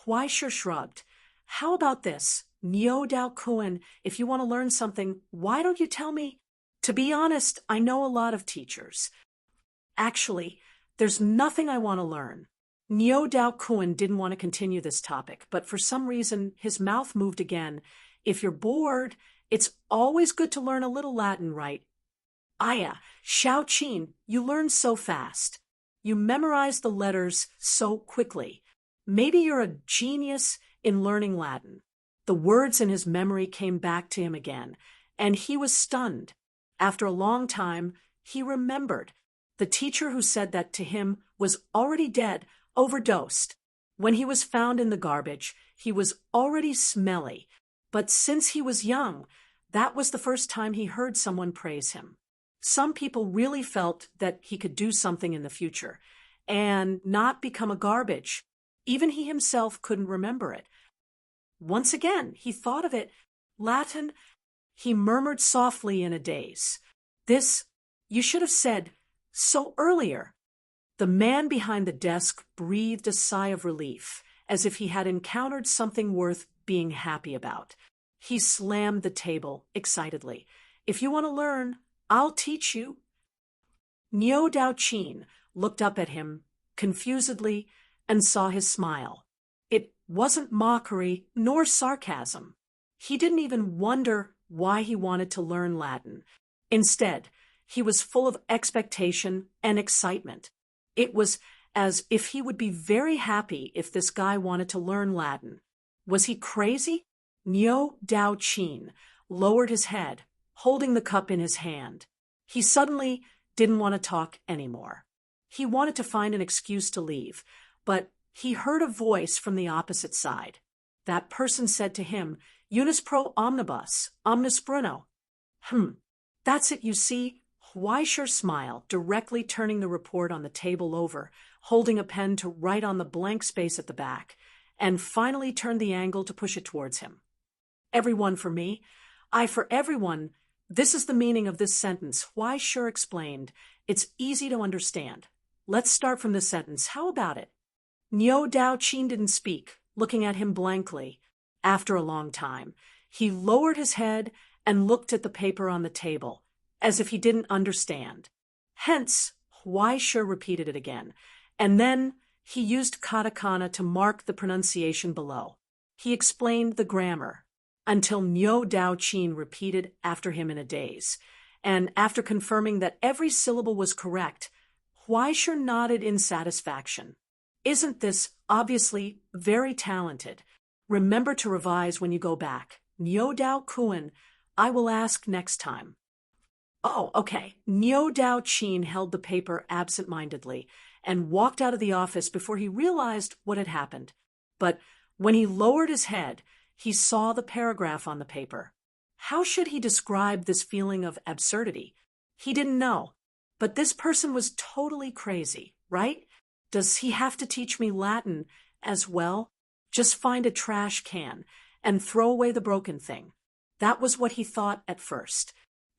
Huaisher shrugged. How about this? Niu Dao Kuan, if you want to learn something, why don't you tell me? To be honest, I know a lot of teachers. Actually, there's nothing I want to learn. Niu Dao Kuan didn't want to continue this topic, but for some reason his mouth moved again. If you're bored, it's always good to learn a little Latin, right? Aya, Xiao Qin, you learn so fast. You memorize the letters so quickly. Maybe you're a genius in learning Latin. The words in his memory came back to him again, and he was stunned. After a long time, he remembered. The teacher who said that to him was already dead, overdosed. When he was found in the garbage, he was already smelly. But since he was young, that was the first time he heard someone praise him. Some people really felt that he could do something in the future and not become a garbage. Even he himself couldn't remember it. Once again, he thought of it. Latin, he murmured softly in a daze. This, you should have said so earlier. The man behind the desk breathed a sigh of relief, as if he had encountered something worth being happy about. He slammed the table excitedly. If you want to learn, I'll teach you. Niu Dao Qin looked up at him confusedly and saw his smile. It wasn't mockery nor sarcasm. He didn't even wonder why he wanted to learn Latin. Instead, he was full of expectation and excitement. It was as if he would be very happy if this guy wanted to learn Latin. Was he crazy? Niu Dao Qin lowered his head, holding the cup in his hand. He suddenly didn't want to talk anymore. He wanted to find an excuse to leave, but he heard a voice from the opposite side. That person said to him, Unis pro omnibus, omnis bruno. That's it, you see. Huaisher smiled, directly turning the report on the table over, holding a pen to write on the blank space at the back, and finally turned the angle to push it towards him. Everyone for me. I for everyone. This is the meaning of this sentence. Huaisher explained. It's easy to understand. Let's start from this sentence. How about it? Niu Dao Qin didn't speak, looking at him blankly. After a long time, he lowered his head and looked at the paper on the table, as if he didn't understand. Hence, Huaisher repeated it again, and then he used katakana to mark the pronunciation below. He explained the grammar, until Niu Dao Qin repeated after him in a daze, and after confirming that every syllable was correct, Huaisher nodded in satisfaction. Isn't this obviously very talented? Remember to revise when you go back. Niu Dao Kuan, I will ask next time. Oh, okay. Niu Dao Qin held the paper absent-mindedly and walked out of the office before he realized what had happened. But when he lowered his head, he saw the paragraph on the paper. How should he describe this feeling of absurdity? He didn't know. But this person was totally crazy, right? Does he have to teach me Latin as well? Just find a trash can and throw away the broken thing. That was what he thought at first,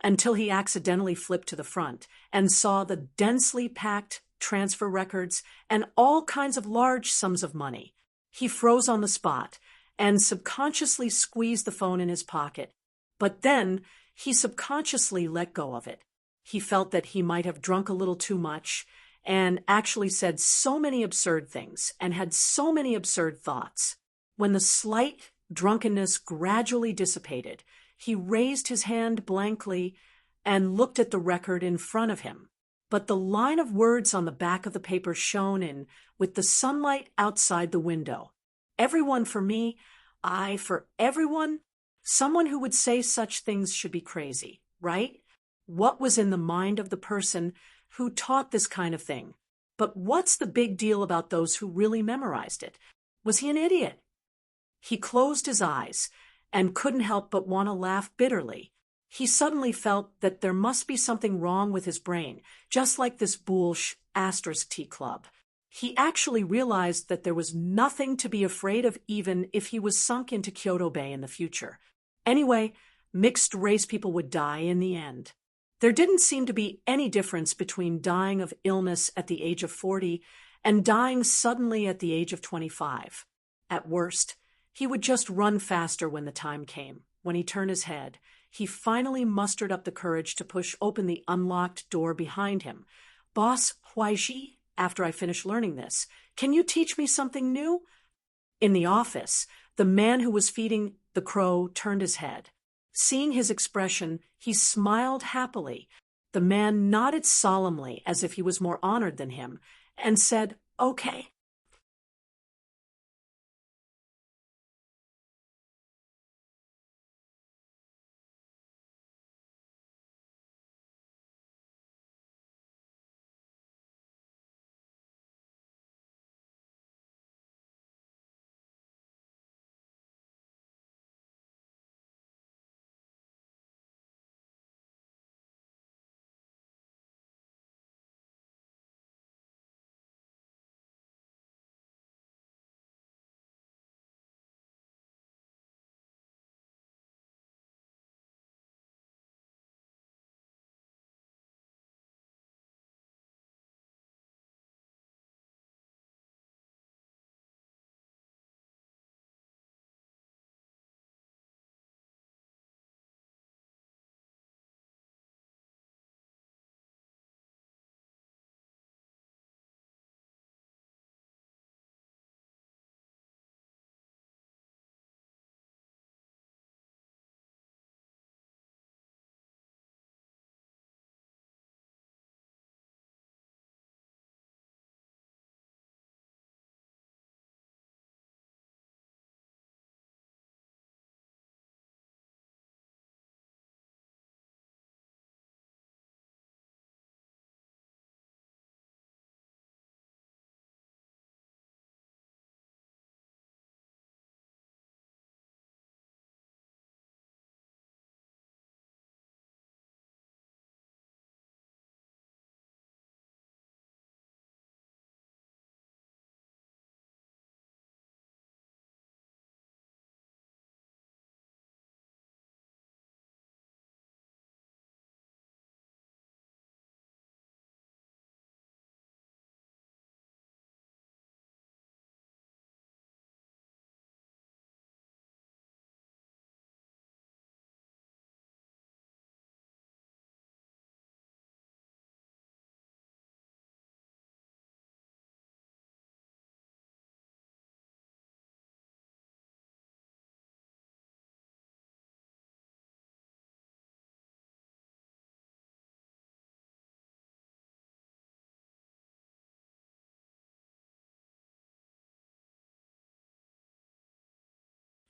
until he accidentally flipped to the front and saw the densely packed transfer records and all kinds of large sums of money. He froze on the spot and subconsciously squeezed the phone in his pocket. But then he subconsciously let go of it. He felt that he might have drunk a little too much and actually said so many absurd things and had so many absurd thoughts. When the slight drunkenness gradually dissipated, he raised his hand blankly and looked at the record in front of him. But the line of words on the back of the paper shone in with the sunlight outside the window. Everyone for me, I for everyone. Someone who would say such things should be crazy, right? What was in the mind of the person who taught this kind of thing? But what's the big deal about those who really memorized it? Was he an idiot? He closed his eyes and couldn't help but want to laugh bitterly. He suddenly felt that there must be something wrong with his brain, just like this Boolsh *T club. He actually realized that there was nothing to be afraid of even if he was sunk into Kyoto Bay in the future. Anyway, mixed-race people would die in the end. There didn't seem to be any difference between dying of illness at the age of 40 and dying suddenly at the age of 25. At worst, he would just run faster when the time came. When he turned his head, he finally mustered up the courage to push open the unlocked door behind him. "Boss Huaiji, after I finish learning this, can you teach me something new?" In the office, the man who was feeding the crow turned his head. Seeing his expression, he smiled happily. The man nodded solemnly as if he was more honored than him and said, "Okay."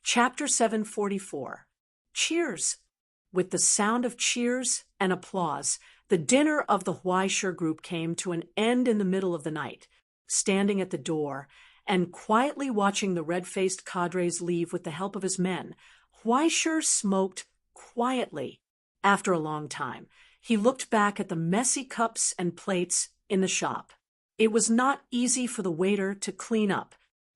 Chapter 744. Cheers. With the sound of cheers and applause, the dinner of the Huaisher group came to an end in the middle of the night. Standing at the door and quietly watching the red-faced cadres leave with the help of his men, Huaisher smoked quietly. After a long time, he looked back at the messy cups and plates in the shop. It was not easy for the waiter to clean up,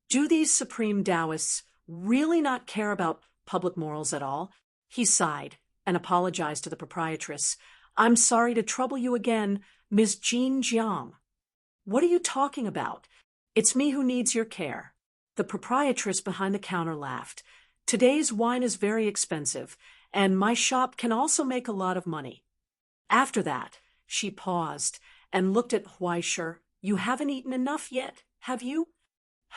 Do these supreme Taoists really not care about public morals at all? He sighed and apologized to the proprietress. I'm sorry to trouble you again, Miss Jean Jiang. What are you talking about? It's me who needs your care. The proprietress behind the counter laughed. Today's wine is very expensive, and my shop can also make a lot of money. After that, she paused and looked at Huaisher. You haven't eaten enough yet, have you?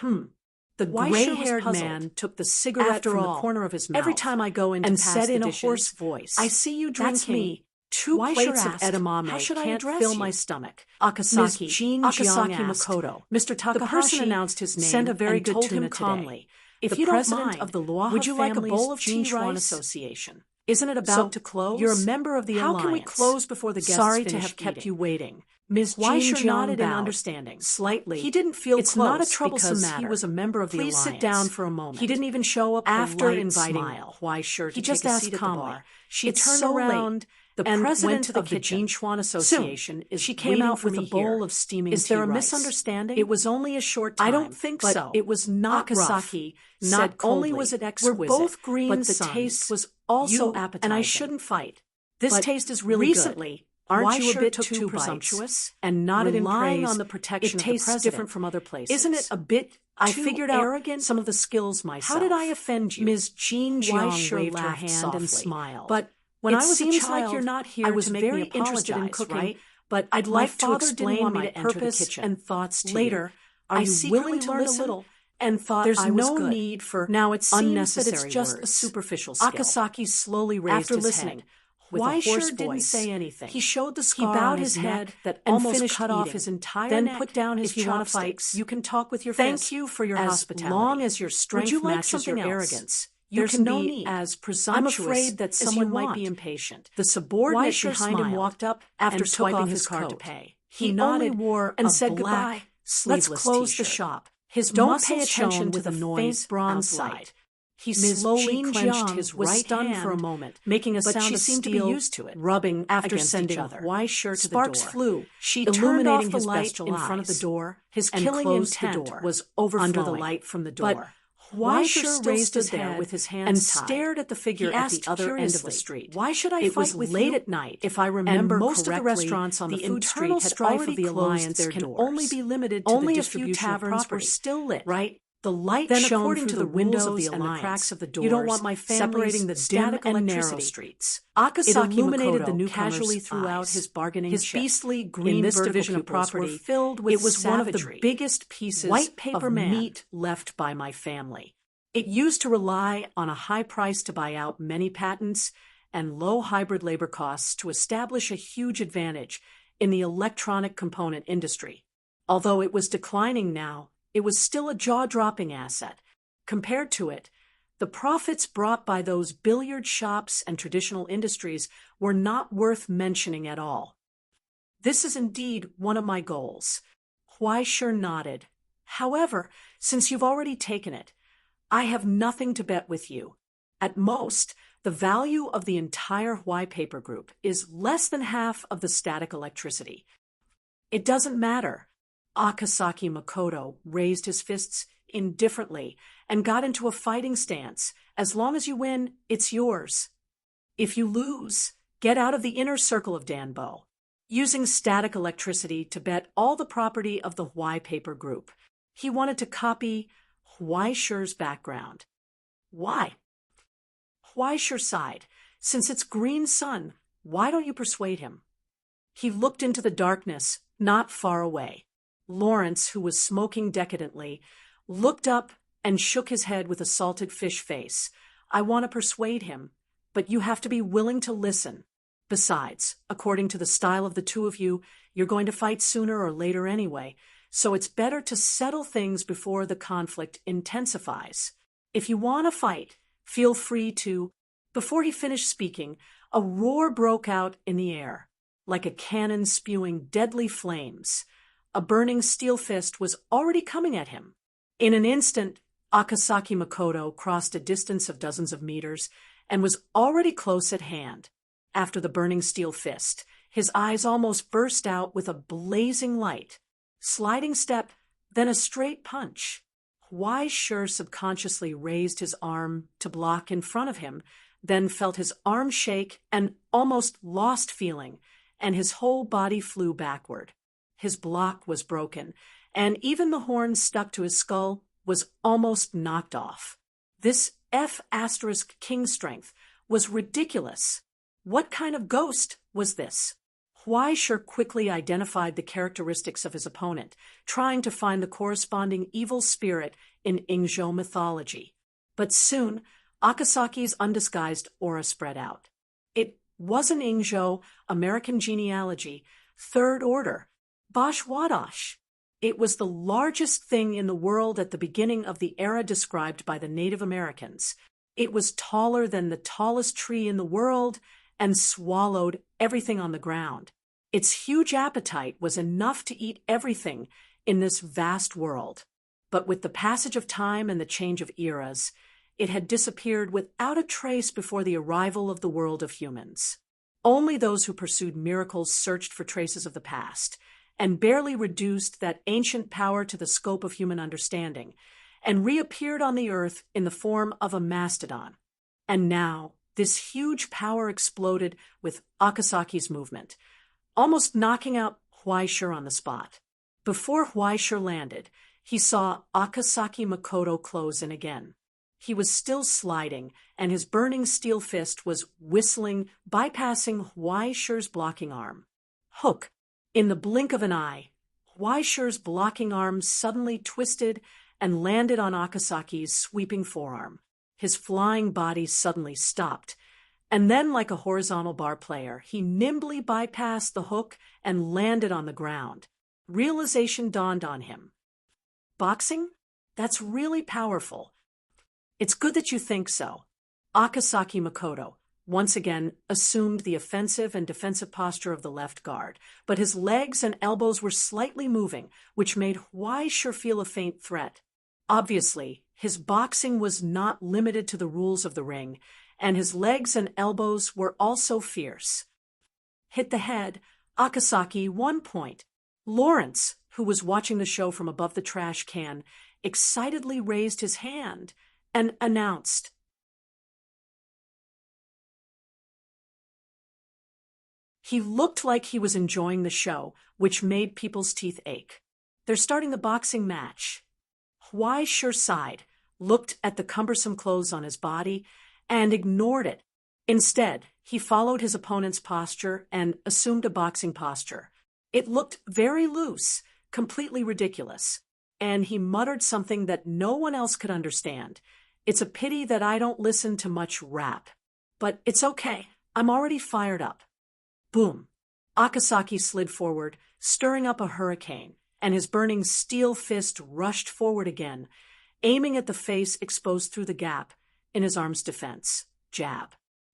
The gray-haired man took the cigarette from the corner of his mouth. Every time I go in and said in a hoarse voice, I see you drinking. That's me. 2 plates of edamame. How should I address fill my stomach? Akasaki, Ms. Jean Akasaki Makoto. Mr. Takahashi, the person announced his name, sent a very good told him calmly. If the you president don't mind, of the Luaha would you like a bowl of tea rice? Association. Isn't it about to close? You're a member of the alliance. How can we close before the guests Sorry to have kept you waiting. Ms. Huaisher nodded in understanding. Slightly. He didn't feel it's close not a troublesome matter. He was a member of the alliance. Please sit down for a moment. He didn't even show up after inviting Huaisher to take a seat at the bar. She turned around. The president of the Jean Chuan Association is she came out with a bowl of steaming tea rice. Is there a misunderstanding? It was only a short time. I don't think so. It was not Akasaki said only was it exquisite. We're both green but the sons. Taste was also appetizing. And I shouldn't fight. This taste is really recently, good. Aren't you a bit too presumptuous and nodded in praise on the protection of the president? It tastes different from other places. Isn't it a bit I figured out arrogant? Some of the skills myself. How did I offend you? Ms. Jean Jiang waved her hand and smiled. But when I was a child, like you're not here I was to make very interested in cooking, right? But I'd like to explain my purpose and thoughts to later. Are you willing to learn a little? And thought there's no need for now. It seems that it's just a superficial skill. Akasaki slowly raised his head. Huaisher didn't say anything. He showed the scar. He bowed his head that almost cut off his entire neck. Then put down his chopsticks. You can talk with your fists. Thank you for your hospitality. As long as your strength matches your arrogance. There's no need. As presumptuous. I'm afraid that someone might be impatient. The subordinate behind him walked up after swiping his card to pay. He nodded and said goodbye. Let's close the shop. His muscles shone with a faint bronze light. He slowly clenched his right hand for a moment, making a sound of steel, to be used to it, rubbing after sending Huaisher to the door. Sparks flew. She turned off the light in front of the door. His killing intent was overflowing under the light from the door. Huaisher raised his head with his hands and stared at the figure at the other end of the street. Why should I fight with you? It was late at night, if I remember correctly. Most of the restaurants on the food street had already closed their doors. Only be limited to the distribution of property. Only a few taverns were still lit, right? The light then shone according to the windows of the alliance, cracks of the doors. You don't want my family separating the dim and narrow streets. Akasaki illuminated the newcomers casually throughout his bargaining chip. His beastly green in this division of property filled with savagery. One of the biggest pieces of meat left by my family. It used to rely on a high price to buy out many patents and low hybrid labor costs to establish a huge advantage in the electronic component industry. Although it was declining now, it was still a jaw-dropping asset. Compared to it, the profits brought by those billiard shops and traditional industries were not worth mentioning at all. This is indeed one of my goals. Huaisher nodded. However, since you've already taken it, I have nothing to bet with you. At most, the value of the entire Hui paper group is less than half of the static electricity. It doesn't matter. Akasaki Makoto raised his fists indifferently and got into a fighting stance. As long as you win, it's yours. If you lose, get out of the inner circle of Danbo. Using static electricity to bet all the property of the Hui paper group. He wanted to copy Huaisher's background. Why? Huaisher sighed. Since it's Green Sun, why don't you persuade him? He looked into the darkness, not far away. Lawrence, who was smoking decadently, looked up and shook his head with a salted fish face. I want to persuade him, but you have to be willing to listen. Besides, according to the style of the two of you, you're going to fight sooner or later anyway, so it's better to settle things before the conflict intensifies. If you want to fight, feel free to. Before he finished speaking, a roar broke out in the air, like a cannon spewing deadly flames. A burning steel fist was already coming at him. In an instant, Akasaki Makoto crossed a distance of dozens of meters and was already close at hand. After the burning steel fist, his eyes almost burst out with a blazing light. Sliding step, then a straight punch. Huai Shi subconsciously raised his arm to block in front of him, then felt his arm shake and almost lost feeling, and his whole body flew backward. His block was broken, and even the horn stuck to his skull was almost knocked off. This F*King strength was ridiculous. What kind of ghost was this? Huai Shi quickly identified the characteristics of his opponent, trying to find the corresponding evil spirit in Ingzhou mythology. But soon, Akasaki's undisguised aura spread out. It wasn't Ingzhou, American genealogy, third order, Bosh Wadash. It was the largest thing in the world at the beginning of the era described by the Native Americans. It was taller than the tallest tree in the world and swallowed everything on the ground. Its huge appetite was enough to eat everything in this vast world. But with the passage of time and the change of eras, it had disappeared without a trace before the arrival of the world of humans. Only those who pursued miracles searched for traces of the past, and barely reduced that ancient power to the scope of human understanding, and reappeared on the earth in the form of a mastodon. And now, this huge power exploded with Akasaki's movement, almost knocking out Huai Shi on the spot. Before Huai Shi landed, he saw Akasaki Makoto close in again. He was still sliding, and his burning steel fist was whistling, bypassing Huai Shi's blocking arm. Hook! In the blink of an eye, Huai Shi's blocking arm suddenly twisted and landed on Akasaki's sweeping forearm. His flying body suddenly stopped, and then, like a horizontal bar player, he nimbly bypassed the hook and landed on the ground. Realization dawned on him. Boxing? That's really powerful. It's good that you think so. Akasaki Makoto once again assumed the offensive and defensive posture of the left guard, but his legs and elbows were slightly moving, which made Huai Shi feel a faint threat. Obviously, his boxing was not limited to the rules of the ring, and his legs and elbows were also fierce. Hit the head, Akasaki 1 point. Lawrence, who was watching the show from above the trash can, excitedly raised his hand and announced, He looked like he was enjoying the show, which made people's teeth ache. They're starting the boxing match. Huai Shi sighed, looked at the cumbersome clothes on his body, and ignored it. Instead, he followed his opponent's posture and assumed a boxing posture. It looked very loose, completely ridiculous, and he muttered something that no one else could understand. It's a pity that I don't listen to much rap. But it's okay, I'm already fired up. Boom! Akasaki slid forward, stirring up a hurricane, and his burning steel fist rushed forward again, aiming at the face exposed through the gap in his arm's defense. Jab.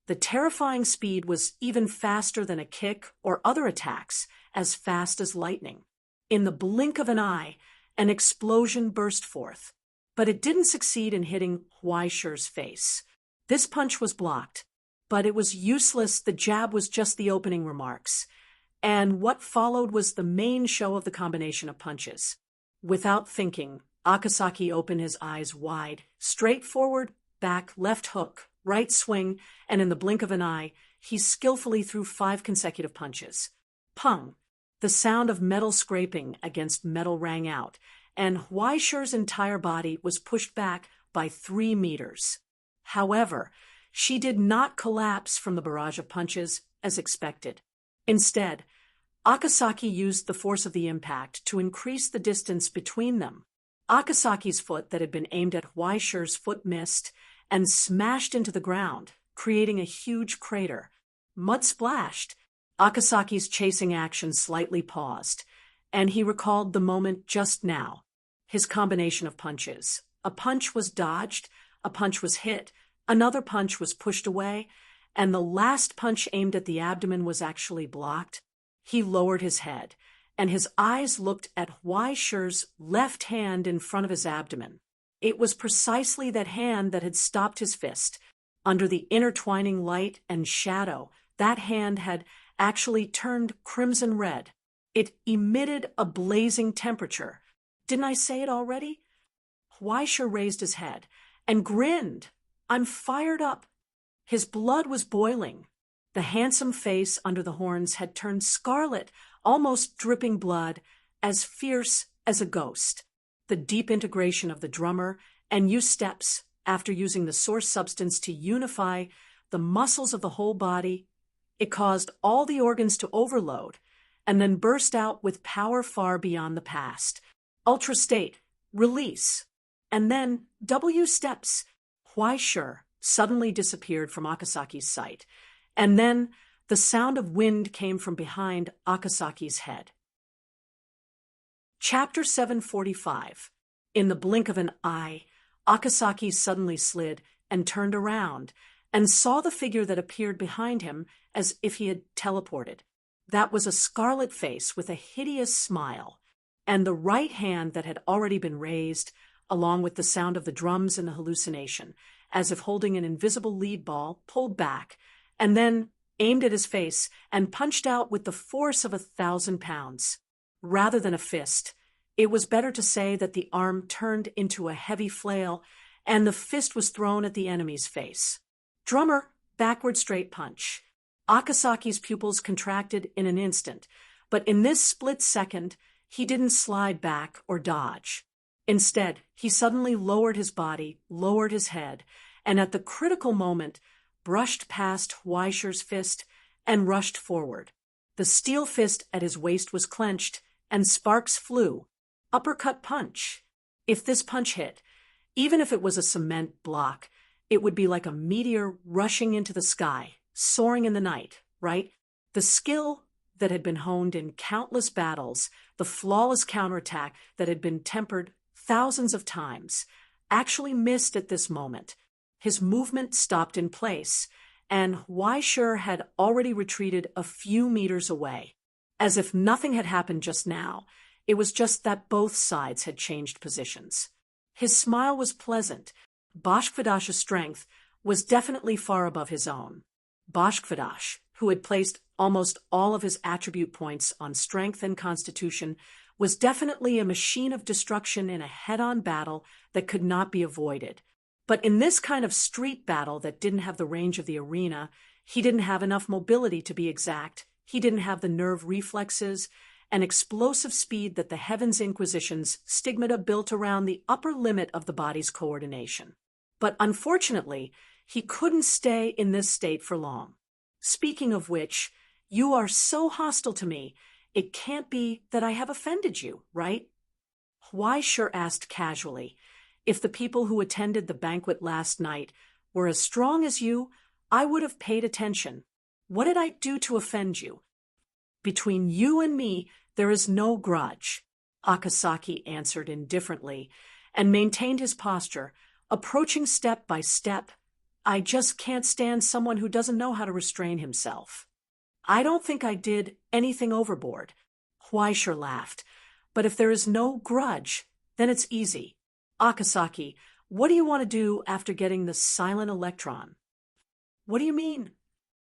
The terrifying speed was even faster than a kick or other attacks, as fast as lightning. In the blink of an eye, an explosion burst forth, but it didn't succeed in hitting Huai Shi's face. This punch was blocked, but it was useless. The jab was just the opening remarks, and what followed was the main show of the combination of punches. Without thinking, Akasaki opened his eyes wide, straight forward, back, left hook, right swing, and in the blink of an eye, he skillfully threw 5 consecutive punches. Pung! The sound of metal scraping against metal rang out, and Huai Shi's entire body was pushed back by 3 meters. However, she did not collapse from the barrage of punches as expected. Instead, Akasaki used the force of the impact to increase the distance between them. Akasaki's foot that had been aimed at Huai Shi's foot missed and smashed into the ground, creating a huge crater. Mud splashed. Akasaki's chasing action slightly paused, and he recalled the moment just now. His combination of punches. A punch was dodged, a punch was hit, another punch was pushed away, and the last punch aimed at the abdomen was actually blocked. He lowered his head, and his eyes looked at Huai Shi's left hand in front of his abdomen. It was precisely that hand that had stopped his fist. Under the intertwining light and shadow, that hand had actually turned crimson red. It emitted a blazing temperature. Didn't I say it already? Huaisha raised his head and grinned. I'm fired up. His blood was boiling. The handsome face under the horns had turned scarlet, almost dripping blood, as fierce as a ghost. The deep integration of the drummer and use steps after using the source substance to unify the muscles of the whole body, it caused all the organs to overload and then burst out with power far beyond the past. Ultra state, release, and then W steps. Huaisha suddenly disappeared from Akasaki's sight, and then the sound of wind came from behind Akasaki's head. Chapter 745. In the blink of an eye, Akasaki suddenly slid and turned around and saw the figure that appeared behind him as if he had teleported. That was a scarlet face with a hideous smile, and the right hand that had already been raised, along with the sound of the drums and the hallucination, as if holding an invisible lead ball, pulled back, and then aimed at his face and punched out with the force of 1,000 pounds. Rather than a fist, it was better to say that the arm turned into a heavy flail, and the fist was thrown at the enemy's face. Drummer, backward straight punch. Akasaki's pupils contracted in an instant, but in this split second, he didn't slide back or dodge. Instead, he suddenly lowered his body, lowered his head, and at the critical moment, brushed past Huaisha's fist and rushed forward. The steel fist at his waist was clenched, and sparks flew. Uppercut punch. If this punch hit, even if it was a cement block, it would be like a meteor rushing into the sky, soaring in the night, right? The skill that had been honed in countless battles, the flawless counterattack that had been tempered thousands of times, actually missed at this moment. His movement stopped in place, and Huaisha had already retreated a few meters away. As if nothing had happened just now, it was just that both sides had changed positions. His smile was pleasant. Bashkvadash's strength was definitely far above his own. Bashkvadash, who had placed almost all of his attribute points on strength and constitution, was definitely a machine of destruction in a head-on battle that could not be avoided. But in this kind of street battle that didn't have the range of the arena, he didn't have enough mobility to be exact, he didn't have the nerve reflexes and explosive speed that the Heavens Inquisition's stigmata built around the upper limit of the body's coordination. But unfortunately, he couldn't stay in this state for long. Speaking of which, you are so hostile to me, it can't be that I have offended you, right? Huaisha asked casually. If the people who attended the banquet last night were as strong as you, I would have paid attention. What did I do to offend you? Between you and me, there is no grudge, Akasaki answered indifferently, and maintained his posture, approaching step by step. I just can't stand someone who doesn't know how to restrain himself. I don't think I did anything overboard. Huaisha laughed. But if there is no grudge, then it's easy. Akasaki, what do you want to do after getting the silent electron? What do you mean?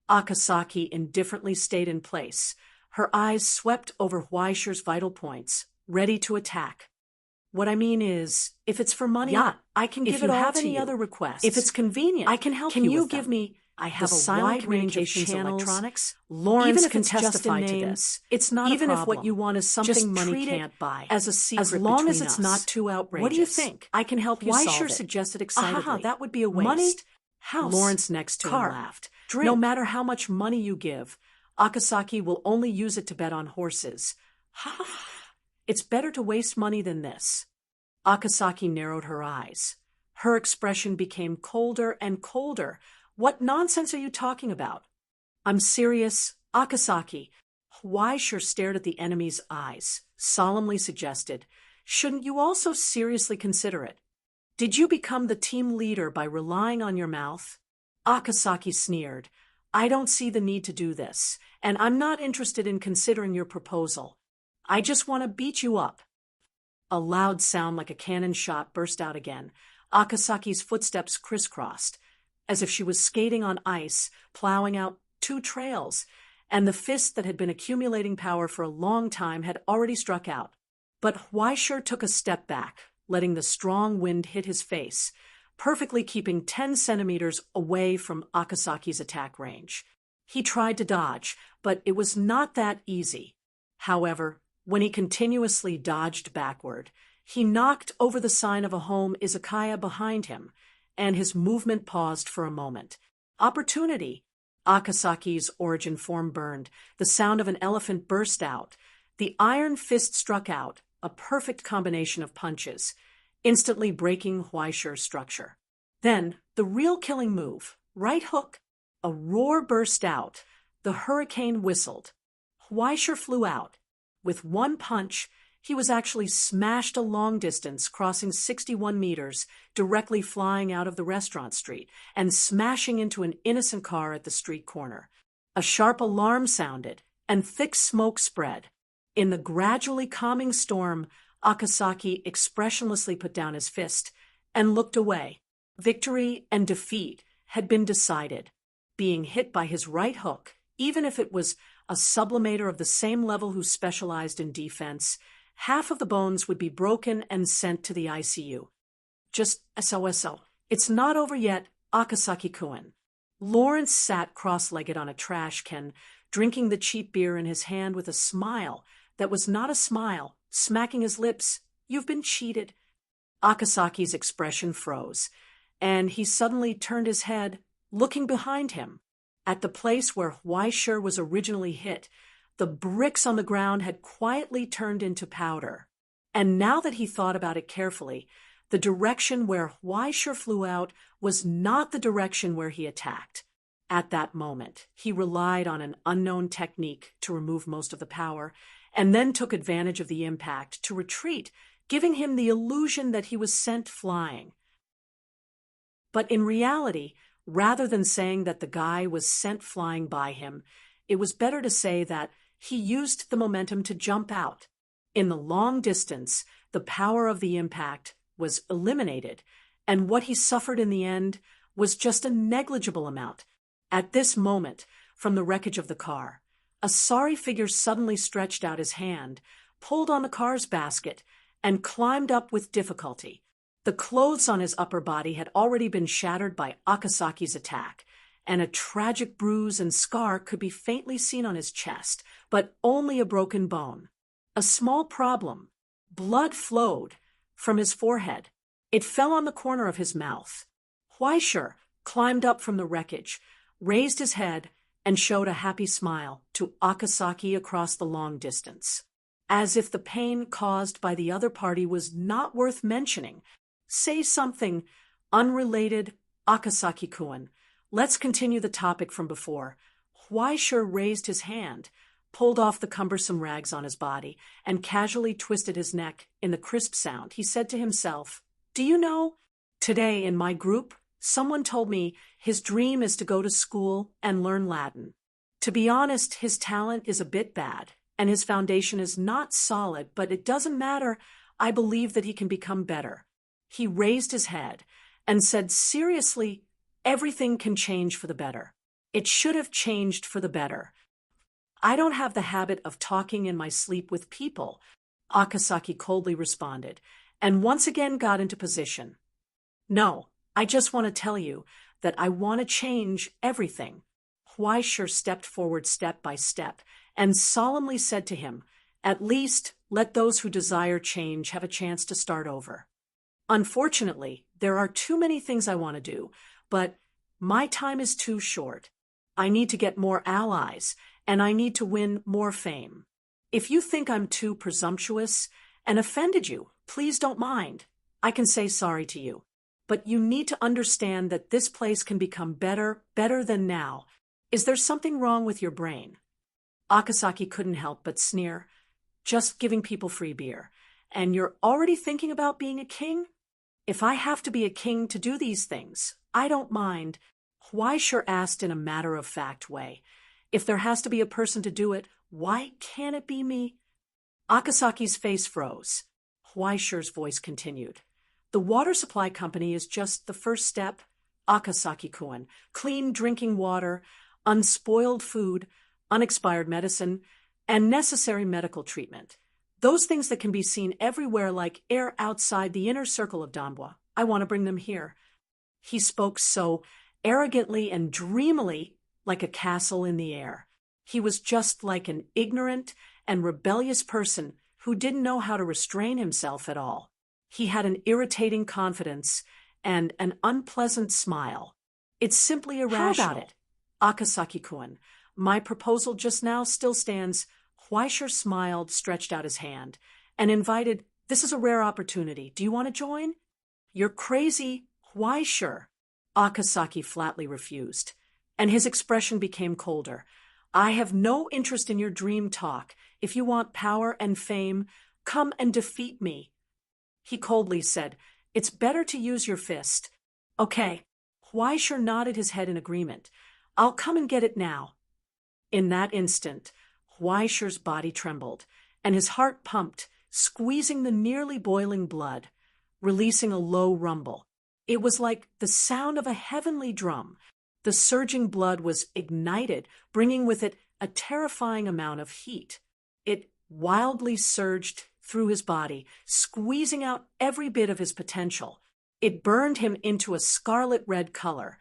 Akasaki indifferently stayed in place. Her eyes swept over Huaisha's vital points, ready to attack. What I mean is, if it's for money, Yeah, I can give if it you all have to any you. other requests, If it's convenient, I can help can you you with give them. me I have the a silent wide range of communications channels, electronics? Lawrence Even if can it's just testify in to name, this. it's not Even a if problem. what you want is something Just money treat can't it buy. as a secret As long as between it's us. not too outrageous. What do you think? I can help you Huaisha solve it. suggested excitedly. That would be a waste. Money? House. Lawrence next to Car. him laughed. Drink. No matter how much money you give, Akasaki will only use it to bet on horses. It's better to waste money than this. Akasaki narrowed her eyes. Her expression became colder and colder. What nonsense are you talking about? I'm serious, Akasaki. Huaisha stared at the enemy's eyes, solemnly suggested, shouldn't you also seriously consider it? Did you become the team leader by relying on your mouth? Akasaki sneered. I don't see the need to do this, and I'm not interested in considering your proposal. I just want to beat you up. A loud sound like a cannon shot burst out again. Akasaki's footsteps crisscrossed, as if she was skating on ice, plowing out 2 trails, and the fist that had been accumulating power for a long time had already struck out. But Huaisha took a step back, letting the strong wind hit his face, perfectly keeping 10 centimeters away from Akasaki's attack range. He tried to dodge, but it was not that easy. However, when he continuously dodged backward, he knocked over the sign of a home izakaya behind him, and his movement paused for a moment. Opportunity! Akasaki's origin form burned. The sound of an elephant burst out. The iron fist struck out, a perfect combination of punches, instantly breaking Huaishi's structure. Then, the real killing move, right hook. A roar burst out. The hurricane whistled. Huaishi flew out. With one punch, he was actually smashed a long distance, crossing 61 meters, directly flying out of the restaurant street, and smashing into an innocent car at the street corner. A sharp alarm sounded, and thick smoke spread. In the gradually calming storm, Akasaki expressionlessly put down his fist and looked away. Victory and defeat had been decided. Being hit by his right hook, even if it was a sublimator of the same level who specialized in defense, half of the bones would be broken and sent to the ICU. Just SOSO. It's not over yet, Akasaki-kun. Lawrence sat cross-legged on a trash can, drinking the cheap beer in his hand with a smile that was not a smile, smacking his lips. You've been cheated. Akasaki's expression froze, and he suddenly turned his head, looking behind him. At the place where Huaishi was originally hit, the bricks on the ground had quietly turned into powder. And now that he thought about it carefully, the direction where Huaishi flew out was not the direction where he attacked. At that moment, he relied on an unknown technique to remove most of the power, and then took advantage of the impact to retreat, giving him the illusion that he was sent flying. But in reality, rather than saying that the guy was sent flying by him, it was better to say that he used the momentum to jump out. In the long distance, the power of the impact was eliminated, and what he suffered in the end was just a negligible amount. At this moment, from the wreckage of the car, a sorry figure suddenly stretched out his hand, pulled on the car's basket, and climbed up with difficulty. The clothes on his upper body had already been shattered by Akasaki's attack, and a tragic bruise and scar could be faintly seen on his chest, but only a broken bone. A small problem. Blood flowed from his forehead. It fell on the corner of his mouth. Huaishi climbed up from the wreckage, raised his head, and showed a happy smile to Akasaki across the long distance. As if the pain caused by the other party was not worth mentioning. Say something unrelated, Akasaki-kun. Let's continue the topic from before. Huaishi raised his hand, pulled off the cumbersome rags on his body, and casually twisted his neck in the crisp sound. He said to himself, "Do you know, today in my group, someone told me his dream is to go to school and learn Latin. To be honest, his talent is a bit bad, and his foundation is not solid, but it doesn't matter. I believe that he can become better." He raised his head and said seriously, "Everything can change for the better. It should have changed for the better. I don't have the habit of talking in my sleep with people," Akasaki coldly responded, and once again got into position. "No, I just want to tell you that I want to change everything." Huaishi stepped forward step by step and solemnly said to him, "At least let those who desire change have a chance to start over. Unfortunately, there are too many things I want to do, but my time is too short. I need to get more allies, and I need to win more fame. If you think I'm too presumptuous and offended you, please don't mind. I can say sorry to you. But you need to understand that this place can become better than now. Is there something wrong with your brain?" Akasaki couldn't help but sneer. "Just giving people free beer. And you're already thinking about being a king? If I have to be a king to do these things, I don't mind." Huaishi asked in a matter-of-fact way, "If there has to be a person to do it, why can't it be me?" Akasaki's face froze. Huaishi's voice continued. "The water supply company is just the first step, Akasaki-kun. Clean drinking water, unspoiled food, unexpired medicine, and necessary medical treatment. Those things that can be seen everywhere like air outside the inner circle of Danbo. I want to bring them here. He spoke so arrogantly and dreamily, like a castle in the air. He was just like an ignorant and rebellious person who didn't know how to restrain himself at all. He had an irritating confidence and an unpleasant smile. It's simply irrational. How about it? Akasaki-kun, my proposal just now still stands. Huaisher smiled, stretched out his hand, and invited, this is a rare opportunity. Do you want to join? You're crazy, Huaisher. Akasaki flatly refused, and his expression became colder. I have no interest in your dream talk. If you want power and fame, come and defeat me. He coldly said, it's better to use your fist. Okay. Huaisher nodded his head in agreement. I'll come and get it now. In that instant, Huaisher's body trembled, and his heart pumped, squeezing the nearly boiling blood, releasing a low rumble. It was like the sound of a heavenly drum. The surging blood was ignited, bringing with it a terrifying amount of heat. It wildly surged through his body, squeezing out every bit of his potential. It burned him into a scarlet red color,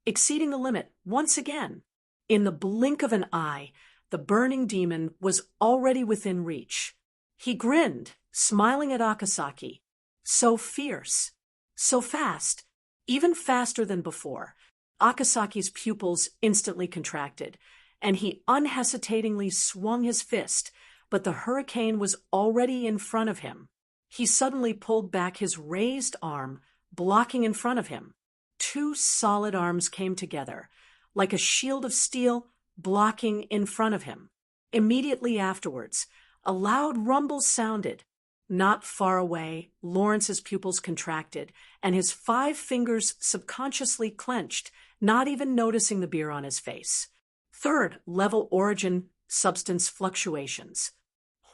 exceeding the limit once again. In the blink of an eye, the burning demon was already within reach. He grinned, smiling at Akasaki. So fierce, so fast, even faster than before. Akasaki's pupils instantly contracted, and he unhesitatingly swung his fist, but the hurricane was already in front of him. He suddenly pulled back his raised arm, blocking in front of him. Two solid arms came together, like a shield of steel, blocking in front of him. Immediately afterwards, a loud rumble sounded. Not far away, Lawrence's pupils contracted, and his 5 fingers subconsciously clenched, not even noticing the beer on his face. Third, level origin substance fluctuations.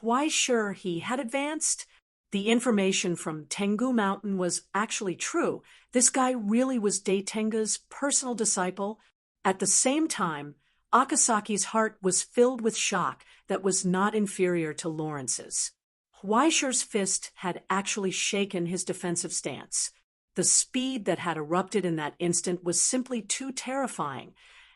Why sure he had advanced? The information from Tengu Mountain was actually true. This guy really was Daitenga's personal disciple. At the same time, Akasaki's heart was filled with shock that was not inferior to Lawrence's. Huaisher's fist had actually shaken his defensive stance. The speed that had erupted in that instant was simply too terrifying,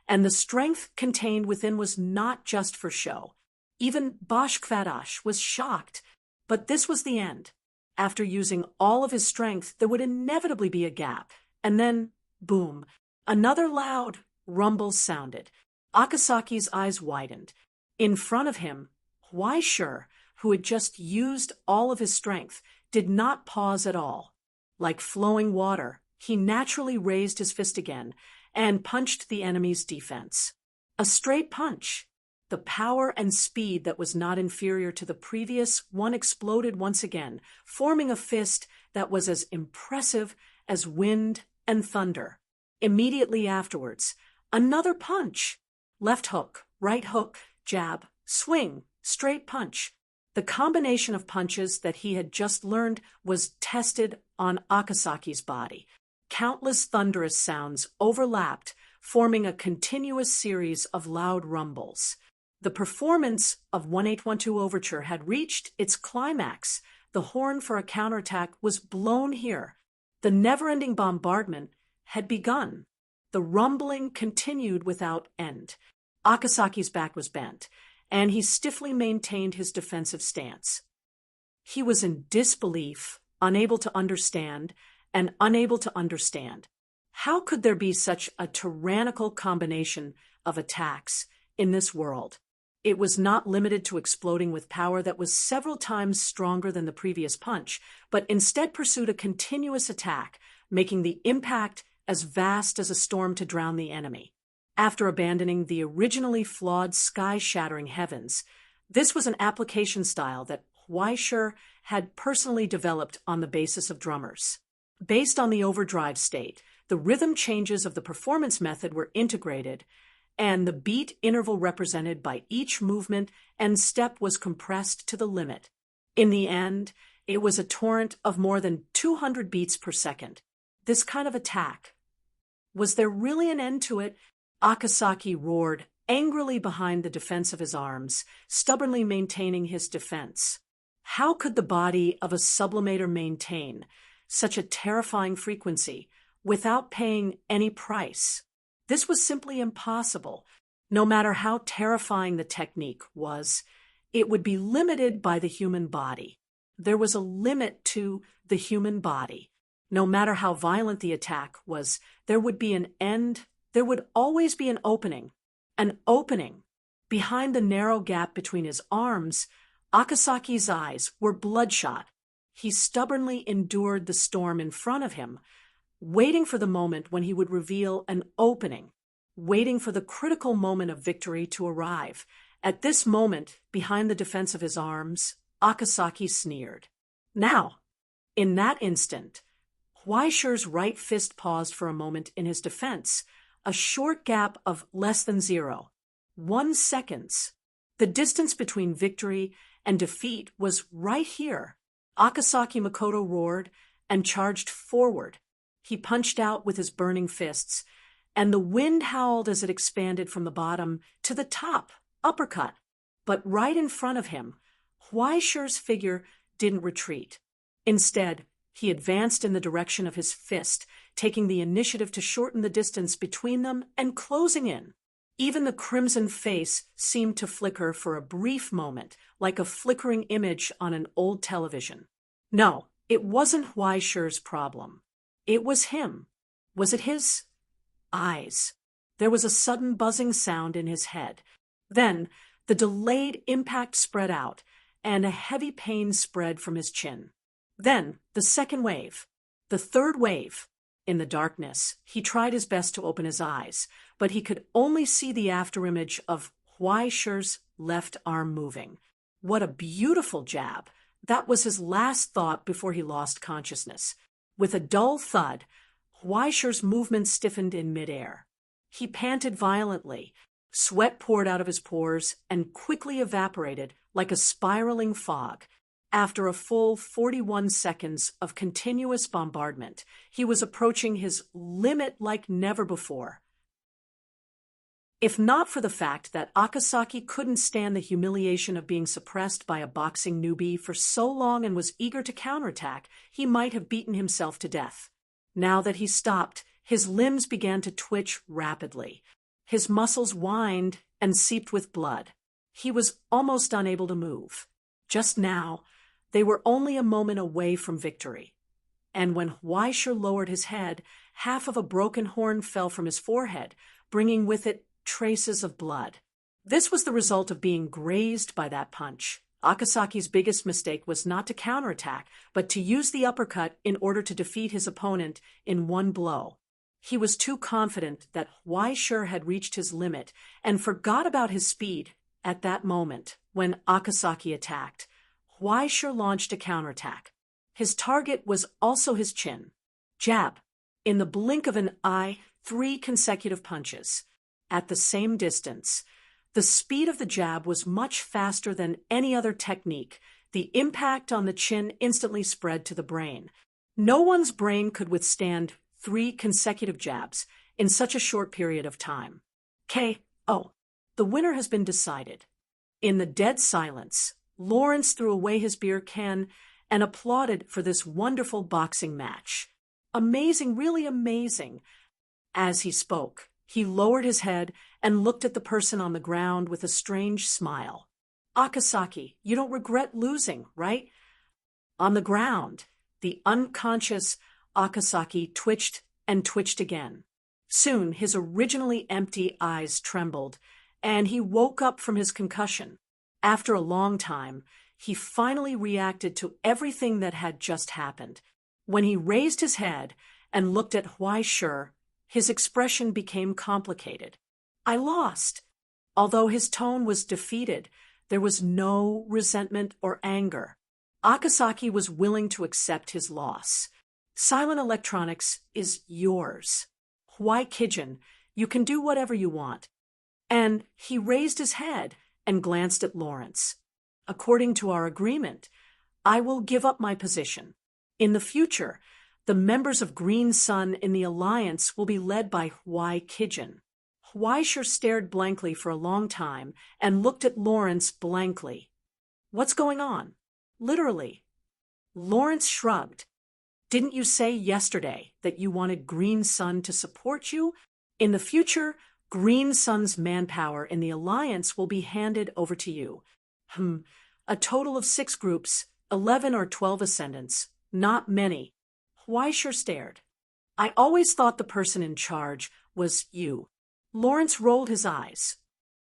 and the strength contained within was not just for show. Even Bashkvadash was shocked, but this was the end. After using all of his strength, there would inevitably be a gap, and then, boom, another loud rumble sounded. Akasaki's eyes widened. In front of him, Huaisher, who had just used all of his strength, did not pause at all. Like flowing water, he naturally raised his fist again and punched the enemy's defense. A straight punch. The power and speed that was not inferior to the previous one exploded once again, forming a fist that was as impressive as wind and thunder. Immediately afterwards, another punch. Left hook, right hook, jab, swing, straight punch. The combination of punches that he had just learned was tested on Akasaki's body. Countless thunderous sounds overlapped, forming a continuous series of loud rumbles. The performance of 1812 Overture had reached its climax. The horn for a counterattack was blown here. The never-ending bombardment had begun. The rumbling continued without end. Akasaki's back was bent, and he stiffly maintained his defensive stance. He was in disbelief, unable to understand, and unable to understand. How could there be such a tyrannical combination of attacks in this world? It was not limited to exploding with power that was several times stronger than the previous punch, but instead pursued a continuous attack, making the impact as vast as a storm to drown the enemy. After abandoning the originally flawed sky-shattering heavens, this was an application style that Huaisher had personally developed on the basis of drummers. Based on the overdrive state, the rhythm changes of the performance method were integrated, and the beat interval represented by each movement and step was compressed to the limit. In the end, it was a torrent of more than 200 beats per second. This kind of attack. Was there really an end to it? Akasaki roared angrily behind the defense of his arms, stubbornly maintaining his defense. How could the body of a sublimator maintain such a terrifying frequency without paying any price? This was simply impossible. No matter how terrifying the technique was, it would be limited by the human body. There was a limit to the human body. No matter how violent the attack was, there would be an end. There would always be an opening. An opening. Behind the narrow gap between his arms, Akasaki's eyes were bloodshot. He stubbornly endured the storm in front of him, waiting for the moment when he would reveal an opening, waiting for the critical moment of victory to arrive. At this moment, behind the defense of his arms, Akasaki sneered. Now, in that instant, Huaishi's right fist paused for a moment in his defense, a short gap of less than 0.1 seconds. The distance between victory and defeat was right here. Akasaki Makoto roared and charged forward. He punched out with his burning fists, and the wind howled as it expanded from the bottom to the top, uppercut. But right in front of him, Huaishi's figure didn't retreat. Instead, he advanced in the direction of his fist, taking the initiative to shorten the distance between them and closing in. Even the crimson face seemed to flicker for a brief moment, like a flickering image on an old television. No, it wasn't Huaishi's problem. It was him. Was it his eyes? There was a sudden buzzing sound in his head. Then, the delayed impact spread out, and a heavy pain spread from his chin. Then, the second wave. The third wave. In the darkness, he tried his best to open his eyes, but he could only see the afterimage of Huaishi's left arm moving. What a beautiful jab! That was his last thought before he lost consciousness. With a dull thud, Huaishi's movement stiffened in midair. He panted violently. Sweat poured out of his pores and quickly evaporated like a spiraling fog. After a full 41 seconds of continuous bombardment, he was approaching his limit like never before. If not for the fact that Akasaki couldn't stand the humiliation of being suppressed by a boxing newbie for so long and was eager to counterattack, he might have beaten himself to death. Now that he stopped, his limbs began to twitch rapidly. His muscles whined and seeped with blood. He was almost unable to move. Just now, they were only a moment away from victory. And when Huaishi lowered his head, half of a broken horn fell from his forehead, bringing with it traces of blood. This was the result of being grazed by that punch. Akasaki's biggest mistake was not to counterattack, but to use the uppercut in order to defeat his opponent in one blow. He was too confident that Huaishi had reached his limit and forgot about his speed at that moment when Akasaki attacked. Huaishi launched a counterattack. His target was also his chin. Jab. In the blink of an eye, 3 consecutive punches. At the same distance. The speed of the jab was much faster than any other technique. The impact on the chin instantly spread to the brain. No one's brain could withstand 3 consecutive jabs in such a short period of time. K.O. The winner has been decided. In the dead silence, Lawrence threw away his beer can and applauded for this wonderful boxing match. Amazing, really amazing. As he spoke, he lowered his head and looked at the person on the ground with a strange smile. Akasaki, you don't regret losing, right? On the ground, the unconscious Akasaki twitched and twitched again. Soon, his originally empty eyes trembled, and he woke up from his concussion. After a long time, he finally reacted to everything that had just happened. When he raised his head and looked at Huaishi, his expression became complicated. I lost. Although his tone was defeated, there was no resentment or anger. Akasaki was willing to accept his loss. Silent Electronics is yours. Huaikijin, you can do whatever you want. And he raised his head and glanced at Lawrence. According to our agreement, I will give up my position. In the future, the members of Green Sun in the Alliance will be led by Huaikijin. Huaishi stared blankly for a long time and looked at Lawrence blankly. What's going on? Literally. Lawrence shrugged. Didn't you say yesterday that you wanted Green Sun to support you? In the future, Green Sun's manpower in the Alliance will be handed over to you. A total of 6 groups, 11 or 12 ascendants. Not many. Huaisher stared. I always thought the person in charge was you. Lawrence rolled his eyes.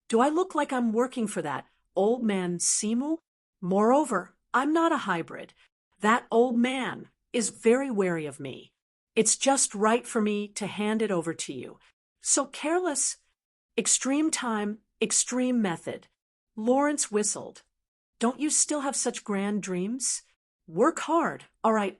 Do I look like I'm working for that old man Simu? Moreover, I'm not a hybrid. That old man is very wary of me. It's just right for me to hand it over to you. So careless. Extreme time, extreme method. Lawrence whistled. Don't you still have such grand dreams? Work hard, all right.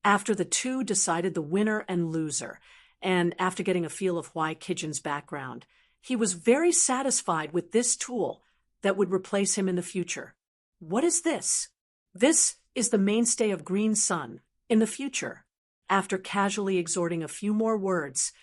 After the two decided the winner and loser, and after getting a feel of Hwai Kijin's background, he was very satisfied with this tool that would replace him in the future. What is this? This is the mainstay of Green Sun in the future. After casually exhorting a few more words,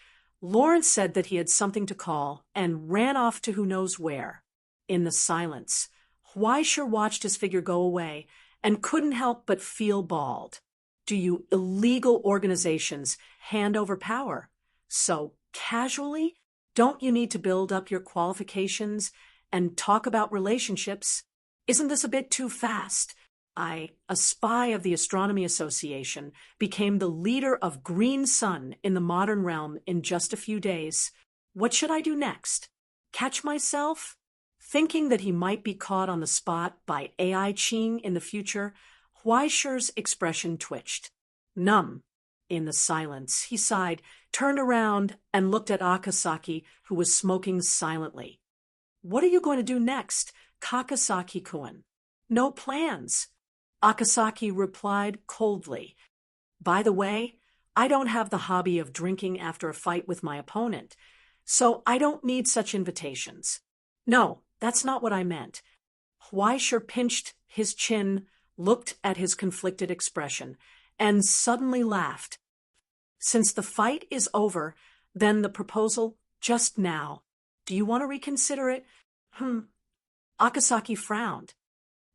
Lawrence said that he had something to call and ran off to who knows where. In the silence, Huaisher watched his figure go away and couldn't help but feel bald. Do you illegal organizations hand over power so casually? Don't you need to build up your qualifications and talk about relationships? Isn't this a bit too fast? A spy of the Astronomy Association, became the leader of Green Sun in the modern realm in just a few days. What should I do next? Catch myself? Thinking that he might be caught on the spot by AI Ching in the future, Huaisher's expression twitched. Numb. In the silence, he sighed, turned around, and looked at Akasaki, who was smoking silently. What are you going to do next, Kakasaki-kun? No plans. Akasaki replied coldly. By the way, I don't have the hobby of drinking after a fight with my opponent, so I don't need such invitations. No, that's not what I meant. Huaisher pinched his chin, looked at his conflicted expression, and suddenly laughed. Since the fight is over, then the proposal just now. Do you want to reconsider it? Akasaki frowned.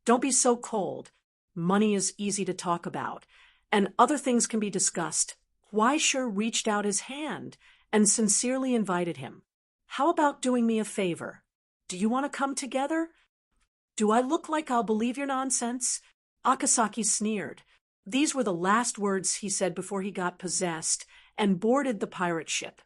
Don't be so cold. Money is easy to talk about, and other things can be discussed. Huaisher reached out his hand and sincerely invited him. How about doing me a favor? Do you want to come together? Do I look like I'll believe your nonsense? Akasaki sneered. These were the last words he said before he got possessed and boarded the pirate ship.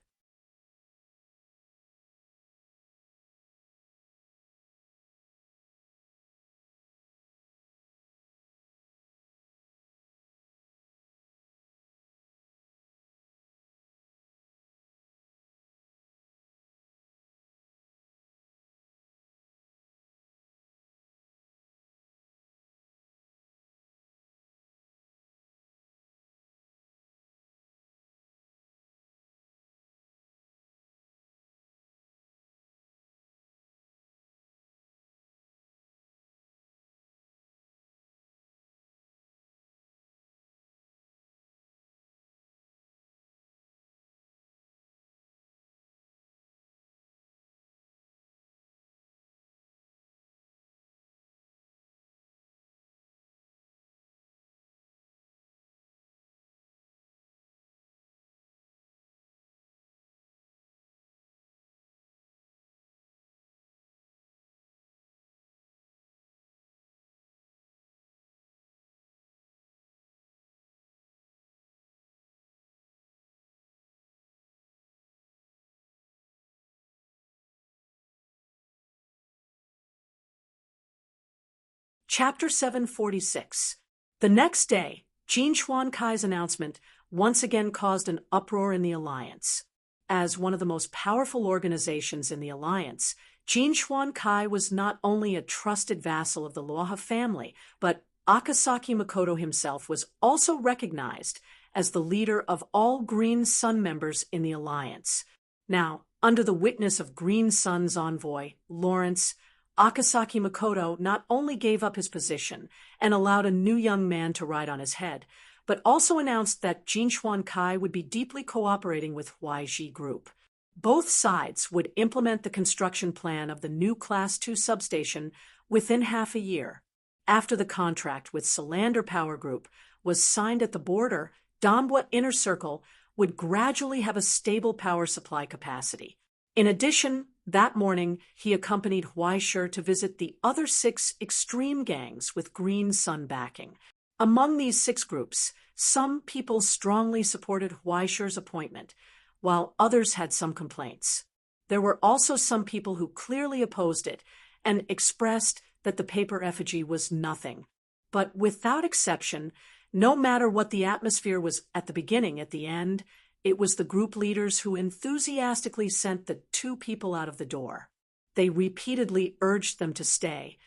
Chapter 746. The next day, Jin Chuan Kai's announcement once again caused an uproar in the Alliance. As one of the most powerful organizations in the Alliance, Jin Chuan Kai was not only a trusted vassal of the Luoha family, but Akasaki Makoto himself was also recognized as the leader of all Green Sun members in the Alliance. Now, under the witness of Green Sun's envoy, Lawrence, Akasaki Makoto not only gave up his position and allowed a new young man to ride on his head, but also announced that Jin Chuan Kai would be deeply cooperating with YG Group. Both sides would implement the construction plan of the new Class 2 substation within half a year. After the contract with Solander Power Group was signed at the border, Donbwa Inner Circle would gradually have a stable power supply capacity. In addition, that morning, he accompanied Huaishir to visit the other 6 extreme gangs with Green Sun backing. Among these 6 groups, some people strongly supported Huaishir's appointment, while others had some complaints. There were also some people who clearly opposed it and expressed that the paper effigy was nothing. But without exception, no matter what the atmosphere was at the beginning, at the end, it was the group leaders who enthusiastically sent the 2 people out of the door. They repeatedly urged them to stay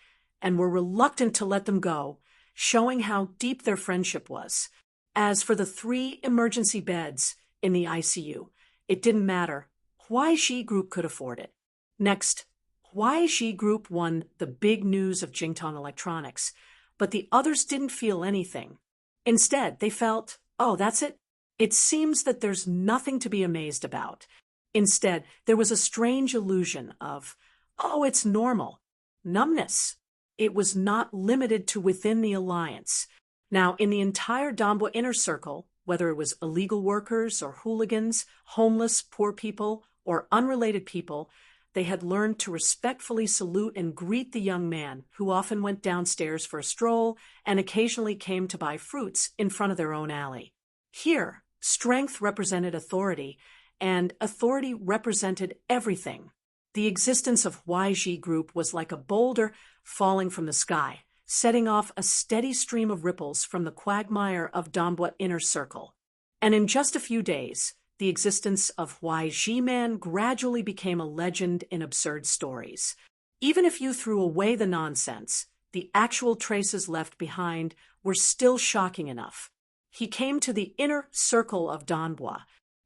and were reluctant to let them go, showing how deep their friendship was. As for the 3 emergency beds in the ICU, it didn't matter. Huaixi Group could afford it. Next, Huaixi Group won the big news of Jingtong Electronics, but the others didn't feel anything. Instead, they felt, oh, that's it? It seems that there's nothing to be amazed about. Instead, there was a strange illusion of, oh, it's normal. Numbness. It was not limited to within the alliance. Now, in the entire Donbwa Inner Circle, whether it was illegal workers or hooligans, homeless, poor people, or unrelated people, they had learned to respectfully salute and greet the young man, who often went downstairs for a stroll and occasionally came to buy fruits in front of their own alley. Here, strength represented authority, and authority represented everything. The existence of Huaixi Group was like a boulder falling from the sky, setting off a steady stream of ripples from the quagmire of Donbwa Inner Circle. And in just a few days, the existence of Huaixi Man gradually became a legend in absurd stories. Even if you threw away the nonsense, the actual traces left behind were still shocking enough. He came to the inner circle of Donbwa.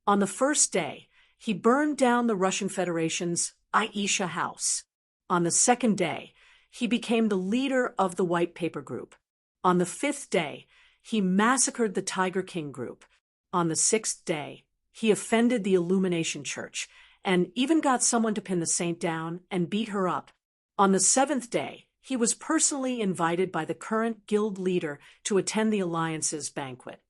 On the first day, he burned down the Russian Federation's Aisha House. On the second day, he became the leader of the White Paper Group. On the 5th day, he massacred the Tiger King Group. On the 6th day, he offended the Illumination Church and even got someone to pin the saint down and beat her up. On the 7th day, he was personally invited by the current guild leader to attend the Alliance's banquet.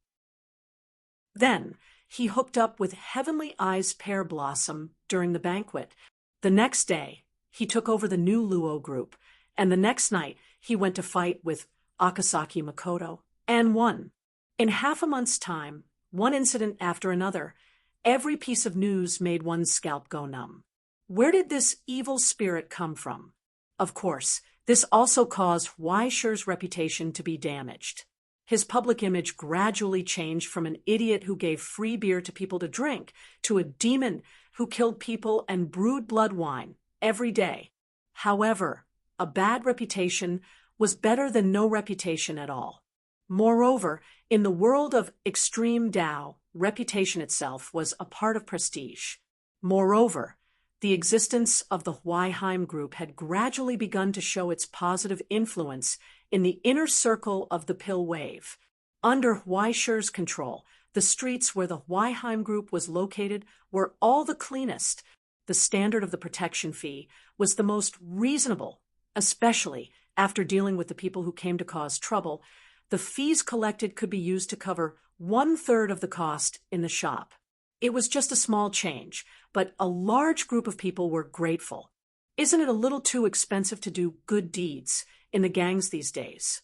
Then, he hooked up with Heavenly Eyes Pear Blossom during the banquet. The next day, he took over the new Luo group, and the next night, he went to fight with Akasaki Makoto, and won. In half a month's time, one incident after another, every piece of news made one's scalp go numb. Where did this evil spirit come from? Of course, this also caused Huaishir's reputation to be damaged. His public image gradually changed from an idiot who gave free beer to people to drink to a demon who killed people and brewed blood wine every day. However, a bad reputation was better than no reputation at all. Moreover, in the world of extreme Tao, reputation itself was a part of prestige. Moreover, the existence of the Huaihai Group had gradually begun to show its positive influence in the inner circle of the Pill Wave. Under Huaishir's control, the streets where the Huaihai Group was located were all the cleanest. The standard of the protection fee was the most reasonable, especially after dealing with the people who came to cause trouble. The fees collected could be used to cover 1/3 of the cost in the shop. It was just a small change, but a large group of people were grateful. Isn't it a little too expensive to do good deeds in the gangs these days?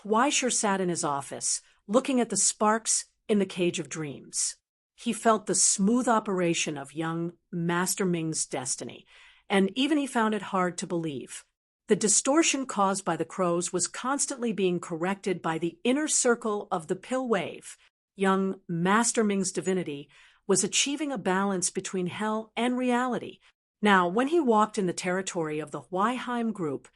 Huaishir sat in his office, looking at the sparks in the cage of dreams. He felt the smooth operation of young Master Ming's destiny, and even he found it hard to believe. The distortion caused by the crows was constantly being corrected by the inner circle of the Pill Wave. Young Master Ming's divinity was achieving a balance between hell and reality. Now, when he walked in the territory of the Huaihai Group,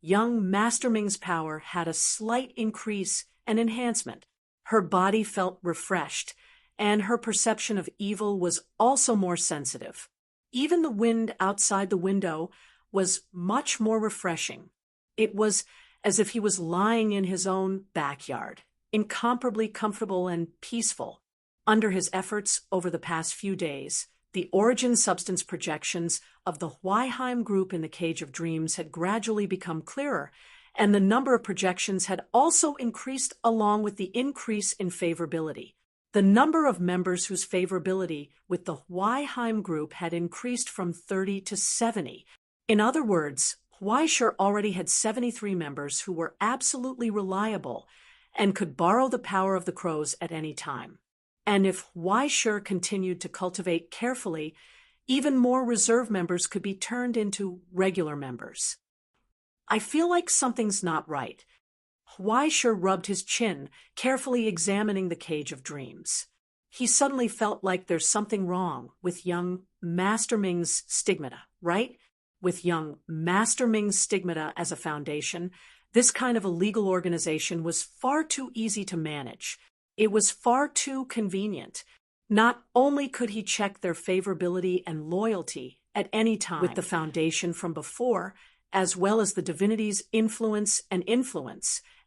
young Master Ming's power had a slight increase and enhancement. Her body felt refreshed, and her perception of evil was also more sensitive. Even the wind outside the window was much more refreshing. It was as if he was lying in his own backyard, incomparably comfortable and peaceful. Under his efforts over the past few days, the origin substance projections of the Huaihai Group in the Cage of Dreams had gradually become clearer, and the number of projections had also increased along with the increase in favorability. The number of members whose favorability with the Huaiheim group had increased from 30 to 70. In other words, Huaishur already had 73 members who were absolutely reliable and could borrow the power of the crows at any time. And if Huaishur continued to cultivate carefully, even more reserve members could be turned into regular members. I feel like something's not right. Huaishur rubbed his chin, carefully examining the cage of dreams. He suddenly felt like there's something wrong with young Master Ming's stigmata, right? With young Master Ming's stigmata as a foundation, this kind of a legal organization was far too easy to manage. It was far too convenient. Not only could he check their favorability and loyalty at any time with the foundation from before, as well as the divinity's influence,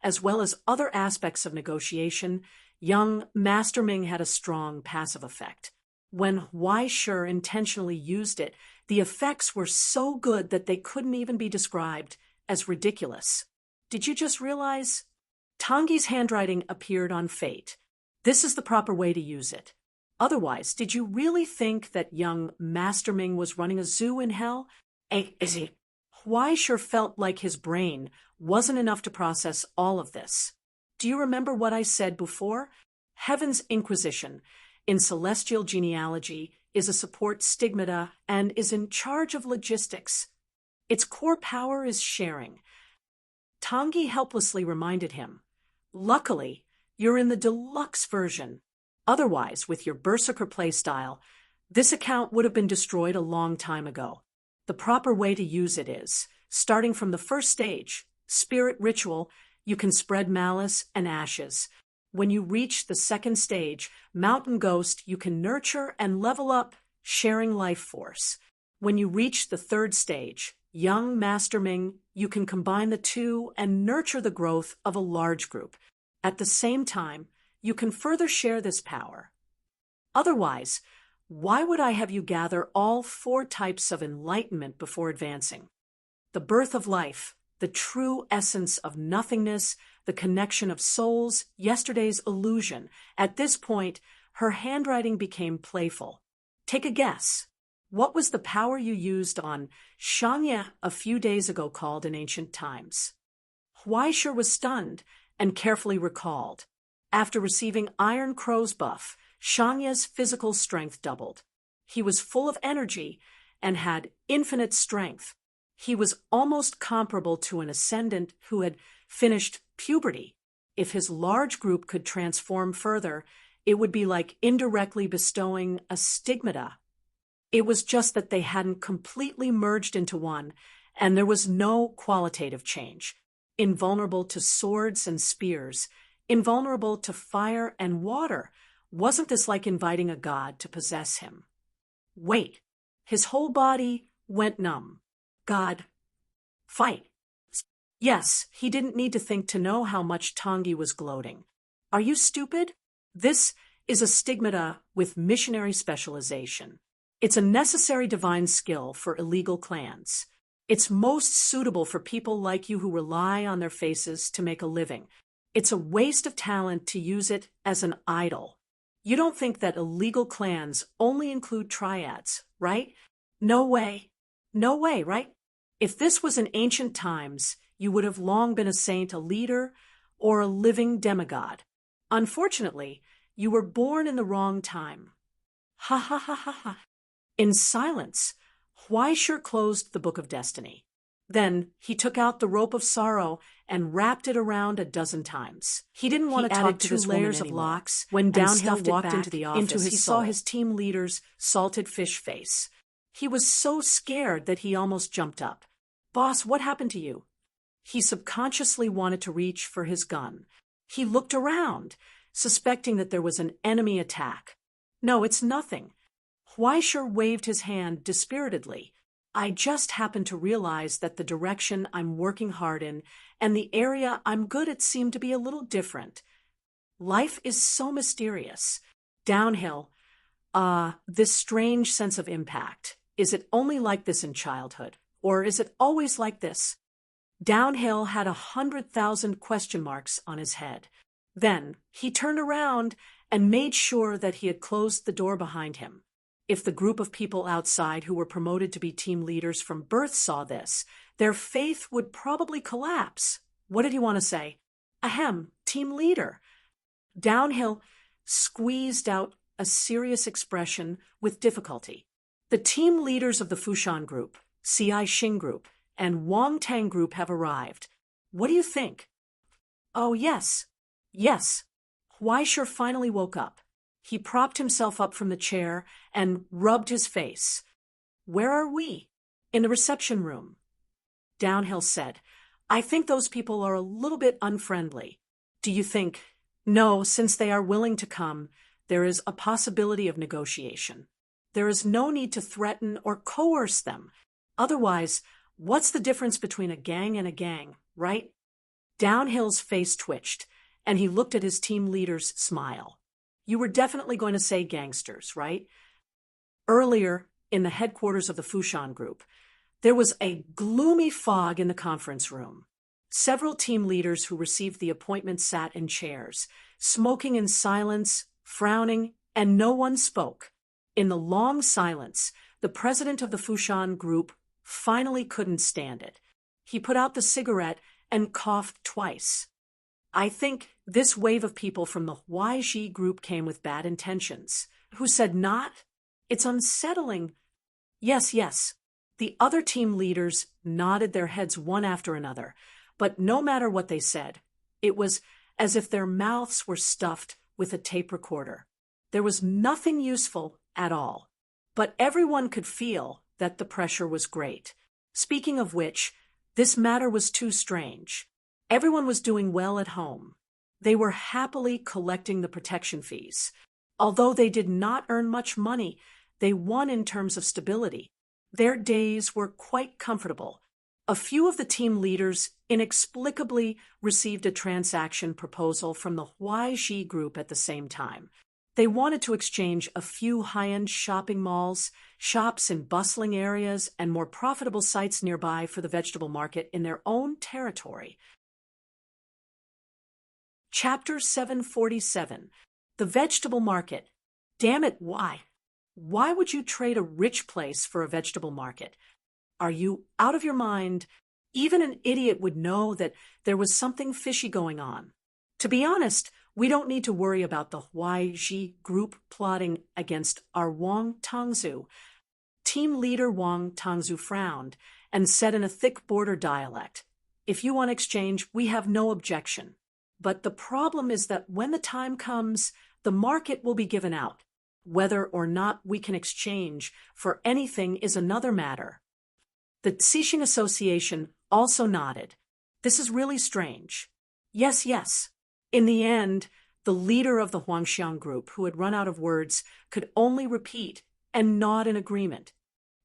as well as other aspects of negotiation, young Master Ming had a strong passive effect. When Huaishur intentionally used it, the effects were so good that they couldn't even be described as ridiculous. Did you just realize? Tangi's handwriting appeared on Fate. This is the proper way to use it. Otherwise, did you really think that young Master Ming was running a zoo in hell? Is he? Huaishur felt like his brain wasn't enough to process all of this. Do you remember what I said before? Heaven's Inquisition, in celestial genealogy, is a support stigmata and is in charge of logistics. Its core power is sharing. Tangi helplessly reminded him. Luckily, you're in the deluxe version. Otherwise, with your Berserker playstyle, this account would have been destroyed a long time ago. The proper way to use it is, starting from the first stage, Spirit Ritual, you can spread malice and ashes. When you reach the second stage, Mountain Ghost, you can nurture and level up, sharing life force. When you reach the third stage, Young Master Ming, you can combine the two and nurture the growth of a large group. At the same time, you can further share this power. Otherwise, why would I have you gather all 4 types of enlightenment before advancing? The birth of life, the true essence of nothingness, the connection of souls, yesterday's illusion. At this point, her handwriting became playful. Take a guess. What was the power you used on Shangye a few days ago called in ancient times? Huaishur was stunned and carefully recalled. After receiving Iron Crow's buff, Shangye's physical strength doubled. He was full of energy and had infinite strength. He was almost comparable to an ascendant who had finished puberty. If his large group could transform further, it would be like indirectly bestowing a stigmata. It was just that they hadn't completely merged into one, and there was no qualitative change. Invulnerable to swords and spears, invulnerable to fire and water. Wasn't this like inviting a god to possess him? Wait, his whole body went numb. God, fight. Yes, he didn't need to think to know how much Tangi was gloating. Are you stupid? This is a stigmata with missionary specialization. It's a necessary divine skill for illegal clans. It's most suitable for people like you who rely on their faces to make a living. It's a waste of talent to use it as an idol. You don't think that illegal clans only include triads, right? No way. No way, right? If this was in ancient times, you would have long been a saint, a leader, or a living demigod. Unfortunately, you were born in the wrong time. Ha ha ha ha ha. In silence, Huaishur closed the Book of Destiny. Then he took out the rope of sorrow and wrapped it around a dozen times. He didn't want to talk to this layers of locks. When Downhill walked into the office, he saw his team leader's salted fish face. He was so scared that he almost jumped up. Boss, what happened to you? He subconsciously wanted to reach for his gun. He looked around, suspecting that there was an enemy attack. No, it's nothing. Huaishur waved his hand dispiritedly. I just happened to realize that the direction I'm working hard in and the area I'm good at seem to be a little different. Life is so mysterious. Downhill, this strange sense of impact. Is it only like this in childhood? Or is it always like this? Downhill had 100,000 question marks on his head. Then he turned around and made sure that he had closed the door behind him. If the group of people outside who were promoted to be team leaders from birth saw this, their faith would probably collapse. What did he want to say? Ahem, team leader. Downhill squeezed out a serious expression with difficulty. The team leaders of the Fushan Group, CI Xing Group, and Wang Tang Group have arrived. What do you think? Oh, yes. Yes. Huaishur finally woke up. He propped himself up from the chair and rubbed his face. Where are we? In the reception room. Downhill said, I think those people are a little bit unfriendly. Do you think? No, since they are willing to come, there is a possibility of negotiation. There is no need to threaten or coerce them. Otherwise, what's the difference between a gang and a gang, right? Downhill's face twitched, and he looked at his team leader's smile. You were definitely going to say gangsters, right? Earlier, in the headquarters of the Fushan Group, there was a gloomy fog in the conference room. Several team leaders who received the appointment sat in chairs, smoking in silence, frowning, and no one spoke. In the long silence, the president of the Fushan Group finally couldn't stand it. He put out the cigarette and coughed twice. I think this wave of people from the YG Group came with bad intentions. Who said not? It's unsettling. Yes, yes. The other team leaders nodded their heads one after another, but no matter what they said, it was as if their mouths were stuffed with a tape recorder. There was nothing useful at all, but everyone could feel that the pressure was great. Speaking of which, this matter was too strange. Everyone was doing well at home. They were happily collecting the protection fees. Although they did not earn much money, they won in terms of stability. Their days were quite comfortable. A few of the team leaders inexplicably received a transaction proposal from the YG Group at the same time. They wanted to exchange a few high-end shopping malls, shops in bustling areas, and more profitable sites nearby for the vegetable market in their own territory. Chapter 747. The Vegetable Market. Damn it, why? Why would you trade a rich place for a vegetable market? Are you out of your mind? Even an idiot would know that there was something fishy going on. To be honest, we don't need to worry about the YG Group plotting against our Wang Tangzu. Team leader Wang Tangzu frowned and said in a thick border dialect, If you want exchange, we have no objection. But the problem is that when the time comes, the market will be given out. Whether or not we can exchange for anything is another matter. The Xixing Association also nodded. This is really strange. Yes, yes. In the end, the leader of the Huangxiang Group, who had run out of words, could only repeat and nod in agreement.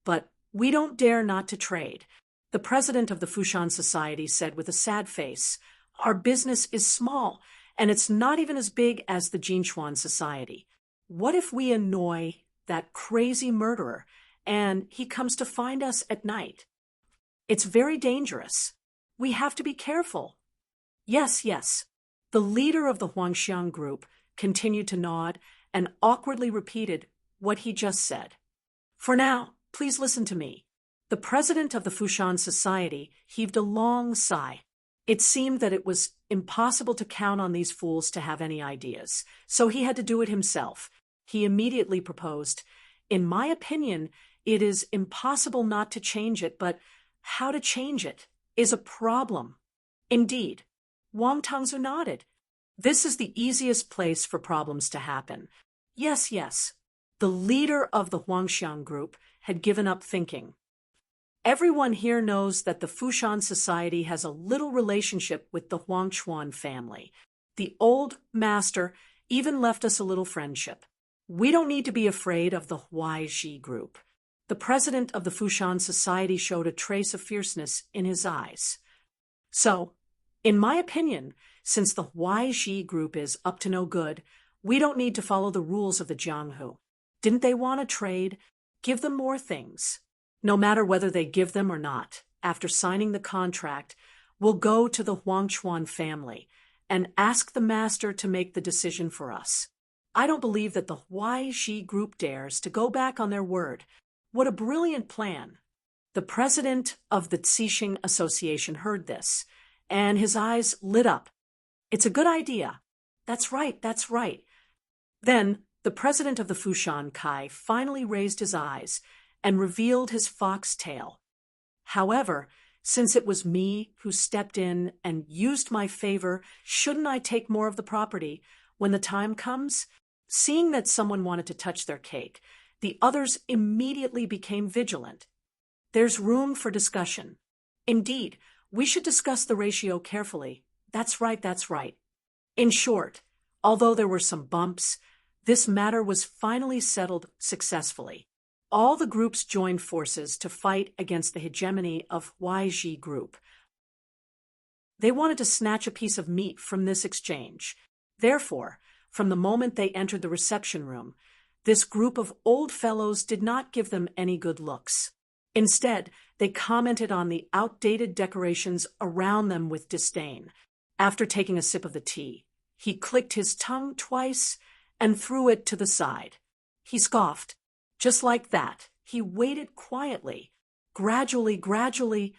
But we don't dare not to trade. The president of the Fushan Society said with a sad face, Our business is small, and it's not even as big as the Jinchuan Society. What if we annoy that crazy murderer and he comes to find us at night? It's very dangerous. We have to be careful. Yes, yes. The leader of the Huangxiang Group continued to nod and awkwardly repeated what he just said. For now, please listen to me. The president of the Fushan Society heaved a long sigh. It seemed that it was impossible to count on these fools to have any ideas, so he had to do it himself. He immediately proposed, In my opinion, it is impossible not to change it, but how to change it is a problem. Indeed. Wang Tangzu nodded. This is the easiest place for problems to happen. Yes, yes. The leader of the Huangxiang Group had given up thinking. Everyone here knows that the Fushan Society has a little relationship with the Huangchuan family. The old master even left us a little friendship. We don't need to be afraid of the YG Group. The president of the Fushan Society showed a trace of fierceness in his eyes. So, in my opinion, since the YG Group is up to no good, we don't need to follow the rules of the Jianghu. Didn't they want to trade? Give them more things. No matter whether they give them or not, after signing the contract, We'll go to the Huangchuan family and ask the master to make the decision for us. I don't believe that the YG group dares to go back on their word. What a brilliant plan. The president of the Cixing Association heard this, and his eyes lit up. It's a good idea. That's right, that's right. Then the president of the Fushan Kai finally raised his eyes and revealed his fox tail. However, since it was me who stepped in and used my favor, shouldn't I take more of the property when the time comes? Seeing that someone wanted to touch their cake, the others immediately became vigilant. There's room for discussion. Indeed, we should discuss the ratio carefully. That's right, that's right. In short, although there were some bumps, this matter was finally settled successfully. All the groups joined forces to fight against the hegemony of YG Group. They wanted to snatch a piece of meat from this exchange. Therefore, from the moment they entered the reception room, this group of old fellows did not give them any good looks. Instead, they commented on the outdated decorations around them with disdain. After taking a sip of the tea, he clicked his tongue twice and threw it to the side. He scoffed. Just like that, he waited quietly. Gradually,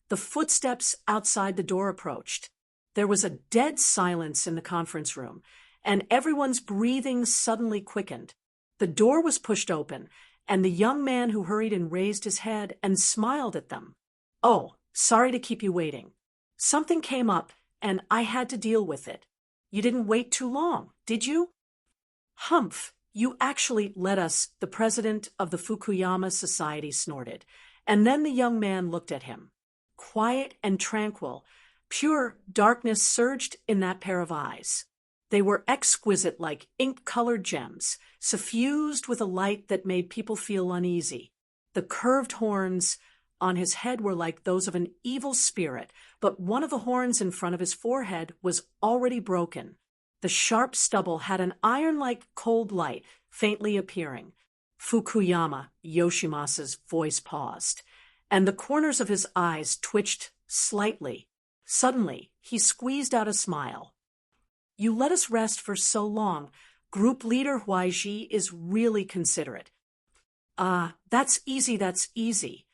the footsteps outside the door approached. There was a dead silence in the conference room, and everyone's breathing suddenly quickened. The door was pushed open, and the young man who hurried in raised his head and smiled at them. "Oh, sorry to keep you waiting. Something came up, and I had to deal with it. You didn't wait too long, did you?" "Humph, you actually let us," the president of the Fukuyama Society snorted, and then the young man looked at him. Quiet and tranquil, pure darkness surged in that pair of eyes. They were exquisite like ink-colored gems, suffused with a light that made people feel uneasy. The curved horns on his head were like those of an evil spirit, but one of the horns in front of his forehead was already broken. The sharp stubble had an iron-like cold light faintly appearing. Fukuyama, Yoshimasa's voice paused, and the corners of his eyes twitched slightly. Suddenly, he squeezed out a smile. "You let us rest for so long. Group leader Huaiji is really considerate." That's easy, that's easy."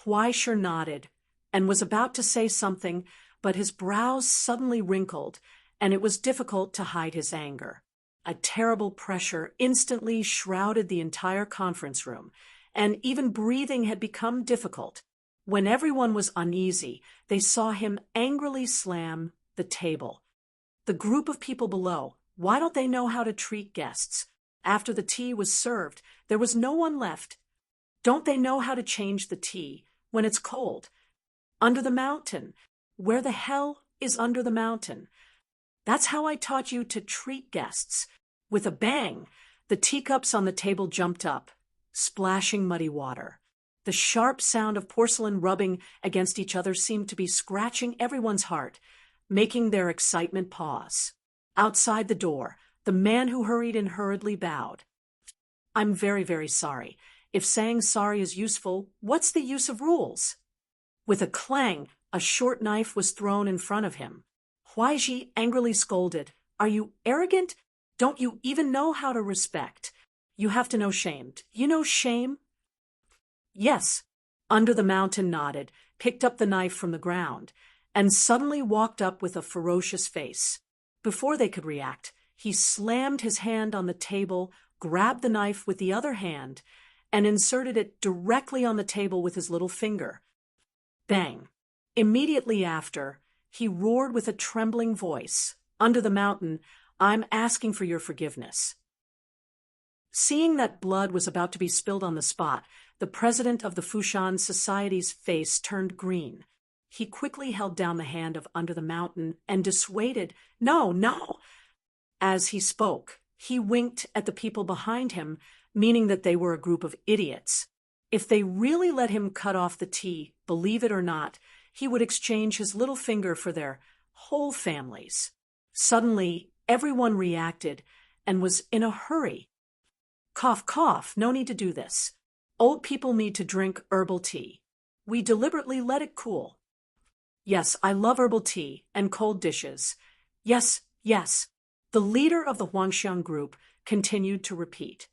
Huaisher nodded and was about to say something, but his brows suddenly wrinkled, and it was difficult to hide his anger. A terrible pressure instantly shrouded the entire conference room, and even breathing had become difficult. When everyone was uneasy, they saw him angrily slam the table. The group of people below, why don't they know how to treat guests? After the tea was served, there was no one left. Don't they know how to change the tea when it's cold? Under the mountain. Where the hell is under the mountain? That's how I taught you to treat guests. With a bang, the teacups on the table jumped up, splashing muddy water. The sharp sound of porcelain rubbing against each other seemed to be scratching everyone's heart, making their excitement pause. Outside the door, the man who hurried in hurriedly bowed. "I'm very, very sorry. If saying sorry is useful, what's the use of rules?" With a clang, a short knife was thrown in front of him. Huaiji angrily scolded, "Are you arrogant? Don't you even know how to respect? You have to know shame. You know shame?" "Yes." Under the Mountain nodded, picked up the knife from the ground, and suddenly walked up with a ferocious face. Before they could react, he slammed his hand on the table, grabbed the knife with the other hand, and inserted it directly on the table with his little finger. Bang! Immediately after, he roared with a trembling voice, "Under the Mountain, I'm asking for your forgiveness." Seeing that blood was about to be spilled on the spot, the president of the Fushan Society's face turned green. He quickly held down the hand of Under the Mountain and dissuaded, "No, no!" As he spoke, he winked at the people behind him, meaning that they were a group of idiots. If they really let him cut off the tea, believe it or not, he would exchange his little finger for their whole families. Suddenly, everyone reacted and was in a hurry. "Cough, cough, no need to do this. Old people need to drink herbal tea. We deliberately let it cool." Yes, I love herbal tea and cold dishes. Yes, yes. The leader of the Huangxiang group continued to repeat.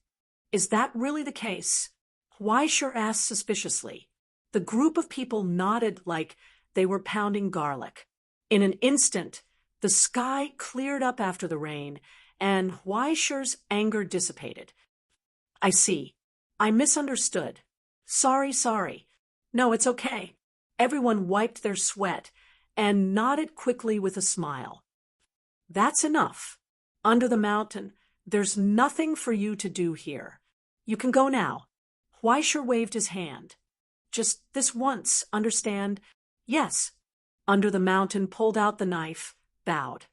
Is that really the case? Huaishur asked suspiciously. The group of people nodded like they were pounding garlic. In an instant, the sky cleared up after the rain, and Huaishur's anger dissipated. I see. I misunderstood. Sorry, sorry. No, it's okay. Everyone wiped their sweat and nodded quickly with a smile. That's enough. Under the mountain, there's nothing for you to do here. You can go now. Huaishur waved his hand. Just this once, understand? Yes. Under the mountain pulled out the knife, bowed,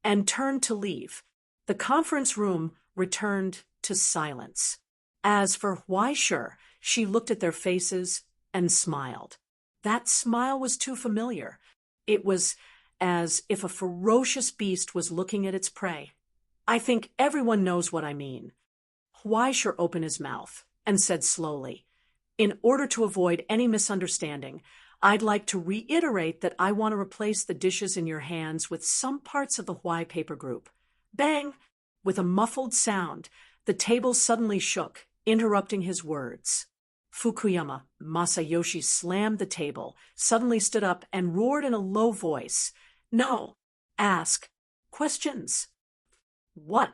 and turned to leave. The conference room returned to silence. As for Huaishur, she looked at their faces and smiled. That smile was too familiar. It was as if a ferocious beast was looking at its prey. I think everyone knows what I mean. Huaishur opened his mouth and said slowly, in order to avoid any misunderstanding, I'd like to reiterate that I want to replace the dishes in your hands with some parts of the Huai paper group. Bang! With a muffled sound, the table suddenly shook, interrupting his words. Fukuyama Masayoshi slammed the table, suddenly stood up, and roared in a low voice. No! Ask. Questions. What?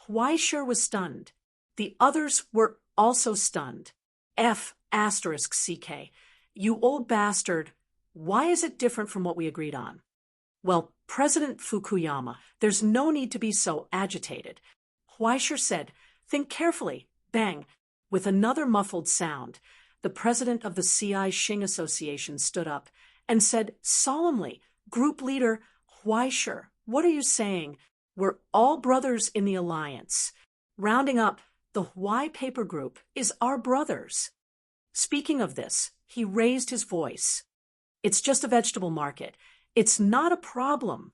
Huaishur was stunned. The others were also stunned. F***CK. You old bastard. Why is it different from what we agreed on? Well, President Fukuyama, there's no need to be so agitated. Huaishur said, think carefully. Bang. With another muffled sound, the president of the CI Xing Association stood up and said solemnly, Group leader Huaishur, what are you saying? We're all brothers in the alliance. Rounding up, the Huai paper group is our brothers. Speaking of this, he raised his voice. It's just a vegetable market. It's not a problem.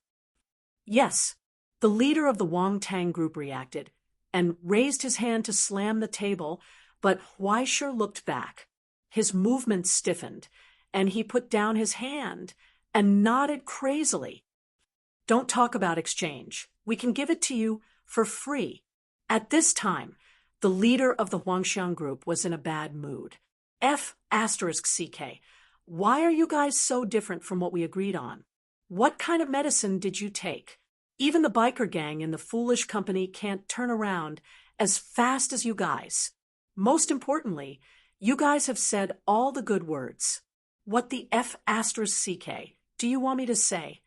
Yes, the leader of the Wang Tang group reacted and raised his hand to slam the table, but Huaishur looked back. His movements stiffened, and he put down his hand and nodded crazily. Don't talk about exchange. We can give it to you for free. At this time, the leader of the Huangxiang group was in a bad mood. F***CK. Why are you guys so different from what we agreed on? What kind of medicine did you take? Even the biker gang in the foolish company can't turn around as fast as you guys. Most importantly, you guys have said all the good words. What the F***CK do you want me to say?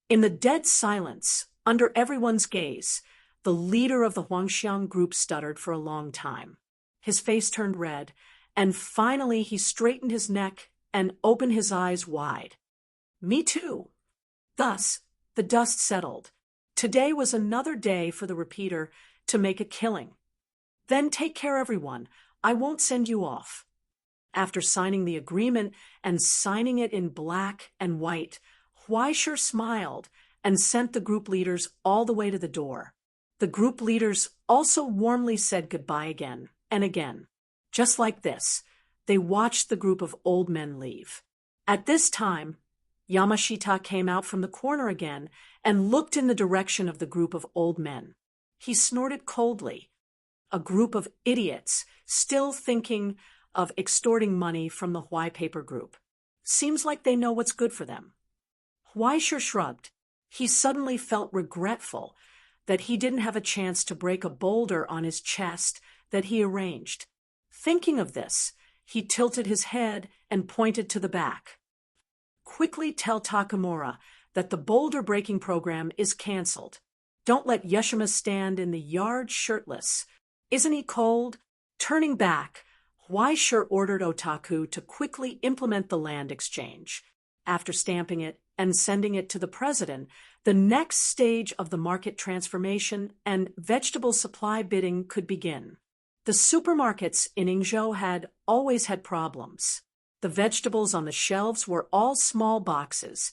In the dead silence, under everyone's gaze, the leader of the Huangxiang group stuttered for a long time. His face turned red, and finally he straightened his neck and opened his eyes wide. Me too. Thus, the dust settled. Today was another day for the repeater to make a killing. Then take care, everyone. I won't send you off. After signing the agreement and signing it in black and white, Huaishur smiled and sent the group leaders all the way to the door. The group leaders also warmly said goodbye again and again. Just like this, they watched the group of old men leave. At this time, Yamashita came out from the corner again and looked in the direction of the group of old men. He snorted coldly. A group of idiots still thinking of extorting money from the Huai paper group. Seems like they know what's good for them. Huaishur shrugged. He suddenly felt regretful that he didn't have a chance to break a boulder on his chest that he arranged. Thinking of this, he tilted his head and pointed to the back. Quickly tell Takamura that the boulder breaking program is canceled. Don't let Yeshima stand in the yard shirtless. Isn't he cold? Turning back, Huaishur ordered Otaku to quickly implement the land exchange. After stamping it and sending it to the president, the next stage of the market transformation and vegetable supply bidding could begin. The supermarkets in Yingzhou had always had problems. The vegetables on the shelves were all small boxes,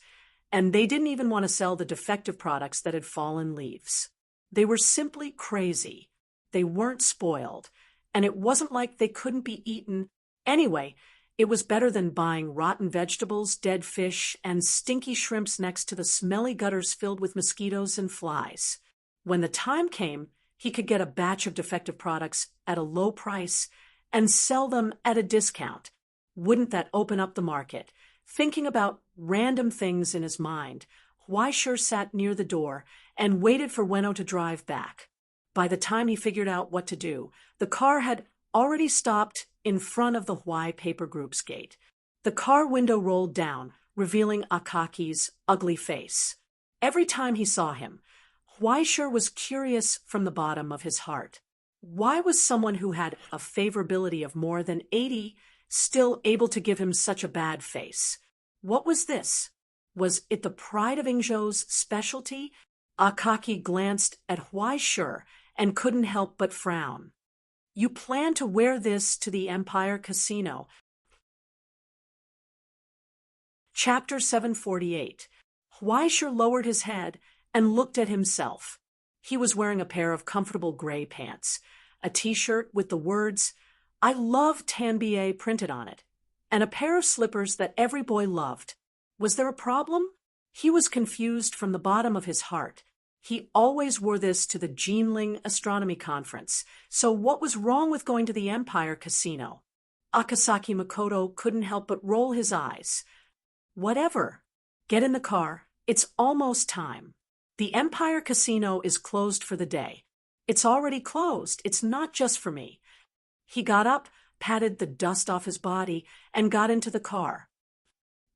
and they didn't even want to sell the defective products that had fallen leaves. They were simply crazy. They weren't spoiled, and it wasn't like they couldn't be eaten. Anyway, It was better than buying rotten vegetables, dead fish, and stinky shrimps next to the smelly gutters filled with mosquitoes and flies. When the time came, he could get a batch of defective products at a low price and sell them at a discount. Wouldn't that open up the market? Thinking about random things in his mind, Huaishur sat near the door and waited for Weno to drive back. By the time he figured out what to do, the car had already stopped in front of the Huai Paper Group's gate. The car window rolled down, revealing Akaki's ugly face. Every time he saw him, Huaishur was curious from the bottom of his heart. Why was someone who had a favorability of more than 80 still able to give him such a bad face? What was this? Was it the pride of Ingzhou's specialty? Akaki glanced at Huaishur and couldn't help but frown. You plan to wear this to the Empire Casino. Chapter 748. Huaishur lowered his head and looked at himself. He was wearing a pair of comfortable gray pants, a t-shirt with the words, "I love Tanbier" printed on it, and a pair of slippers that every boy loved. Was there a problem? He was confused from the bottom of his heart. He always wore this to the Jinling Astronomy Conference, so what was wrong with going to the Empire Casino? Akasaki Makoto couldn't help but roll his eyes. Whatever. Get in the car. It's almost time. The Empire Casino is closed for the day. It's already closed. It's not just for me. He got up, patted the dust off his body, and got into the car.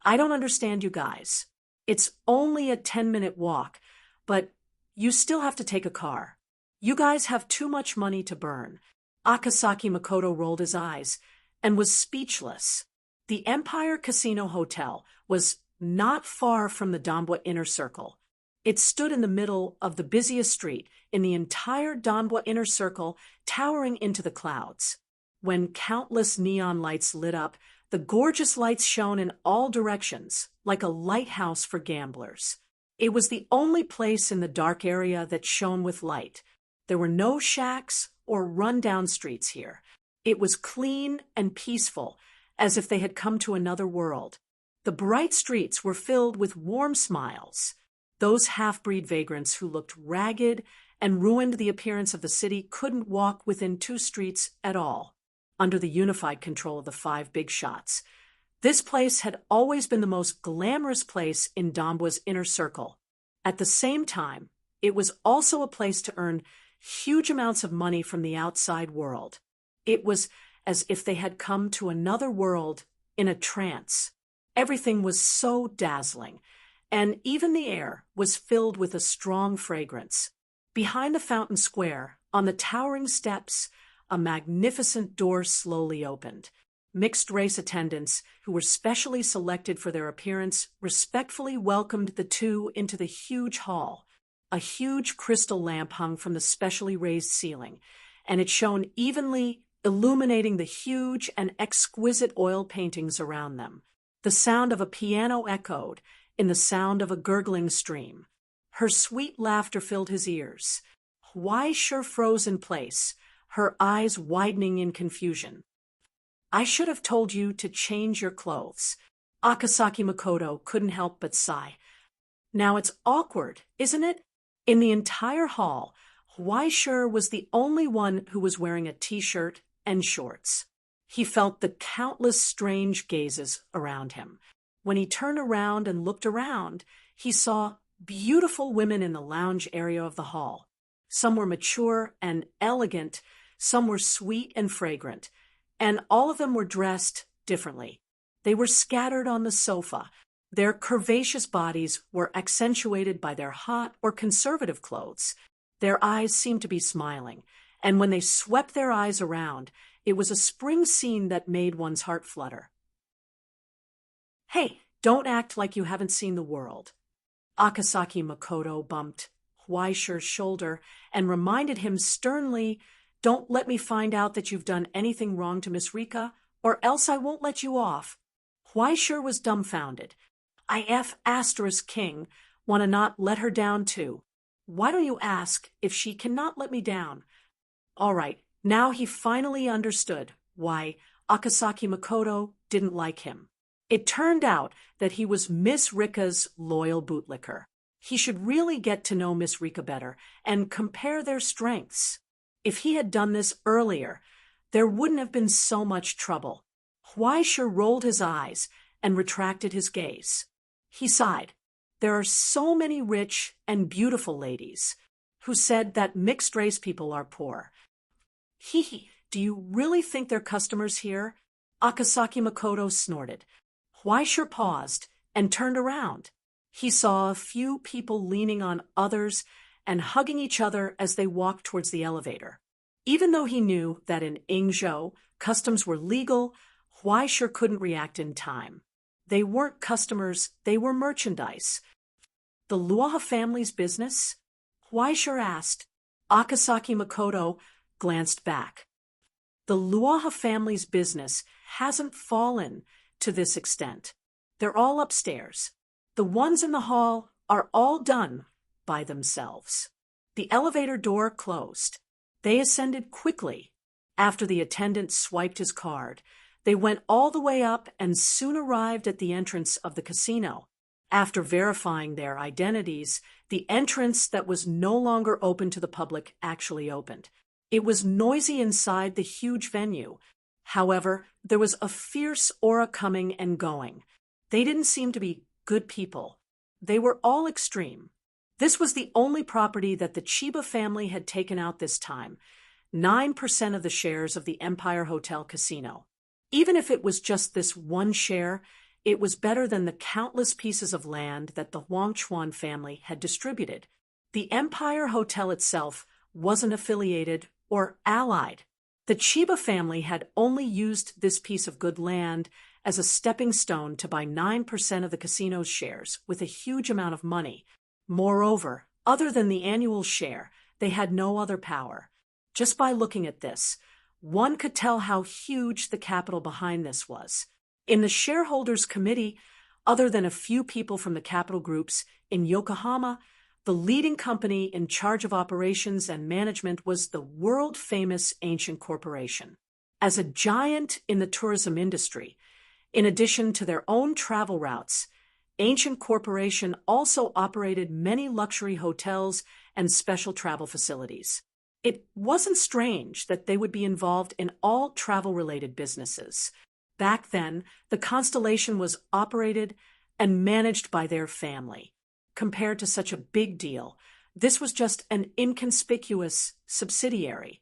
I don't understand you guys. It's only a 10-minute walk, but you still have to take a car. You guys have too much money to burn. Akasaki Makoto rolled his eyes and was speechless. The Empire Casino Hotel was not far from the Donbua Inner Circle. It stood in the middle of the busiest street in the entire Donbua Inner Circle, towering into the clouds. When countless neon lights lit up, the gorgeous lights shone in all directions, like a lighthouse for gamblers. It was the only place in the dark area that shone with light. There were no shacks or run-down streets here. It was clean and peaceful, as if they had come to another world. The bright streets were filled with warm smiles. Those half-breed vagrants who looked ragged and ruined the appearance of the city couldn't walk within 2 streets at all, under the unified control of the 5 big shots. This place had always been the most glamorous place in Donbua's inner circle. At the same time, it was also a place to earn huge amounts of money from the outside world. It was as if they had come to another world in a trance. Everything was so dazzling, and even the air was filled with a strong fragrance. Behind the fountain square, on the towering steps, a magnificent door slowly opened. Mixed-race attendants, who were specially selected for their appearance, respectfully welcomed the two into the huge hall. A huge crystal lamp hung from the specially raised ceiling, and it shone evenly, illuminating the huge and exquisite oil paintings around them. The sound of a piano echoed in the sound of a gurgling stream. Her sweet laughter filled his ears. Huaishur froze in place, her eyes widening in confusion. I should have told you to change your clothes. Akasaki Makoto couldn't help but sigh. Now it's awkward, isn't it? In the entire hall, Huaishur was the only one who was wearing a t-shirt and shorts. He felt the countless strange gazes around him. When he turned around and looked around, he saw beautiful women in the lounge area of the hall. Some were mature and elegant, some were sweet and fragrant, and all of them were dressed differently. They were scattered on the sofa. Their curvaceous bodies were accentuated by their hot or conservative clothes. Their eyes seemed to be smiling, and when they swept their eyes around, it was a spring scene that made one's heart flutter. Hey, don't act like you haven't seen the world. Akasaki Makoto bumped Huaishur's shoulder and reminded him sternly, don't let me find out that you've done anything wrong to Miss Rika, or else I won't let you off. Huaishur was dumbfounded. King, wanna not let her down too. Why don't you ask if she cannot let me down? All right, now he finally understood why Akasaki Makoto didn't like him. It turned out that he was Miss Rika's loyal bootlicker. He should really get to know Miss Rika better and compare their strengths. If he had done this earlier, there wouldn't have been so much trouble. Huaisha rolled his eyes and retracted his gaze. He sighed. There are so many rich and beautiful ladies who said that mixed-race people are poor. Hee, do you really think they're customers here? Akasaki Makoto snorted. Huaisha paused and turned around. He saw a few people leaning on others and hugging each other as they walked towards the elevator. Even though he knew that in Ingzhou customs were legal, Huaisha couldn't react in time. They weren't customers, they were merchandise. The Luoha family's business? Huaisha asked. Akasaki Makoto glanced back. The Luoha family's business hasn't fallen to this extent. They're all upstairs. The ones in the hall are all done by themselves. The elevator door closed. They ascended quickly. After the attendant swiped his card, they went all the way up and soon arrived at the entrance of the casino. After verifying their identities, the entrance that was no longer open to the public actually opened. It was noisy inside the huge venue. However, there was a fierce aura coming and going. They didn't seem to be good people. They were all extreme. This was the only property that the Chiba family had taken out this time, 9% of the shares of the Empire Hotel Casino. Even if it was just this one share, it was better than the countless pieces of land that the Huangchuan family had distributed. The Empire Hotel itself wasn't affiliated or allied. The Chiba family had only used this piece of good land as a stepping stone to buy 9% of the casino's shares with a huge amount of money. Moreover, other than the annual share, they had no other power. Just by looking at this, one could tell how huge the capital behind this was. In the shareholders' committee, other than a few people from the capital groups in Yokohama, the leading company in charge of operations and management was the world-famous Ancient Corporation. As a giant in the tourism industry, in addition to their own travel routes, Ancient Corporation also operated many luxury hotels and special travel facilities. It wasn't strange that they would be involved in all travel-related businesses. Back then, the Constellation was operated and managed by their family. Compared to such a big deal, this was just an inconspicuous subsidiary.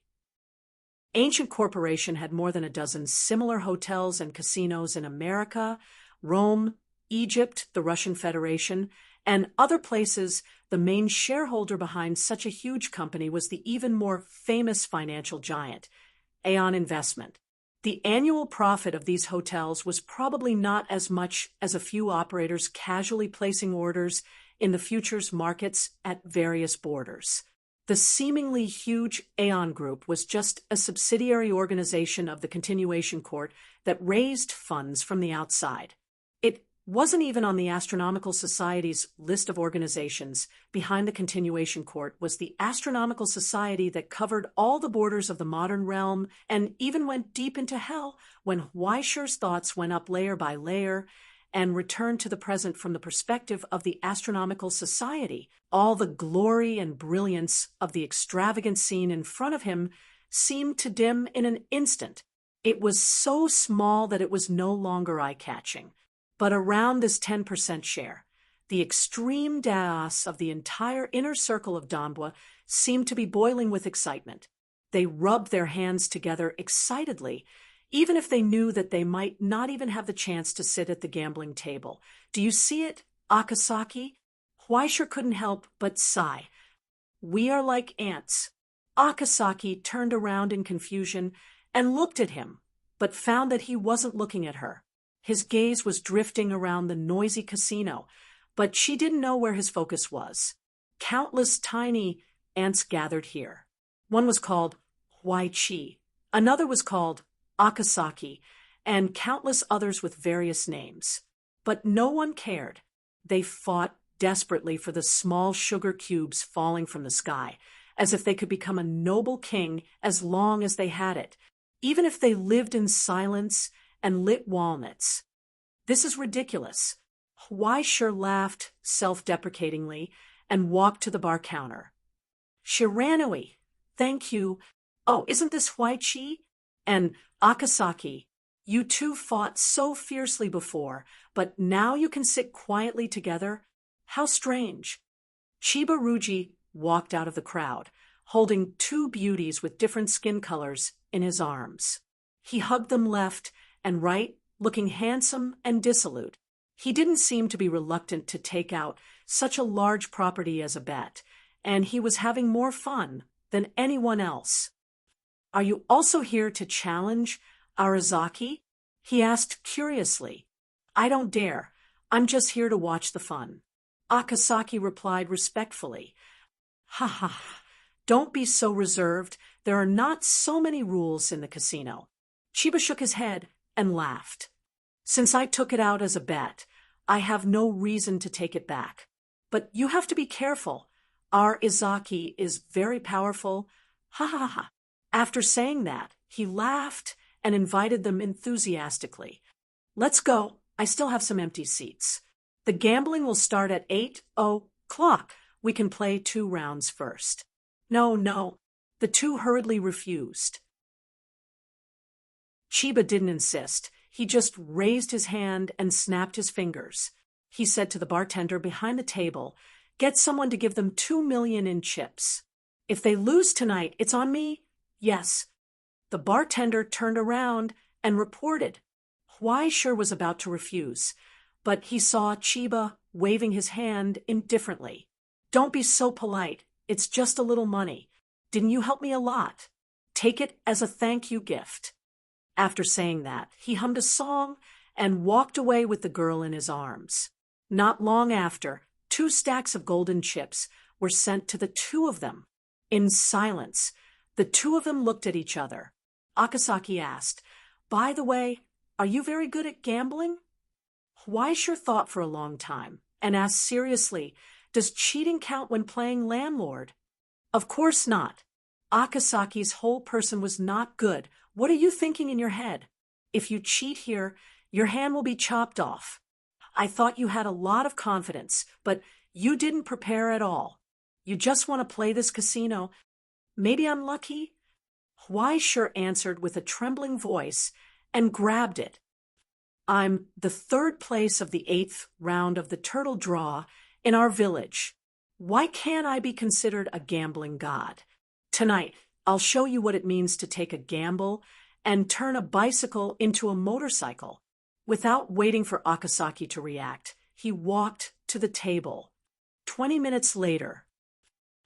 Ancient Corporation had more than a dozen similar hotels and casinos in America, Rome, Egypt, the Russian Federation, and other places. The main shareholder behind such a huge company was the even more famous financial giant, Aeon Investment. The annual profit of these hotels was probably not as much as a few operators casually placing orders in the futures markets at various borders. The seemingly huge Aeon Group was just a subsidiary organization of the Continuation Court that raised funds from the outside. It wasn't even on the Astronomical Society's list of organizations. Behind the Continuation Court was the Astronomical Society that covered all the borders of the modern realm and even went deep into hell when Huaisha's thoughts went up layer by layer and returned to the present from the perspective of the Astronomical Society. All the glory and brilliance of the extravagant scene in front of him seemed to dim in an instant. It was so small that it was no longer eye-catching. But around this 10% share, the extreme chaos of the entire inner circle of Donbua seemed to be boiling with excitement. They rubbed their hands together excitedly, even if they knew that they might not even have the chance to sit at the gambling table. Do you see it, Akasaki? Huaisha couldn't help but sigh. We are like ants. Akasaki turned around in confusion and looked at him, but found that he wasn't looking at her. His gaze was drifting around the noisy casino, but she didn't know where his focus was. Countless tiny ants gathered here. One was called Huaichi, another was called Akasaki, and countless others with various names. But no one cared. They fought desperately for the small sugar cubes falling from the sky, as if they could become a noble king as long as they had it. even if they lived in silence and lit walnuts. This is ridiculous. Why sure laughed self-deprecatingly and walked to the bar counter. Shiranui, thank you. Oh, isn't this Huaichi? And Akasaki, you two fought so fiercely before, but now you can sit quietly together? How strange. Chiba Ruji walked out of the crowd, holding two beauties with different skin colors in his arms. He hugged them left and right, looking handsome and dissolute. He didn't seem to be reluctant to take out such a large property as a bet, and he was having more fun than anyone else. Are you also here to challenge Arazaki? He asked curiously. I don't dare. I'm just here to watch the fun. Akasaki replied respectfully. Ha ha ha. Don't be so reserved. There are not so many rules in the casino. Chiba shook his head and laughed. Since I took it out as a bet, I have no reason to take it back. But you have to be careful. Our Izaki is very powerful. Ha ha ha. After saying that, he laughed and invited them enthusiastically. Let's go. I still have some empty seats. The gambling will start at 8:00. We can play 2 rounds first. No, no. The two hurriedly refused. Chiba didn't insist. He just raised his hand and snapped his fingers. He said to the bartender behind the table, get someone to give them 2 million in chips. If they lose tonight, it's on me? Yes. The bartender turned around and reported. Huaisher was about to refuse, but he saw Chiba waving his hand indifferently. Don't be so polite. It's just a little money. Didn't you help me a lot? Take it as a thank you gift. After saying that, he hummed a song and walked away with the girl in his arms. Not long after, 2 stacks of golden chips were sent to the two of them. In silence, the two of them looked at each other. Akasaki asked, by the way, are you very good at gambling? Huaisher thought for a long time and asked seriously, does cheating count when playing landlord? Of course not. Akasaki's whole person was not good. What are you thinking in your head? If you cheat here, your hand will be chopped off. I thought you had a lot of confidence, but you didn't prepare at all. You just want to play this casino. Maybe I'm lucky? Huaisher answered with a trembling voice and grabbed it. I'm the 3rd place of the 8th round of the turtle draw in our village. Why can't I be considered a gambling god? Tonight, I'll show you what it means to take a gamble and turn a bicycle into a motorcycle. Without waiting for Akasaki to react, he walked to the table. 20 minutes later,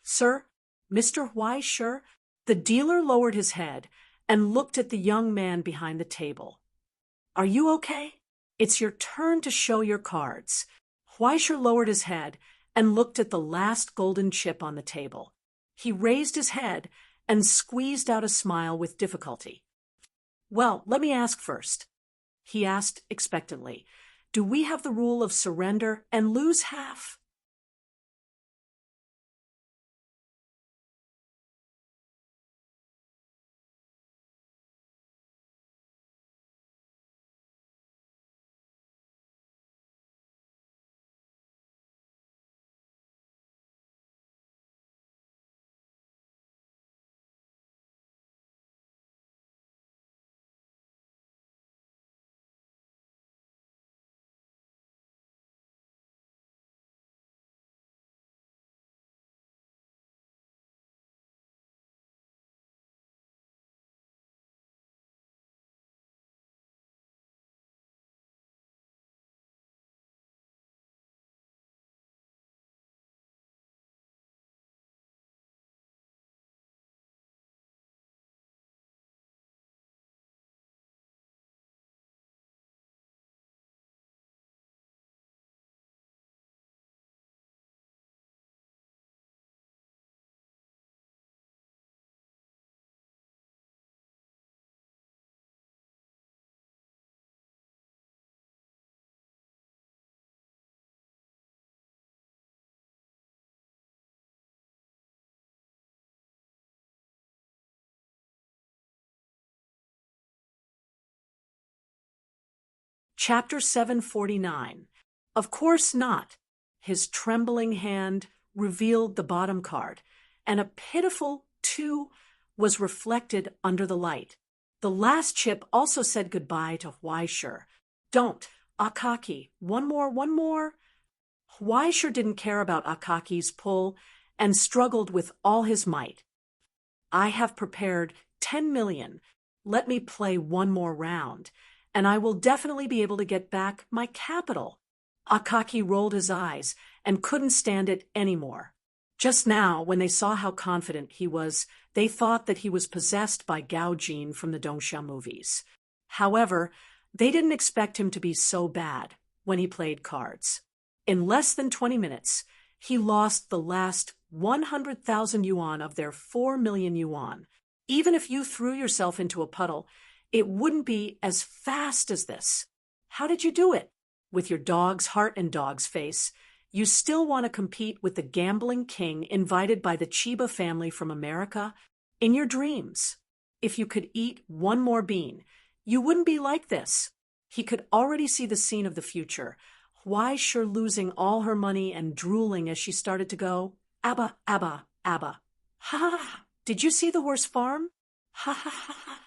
Sir, Mr. Huaisher, the dealer lowered his head and looked at the young man behind the table. Are you okay? It's your turn to show your cards. Huaisher lowered his head and looked at the last golden chip on the table. He raised his head and squeezed out a smile with difficulty. Well, let me ask first. He asked expectantly, do we have the rule of surrender and lose half? Chapter 749. Of course not. His trembling hand revealed the bottom card, and a pitiful 2 was reflected under the light. The last chip also said goodbye to Huaishur. Don't, Akaki, one more. Huaishur didn't care about Akaki's pull and struggled with all his might. I have prepared 10 million. Let me play one more round, and I will definitely be able to get back my capital. Akaki rolled his eyes and couldn't stand it anymore. Just now, when they saw how confident he was, they thought that he was possessed by Gao Jin from the Dongsha movies. However, they didn't expect him to be so bad when he played cards. In less than 20 minutes, he lost the last 100,000 yuan of their 4 million yuan. Even if you threw yourself into a puddle, it wouldn't be as fast as this. How did you do it? With your dog's heart and dog's face, you still want to compete with the gambling king invited by the Chiba family from America? In your dreams. If you could eat one more bean, you wouldn't be like this. He could already see the scene of the future. Huaishur losing all her money and drooling as she started to go, Abba, Abba, Abba. Ha ha ha. Did you see the horse farm? Ha ha ha ha.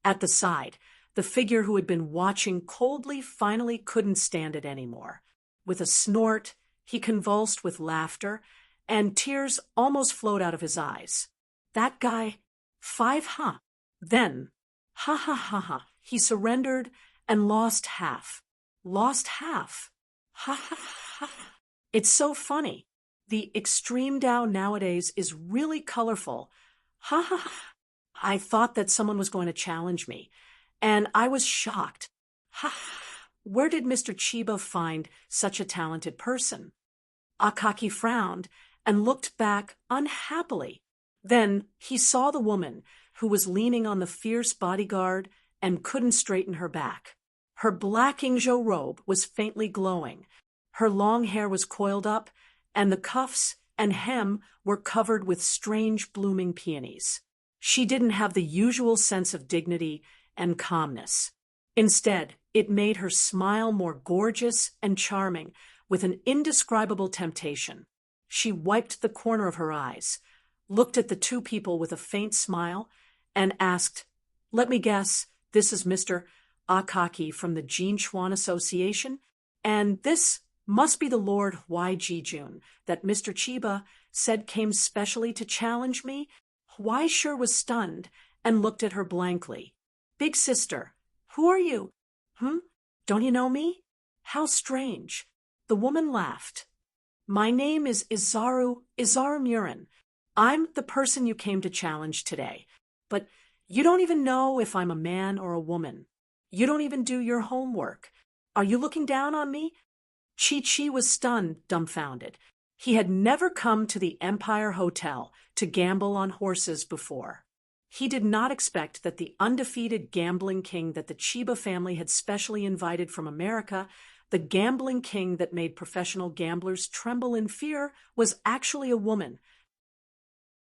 At the side, the figure who had been watching coldly finally couldn't stand it anymore. With a snort, he convulsed with laughter, and tears almost flowed out of his eyes. That guy, 5 ha. Then, ha ha ha ha, he surrendered and lost half. Lost half. Ha ha ha. It's so funny. The extreme Tao nowadays is really colorful. Ha ha ha. I thought that someone was going to challenge me, and I was shocked. Ha ha. Where did Mr. Chiba find such a talented person? Akaki frowned and looked back unhappily. Then he saw the woman who was leaning on the fierce bodyguard and couldn't straighten her back. Her black ingzhou robe was faintly glowing. Her long hair was coiled up, and the cuffs and hem were covered with strange blooming peonies. She didn't have the usual sense of dignity and calmness. Instead, it made her smile more gorgeous and charming, with an indescribable temptation. She wiped the corner of her eyes, looked at the two people with a faint smile, and asked, "Let me guess, this is Mr. Akaki from the Jinchuan Association, and this must be the Lord Huai Jijun that Mr. Chiba said came specially to challenge me?" Huaishur was stunned and looked at her blankly. "Big sister, who are you? Don't you know me? How strange." The woman laughed. "My name is Izaru Murin. I'm the person you came to challenge today. But you don't even know if I'm a man or a woman. You don't even do your homework. Are you looking down on me?" Chi-Chi was stunned, dumbfounded. He had never come to the Empire Hotel to gamble on horses before. He did not expect that the undefeated gambling king that the Chiba family had specially invited from America, the gambling king that made professional gamblers tremble in fear, was actually a woman.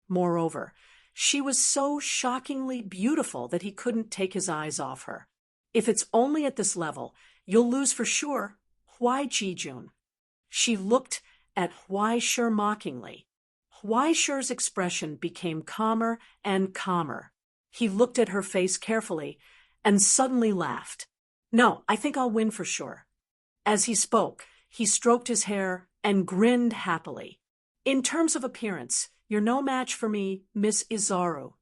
Moreover, she was so shockingly beautiful that he couldn't take his eyes off her. "If it's only at this level, you'll lose for sure. Huai Jijun." She looked at Huaishur mockingly. Huaishur's expression became calmer and calmer. He looked at her face carefully and suddenly laughed. "No, I think I'll win for sure." As he spoke, he stroked his hair and grinned happily. "In terms of appearance, you're no match for me, Miss Izaru."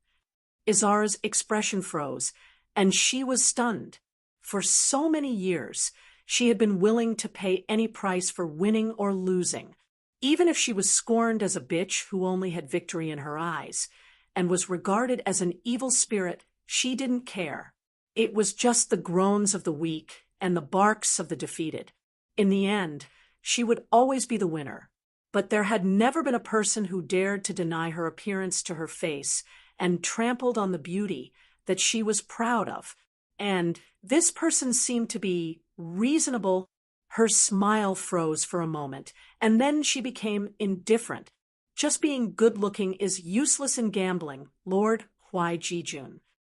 Izaru's expression froze, and she was stunned. For so many years, she had been willing to pay any price for winning or losing, even if she was scorned as a bitch who only had victory in her eyes, and was regarded as an evil spirit. She didn't care. It was just the groans of the weak and the barks of the defeated. In the end, she would always be the winner. But there had never been a person who dared to deny her appearance to her face and trampled on the beauty that she was proud of. And this person seemed to be reasonable. Her smile froze for a moment, and then she became indifferent. "Just being good-looking is useless in gambling, Lord Huai Jijun.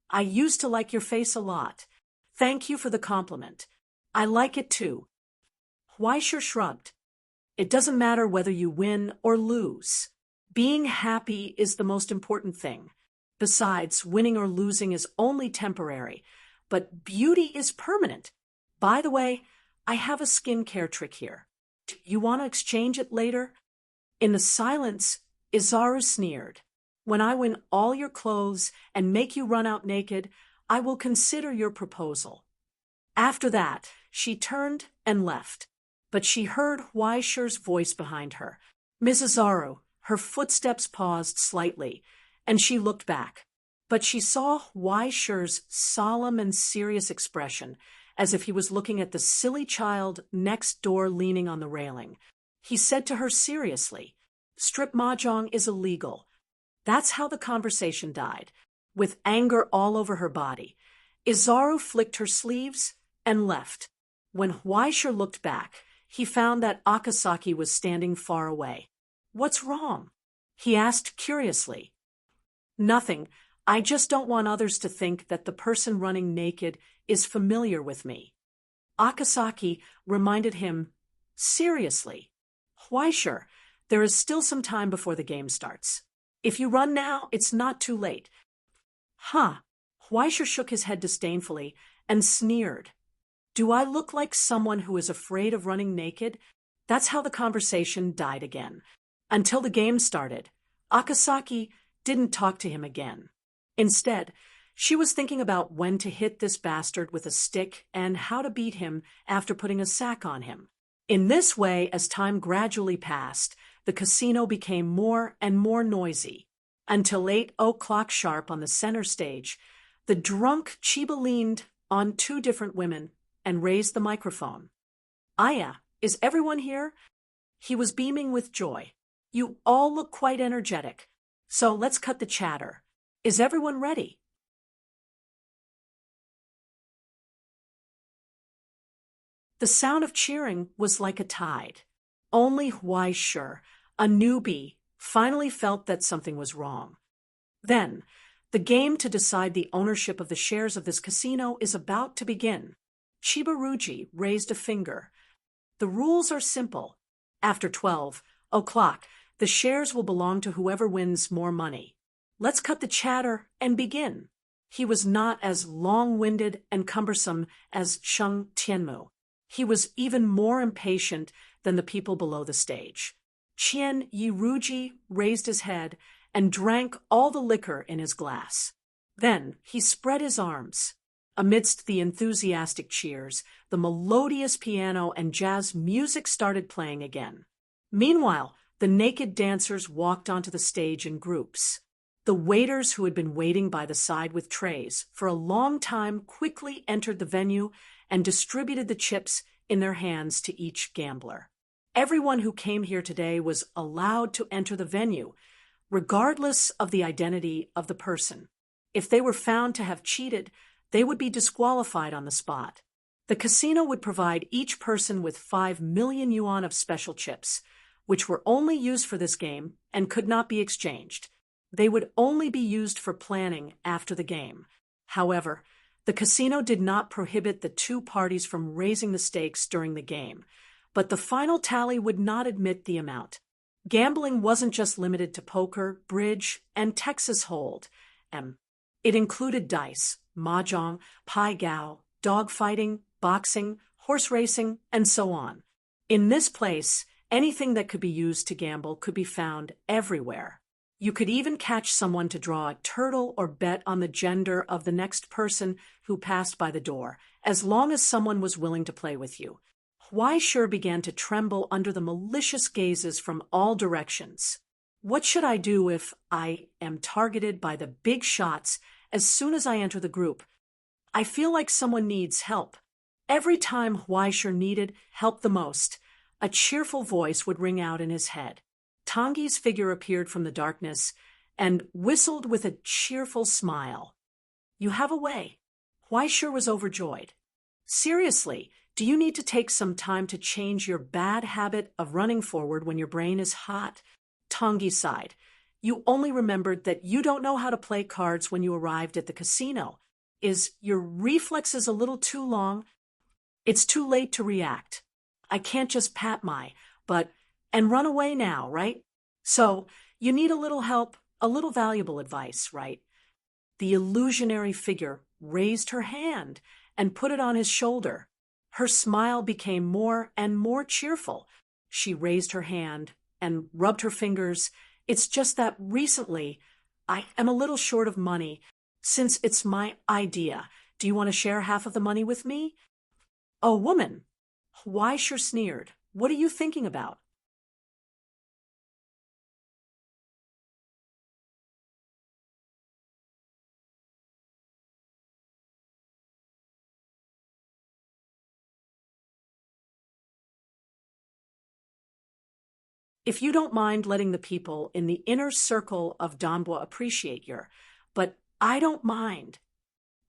I used to like your face a lot. Thank you for the compliment. I like it too. Huaishir shrugged. It doesn't matter whether you win or lose. Being happy is the most important thing. Besides, winning or losing is only temporary, but beauty is permanent. By the way, I have a skincare trick here. Do you want to exchange it later? In the silence, Izaru sneered. When I win all your clothes and make you run out naked, I will consider your proposal. After that, she turned and left, but she heard Huaishir's voice behind her. Mrs. Izaru, her footsteps paused slightly, and she looked back. But she saw Huaishir's solemn and serious expression, as if he was looking at the silly child next door leaning on the railing. He said to her seriously, "Strip mahjong is illegal." That's how the conversation died, with anger all over her body. Izaru flicked her sleeves and left. When Huaishir looked back, he found that Akasaki was standing far away. "What's wrong?" he asked curiously. "Nothing. I just don't want others to think that the person running naked is familiar with me." Akasaki reminded him seriously, "Huaishir, there is still some time before the game starts. If you run now, it's not too late." Huh. Huaishir shook his head disdainfully and sneered. "Do I look like someone who is afraid of running naked?" That's how the conversation died again. Until the game started, Akasaki didn't talk to him again. Instead, she was thinking about when to hit this bastard with a stick and how to beat him after putting a sack on him. In this way, as time gradually passed, the casino became more and more noisy. Until 8 o'clock sharp on the center stage, the drunk Chiba leaned on two different women and raised the microphone. "Aya, is everyone here?" He was beaming with joy. "You all look quite energetic. So let's cut the chatter. Is everyone ready?" The sound of cheering was like a tide. Only Huaishir, a newbie, finally felt that something was wrong. Then, the game to decide the ownership of the shares of this casino is about to begin. Chibaruji raised a finger. "The rules are simple. After 12 o'clock, the shares will belong to whoever wins more money. Let's cut the chatter and begin." He was not as long-winded and cumbersome as Sheng Tianmu. He was even more impatient than the people below the stage. Qian Yiruji raised his head and drank all the liquor in his glass. Then he spread his arms. Amidst the enthusiastic cheers, the melodious piano and jazz music started playing again. Meanwhile, the naked dancers walked onto the stage in groups. The waiters who had been waiting by the side with trays for a long time quickly entered the venue and distributed the chips in their hands to each gambler. Everyone who came here today was allowed to enter the venue, regardless of the identity of the person. If they were found to have cheated, they would be disqualified on the spot. The casino would provide each person with 5 million yuan of special chips, which were only used for this game and could not be exchanged. They would only be used for planning after the game. However, the casino did not prohibit the two parties from raising the stakes during the game, but the final tally would not admit the amount. Gambling wasn't just limited to poker, bridge, and Texas Hold. It included dice, mahjong, pai gow, dogfighting, boxing, horse racing, and so on. In this place, anything that could be used to gamble could be found everywhere. You could even catch someone to draw a turtle or bet on the gender of the next person who passed by the door, as long as someone was willing to play with you. Huaishir began to tremble under the malicious gazes from all directions. What should I do if I am targeted by the big shots as soon as I enter the group? I feel like someone needs help. Every time Huaishir needed help the most, a cheerful voice would ring out in his head. Tangi's figure appeared from the darkness and whistled with a cheerful smile. "You have a way." Huaishir was overjoyed. "Seriously, do you need to take some time to change your bad habit of running forward when your brain is hot?" Tangi sighed. "You only remembered that you don't know how to play cards when you arrived at the casino. Is your reflexes a little too long?" It's too late to react. I can't just and run away now, right? So, you need a little help, a little valuable advice, right? The illusionary figure raised her hand and put it on his shoulder. Her smile became more and more cheerful. She raised her hand and rubbed her fingers. It's just that recently, I am a little short of money. Since it's my idea, do you want to share half of the money with me? Oh, woman! Weisher sneered. What are you thinking about? If you don't mind letting the people in the inner circle of Donbua appreciate but I don't mind.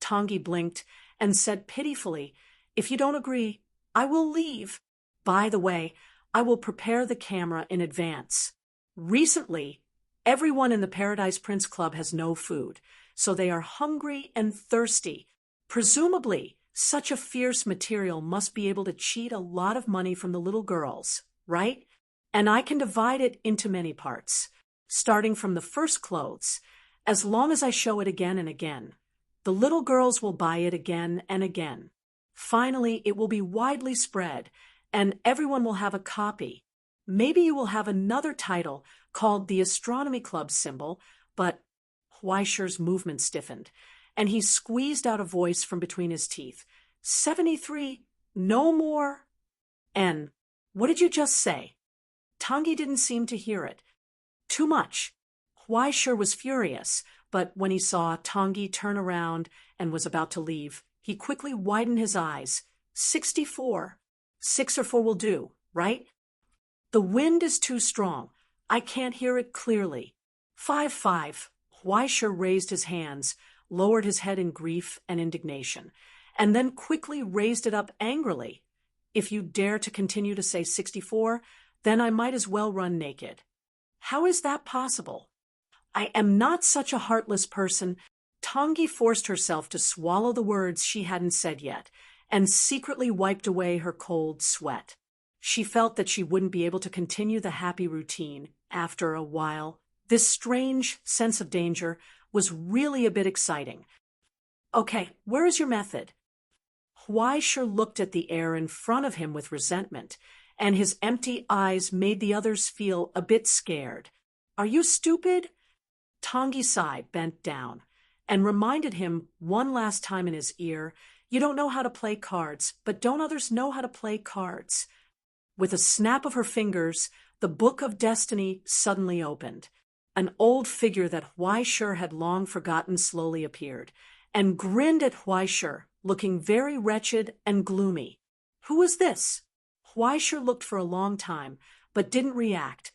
Tangi blinked and said pitifully, if you don't agree, I will leave. By the way, I will prepare the camera in advance. Recently, everyone in the Paradise Prince Club has no food, so they are hungry and thirsty. Presumably, such a fierce material must be able to cheat a lot of money from the little girls, right? And I can divide it into many parts, starting from the first clothes. As long as I show it again and again, the little girls will buy it again and again. Finally, it will be widely spread, and everyone will have a copy. Maybe you will have another title called the Astronomy Club symbol, but Weischer's movement stiffened, and he squeezed out a voice from between his teeth. 73, no more. N. What did you just say? Tangi didn't seem to hear it. Too much. Weischer was furious, but when he saw Tangi turn around and was about to leave, he quickly widened his eyes. 64. 6 or 4 will do, right? The wind is too strong. I can't hear it clearly. 5. Weischer raised his hands, lowered his head in grief and indignation, and then quickly raised it up angrily. If you dare to continue to say 64, then I might as well run naked. How is that possible? I am not such a heartless person. Tangi forced herself to swallow the words she hadn't said yet, and secretly wiped away her cold sweat. She felt that she wouldn't be able to continue the happy routine after a while. This strange sense of danger was really a bit exciting. Okay, where is your method? Weischer looked at the air in front of him with resentment, and his empty eyes made the others feel a bit scared. Are you stupid? Tangi sighed, bent down, and reminded him one last time in his ear, you don't know how to play cards, but don't others know how to play cards? With a snap of her fingers, the book of destiny suddenly opened. An old figure that Weischer had long forgotten slowly appeared, and grinned at Weischer, looking very wretched and gloomy. Who was this? Weischer looked for a long time, but didn't react.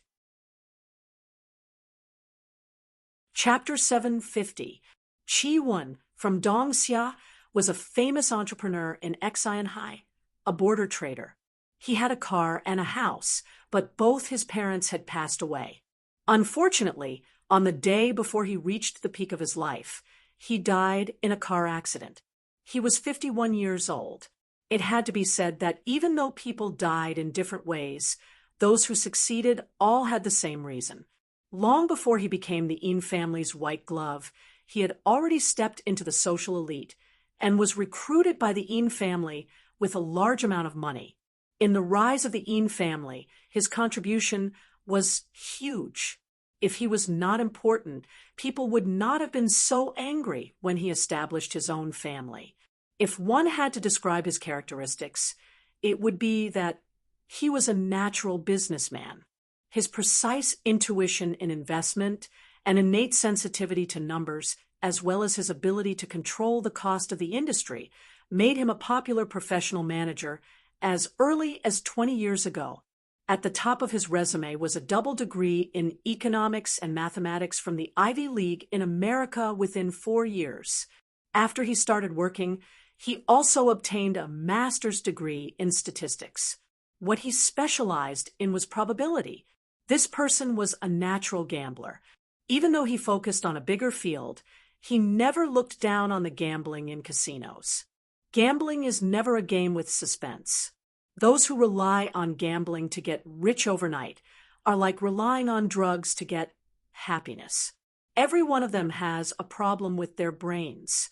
Chapter 750. Chi-Won from Dongxia was a famous entrepreneur in Xianhai, a border trader. He had a car and a house, but both his parents had passed away. Unfortunately, on the day before he reached the peak of his life, he died in a car accident. He was 51 years old. It had to be said that even though people died in different ways, those who succeeded all had the same reason. Long before he became the Yin family's white glove, he had already stepped into the social elite and was recruited by the Yin family with a large amount of money. In the rise of the Yin family, his contribution was huge. If he was not important, people would not have been so angry when he established his own family. If one had to describe his characteristics, it would be that he was a natural businessman. His precise intuition in investment and innate sensitivity to numbers, as well as his ability to control the cost of the industry, made him a popular professional manager as early as 20 years ago. At the top of his resume was a double degree in economics and mathematics from the Ivy League in America within 4 years. After he started working, he also obtained a master's degree in statistics. What he specialized in was probability. This person was a natural gambler. Even though he focused on a bigger field, he never looked down on the gambling in casinos. Gambling is never a game with suspense. Those who rely on gambling to get rich overnight are like relying on drugs to get happiness. Every one of them has a problem with their brains.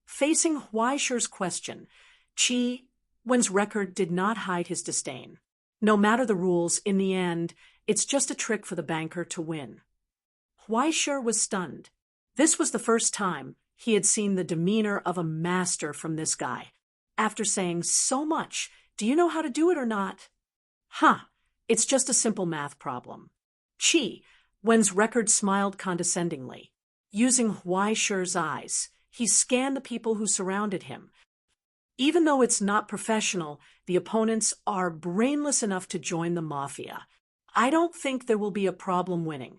Facing Huaisher's question, Qi Wen's record did not hide his disdain. No matter the rules, in the end, it's just a trick for the banker to win. Huaisher was stunned. This was the first time he had seen the demeanor of a master from this guy. After saying so much, do you know how to do it or not? It's just a simple math problem. Qi Wen's record smiled condescendingly. Using Huaisher's eyes, he scanned the people who surrounded him. Even though it's not professional, the opponents are brainless enough to join the mafia. I don't think there will be a problem winning.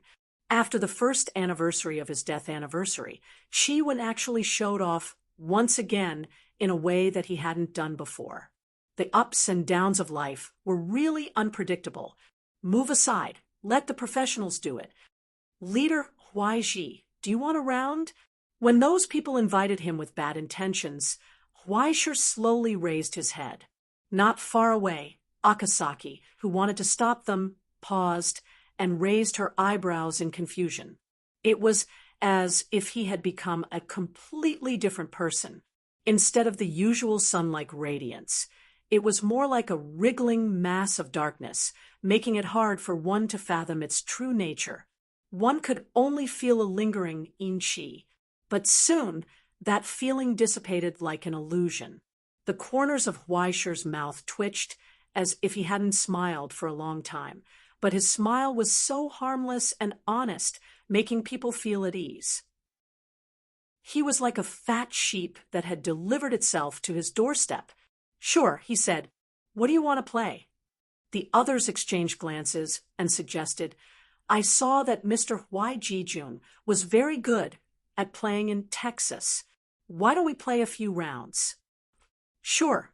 After the first anniversary of his death anniversary, Qi Wen actually showed off once again in a way that he hadn't done before. The ups and downs of life were really unpredictable. Move aside. Let the professionals do it. Leader Huaiji, do you want a round? When those people invited him with bad intentions, Huaisher slowly raised his head. Not far away, Akasaki, who wanted to stop them, paused and raised her eyebrows in confusion. It was as if he had become a completely different person. Instead of the usual sun-like radiance, it was more like a wriggling mass of darkness, making it hard for one to fathom its true nature. One could only feel a lingering inqi, but soon that feeling dissipated like an illusion. The corners of Huaisher's mouth twitched as if he hadn't smiled for a long time, but his smile was so harmless and honest, making people feel at ease. He was like a fat sheep that had delivered itself to his doorstep. Sure, he said. What do you want to play? The others exchanged glances and suggested, I saw that Mr. Huai Jijun was very good at playing in Texas. Why don't we play a few rounds? Sure.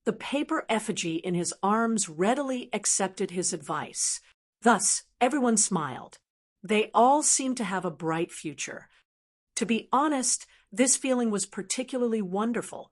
The paper effigy in his arms readily accepted his advice. Thus, everyone smiled. They all seemed to have a bright future. To be honest, this feeling was particularly wonderful.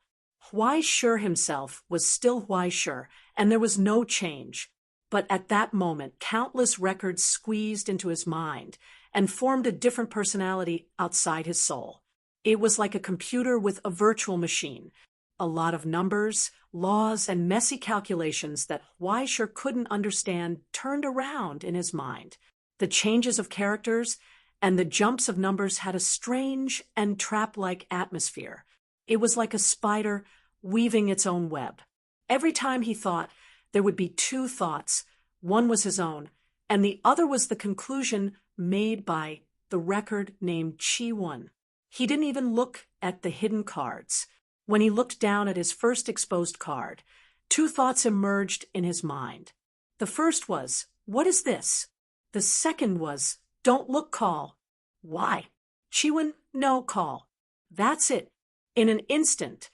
Huaisher himself was still Huaisher, and there was no change. But at that moment, countless records squeezed into his mind and formed a different personality outside his soul. It was like a computer with a virtual machine. A lot of numbers, laws, and messy calculations that Huaisher couldn't understand turned around in his mind. The changes of characters and the jumps of numbers had a strange and trap-like atmosphere. It was like a spider weaving its own web. Every time he thought, there would be two thoughts. One was his own, and the other was the conclusion made by the record named Qi Wen. He didn't even look at the hidden cards. When he looked down at his first exposed card, two thoughts emerged in his mind. The first was, what is this? The second was, don't look, call. Why? Qi Wen, no, call. That's it. In an instant,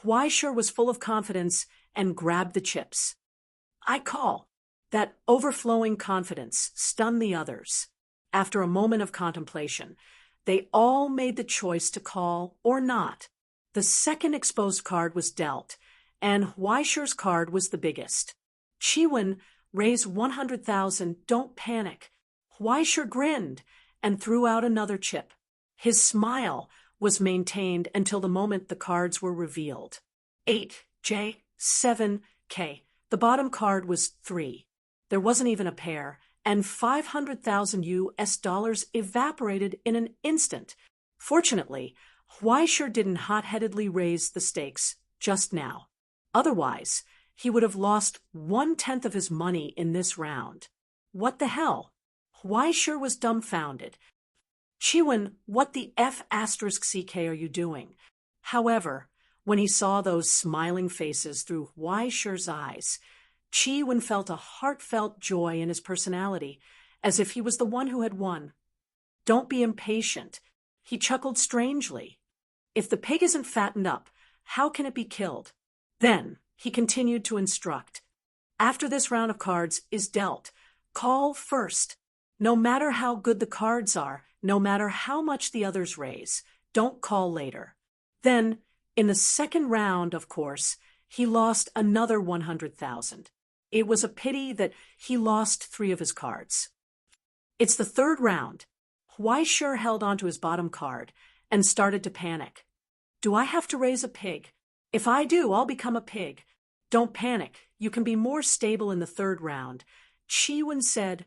Huaisher was full of confidence and grabbed the chips. I call. That overflowing confidence stunned the others. After a moment of contemplation, they all made the choice to call or not. The second exposed card was dealt, and Huaisher's card was the biggest. Qi Wen raised 100,000, don't panic. Huaisher grinned and threw out another chip. His smile was maintained until the moment the cards were revealed. 8J, 7K. The bottom card was 3. There wasn't even a pair, and 500,000 US dollars evaporated in an instant. Fortunately, Huaisher didn't hot-headedly raise the stakes just now. Otherwise, he would have lost 1/10 of his money in this round. What the hell? Huaisher was dumbfounded. Qi Wen, what the F***ck are you doing? However, when he saw those smiling faces through Huaisher's eyes, Qi Wen felt a heartfelt joy in his personality, as if he was the one who had won. Don't be impatient. He chuckled strangely. If the pig isn't fattened up, how can it be killed? Then he continued to instruct. After this round of cards is dealt, call first. No matter how good the cards are, no matter how much the others raise, don't call later. Then In the second round, of course, he lost another 100,000. It was a pity that he lost 3 of his cards. It's the third round. Huaishir held onto his bottom card and started to panic. Do I have to raise a pig? If I do, I'll become a pig. Don't panic. You can be more stable in the third round. Chiwen said,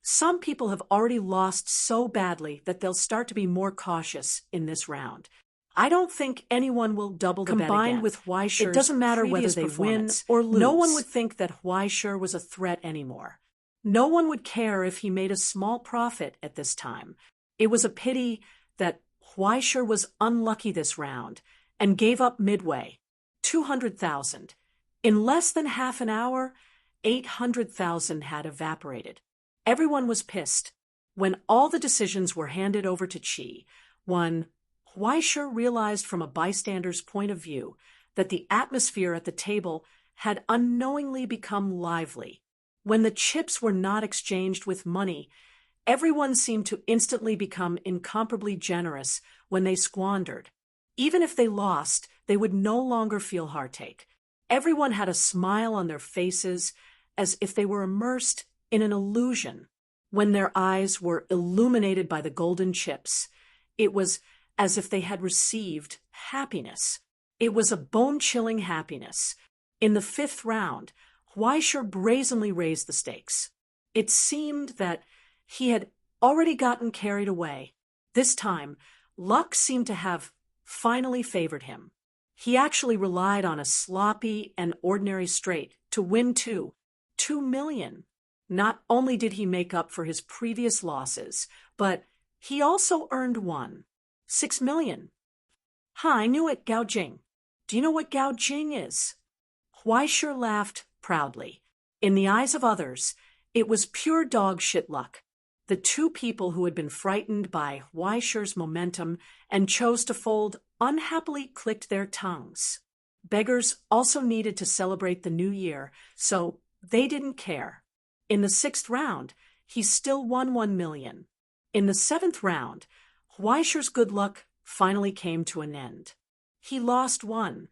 some people have already lost so badly that they'll start to be more cautious in this round. I don't think anyone will double the bet again. Combined with Huaishir's it doesn't matter whether they win or lose. No one would think that Huaishir was a threat anymore. No one would care if he made a small profit at this time. It was a pity that Huaishir was unlucky this round and gave up midway. 200,000. In less than half an hour, 800,000 had evaporated. Everyone was pissed. When all the decisions were handed over to Qi, Huaishir realized from a bystander's point of view that the atmosphere at the table had unknowingly become lively. When the chips were not exchanged with money, everyone seemed to instantly become incomparably generous when they squandered. Even if they lost, they would no longer feel heartache. Everyone had a smile on their faces as if they were immersed in an illusion. When their eyes were illuminated by the golden chips, it was as if they had received happiness. It was a bone-chilling happiness. In the fifth round, Huaishir brazenly raised the stakes. It seemed that he had already gotten carried away. This time, luck seemed to have finally favored him. He actually relied on a sloppy and ordinary straight to win 2 million. Not only did he make up for his previous losses, but he also earned 6 million. I knew it, Gao Jing. Do you know what Gao Jing is? Huaishir laughed proudly. In the eyes of others, it was pure dog shit luck. The 2 people who had been frightened by Huaishir's momentum and chose to fold unhappily clicked their tongues. Beggars also needed to celebrate the new year, so they didn't care. In the 6th round, he still won 1 million. In the 7th round, Huaishir's good luck finally came to an end. He lost 1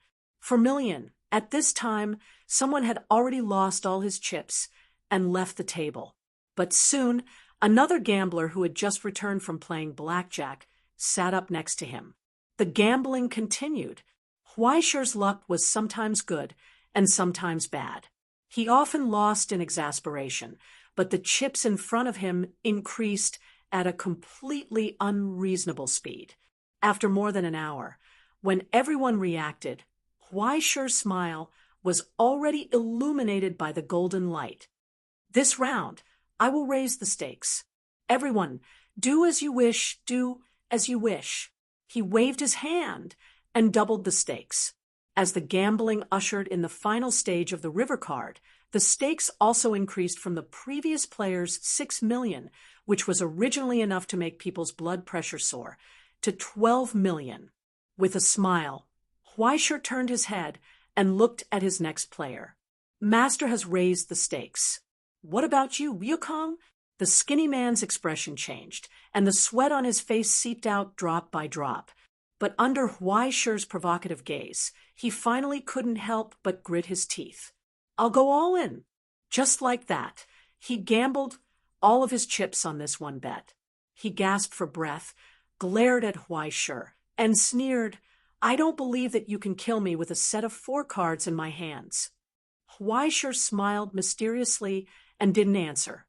million. At this time, someone had already lost all his chips and left the table. But soon, another gambler who had just returned from playing blackjack sat up next to him. The gambling continued. Huaishir's luck was sometimes good and sometimes bad. He often lost in exasperation, but the chips in front of him increased at a completely unreasonable speed. After more than an hour, when everyone reacted, Huaishir's smile was already illuminated by the golden light. This round, I will raise the stakes. Everyone, do as you wish, do as you wish. He waved his hand and doubled the stakes. As the gambling ushered in the final stage of the river card, the stakes also increased from the previous player's 6 million, which was originally enough to make people's blood pressure soar, to 12 million. With a smile, Huaishir turned his head and looked at his next player. Master has raised the stakes. What about you, Yukong? The skinny man's expression changed, and the sweat on his face seeped out drop by drop. But under Huaishir's provocative gaze, he finally couldn't help but grit his teeth. I'll go all in. Just like that, he gambled all of his chips on this one bet. He gasped for breath, glared at Huaishir, and sneered, I don't believe that you can kill me with a set of 4 cards in my hands. Huaishir smiled mysteriously and didn't answer.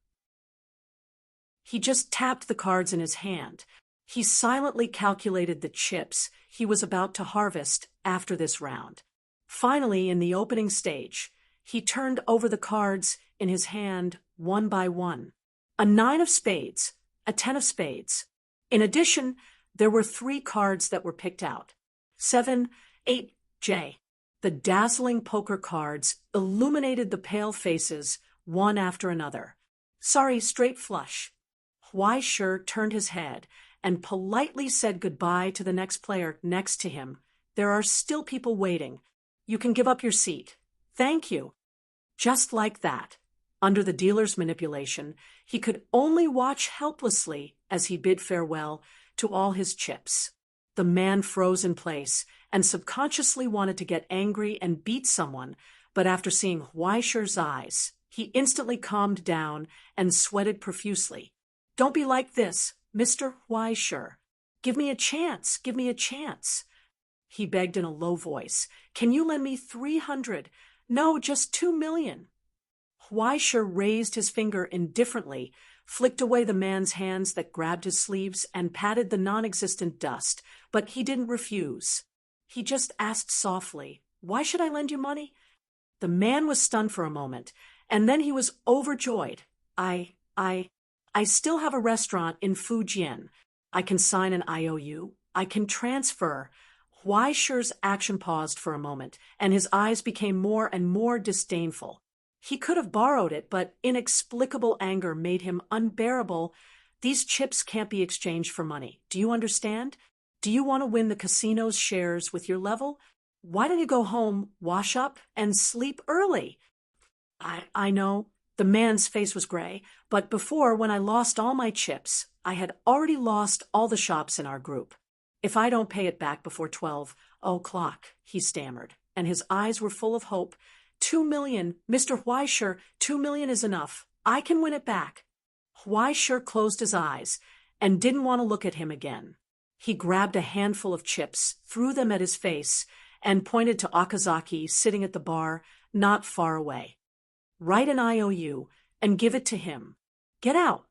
He just tapped the cards in his hand. He silently calculated the chips he was about to harvest after this round. Finally, in the opening stage, he turned over the cards in his hand one by one. A 9 of spades, a 10 of spades. In addition, there were 3 cards that were picked out. 7, 8, J. The dazzling poker cards illuminated the pale faces one after another. Sorry, straight flush. Huaishir turned his head and politely said goodbye to the next player next to him. There are still people waiting. You can give up your seat. Thank you. Just like that, under the dealer's manipulation, he could only watch helplessly as he bid farewell to all his chips. The man froze in place and subconsciously wanted to get angry and beat someone, but after seeing Huaisher's eyes, he instantly calmed down and sweated profusely. "Don't be like this, Mr. Huaisher. Give me a chance, give me a chance," he begged in a low voice. "Can you lend me 300? No, just 2 million. Huaisher raised his finger indifferently, flicked away the man's hands that grabbed his sleeves, and patted the non-existent dust, but he didn't refuse. He just asked softly, "Why should I lend you money?" The man was stunned for a moment, and then he was overjoyed. I still have a restaurant in Fujian. I can sign an IOU. I can transfer." Huaisher's action paused for a moment, and his eyes became more and more disdainful. He could have borrowed it, but inexplicable anger made him unbearable. "These chips can't be exchanged for money. Do you understand? Do you want to win the casino's shares with your level? Why don't you go home, wash up, and sleep early?" I know. The man's face was gray, but before, when I lost all my chips, I had already lost all the shops in our group. "If I don't pay it back before 12 o'clock, he stammered, and his eyes were full of hope. 2 million, Mr. Huaisher, 2 million is enough. I can win it back." Huaisher closed his eyes and didn't want to look at him again. He grabbed a handful of chips, threw them at his face, and pointed to Okazaki sitting at the bar not far away. "Write an IOU and give it to him. Get out."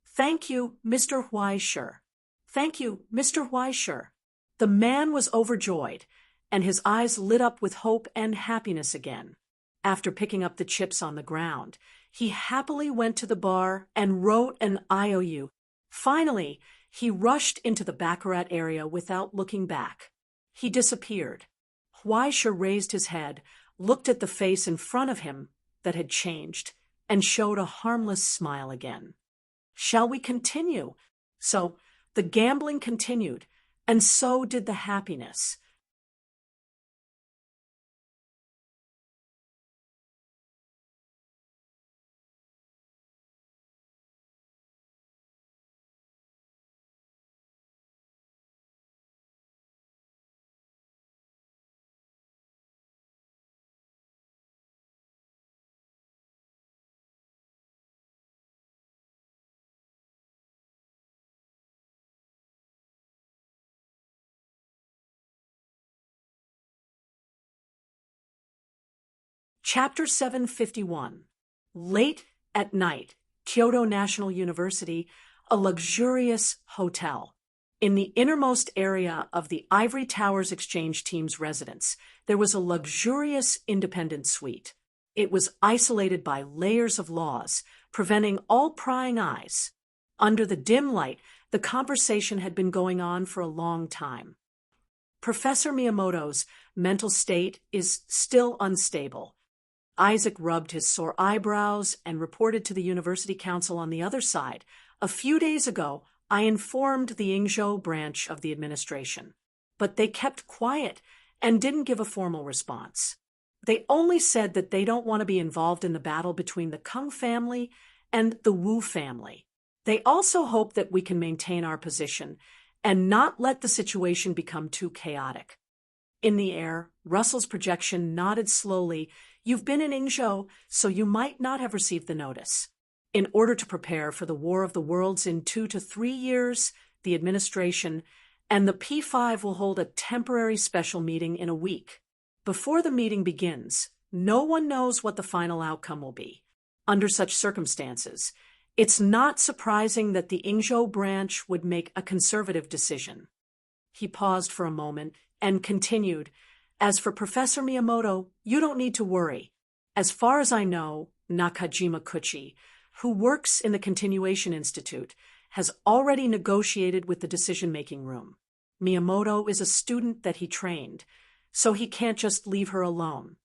"Thank you, Mr. Huaisher. Thank you, Mr. Huaisher." The man was overjoyed, and his eyes lit up with hope and happiness again. After picking up the chips on the ground, he happily went to the bar and wrote an IOU. Finally, he rushed into the baccarat area without looking back. He disappeared. Huaisher raised his head, looked at the face in front of him that had changed, and showed a harmless smile again. "Shall we continue?" So the gambling continued, and so did the happiness. Chapter 751. Late at night, Kyoto National University, a luxurious hotel. In the innermost area of the Ivory Towers exchange team's residence, there was a luxurious independent suite. It was isolated by layers of laws, preventing all prying eyes. Under the dim light, the conversation had been going on for a long time. Professor Miyamoto's mental state is still unstable. Isaac rubbed his sore eyebrows and reported to the University Council on the other side. "A few days ago, I informed the Ingzhou branch of the administration, but they kept quiet and didn't give a formal response. They only said that they don't want to be involved in the battle between the Kung family and the Wu family. They also hope that we can maintain our position and not let the situation become too chaotic." In the air, Russell's projection nodded slowly. "You've been in Ingzhou, so you might not have received the notice. In order to prepare for the War of the Worlds in 2 to 3 years, the administration and the P5 will hold a temporary special meeting in a week. Before the meeting begins, no one knows what the final outcome will be. Under such circumstances, it's not surprising that the Ingzhou branch would make a conservative decision." He paused for a moment and continued, "As for Professor Miyamoto, you don't need to worry. As far as I know, Nakajima Kuchi, who works in the Continuation Institute, has already negotiated with the decision-making room. Miyamoto is a student that he trained, so he can't just leave her alone."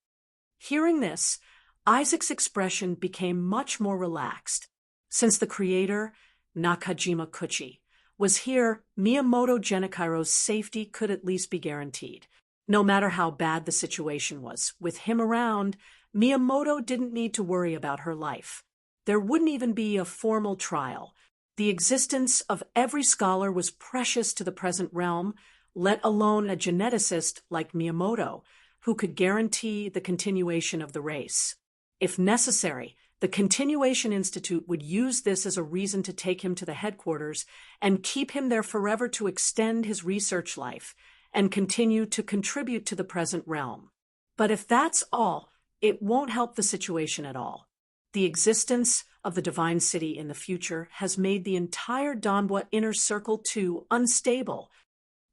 Hearing this, Isaac's expression became much more relaxed. Since the creator, Nakajima Kuchi, was here, Miyamoto Genikairo's safety could at least be guaranteed. No matter how bad the situation was, with him around, Miyamoto didn't need to worry about her life. There wouldn't even be a formal trial. The existence of every scholar was precious to the present realm, let alone a geneticist like Miyamoto, who could guarantee the continuation of the race. If necessary, the Continuation Institute would use this as a reason to take him to the headquarters and keep him there forever to extend his research life and continue to contribute to the present realm. But if that's all, it won't help the situation at all. The existence of the Divine City in the future has made the entire Donbwa inner circle too unstable,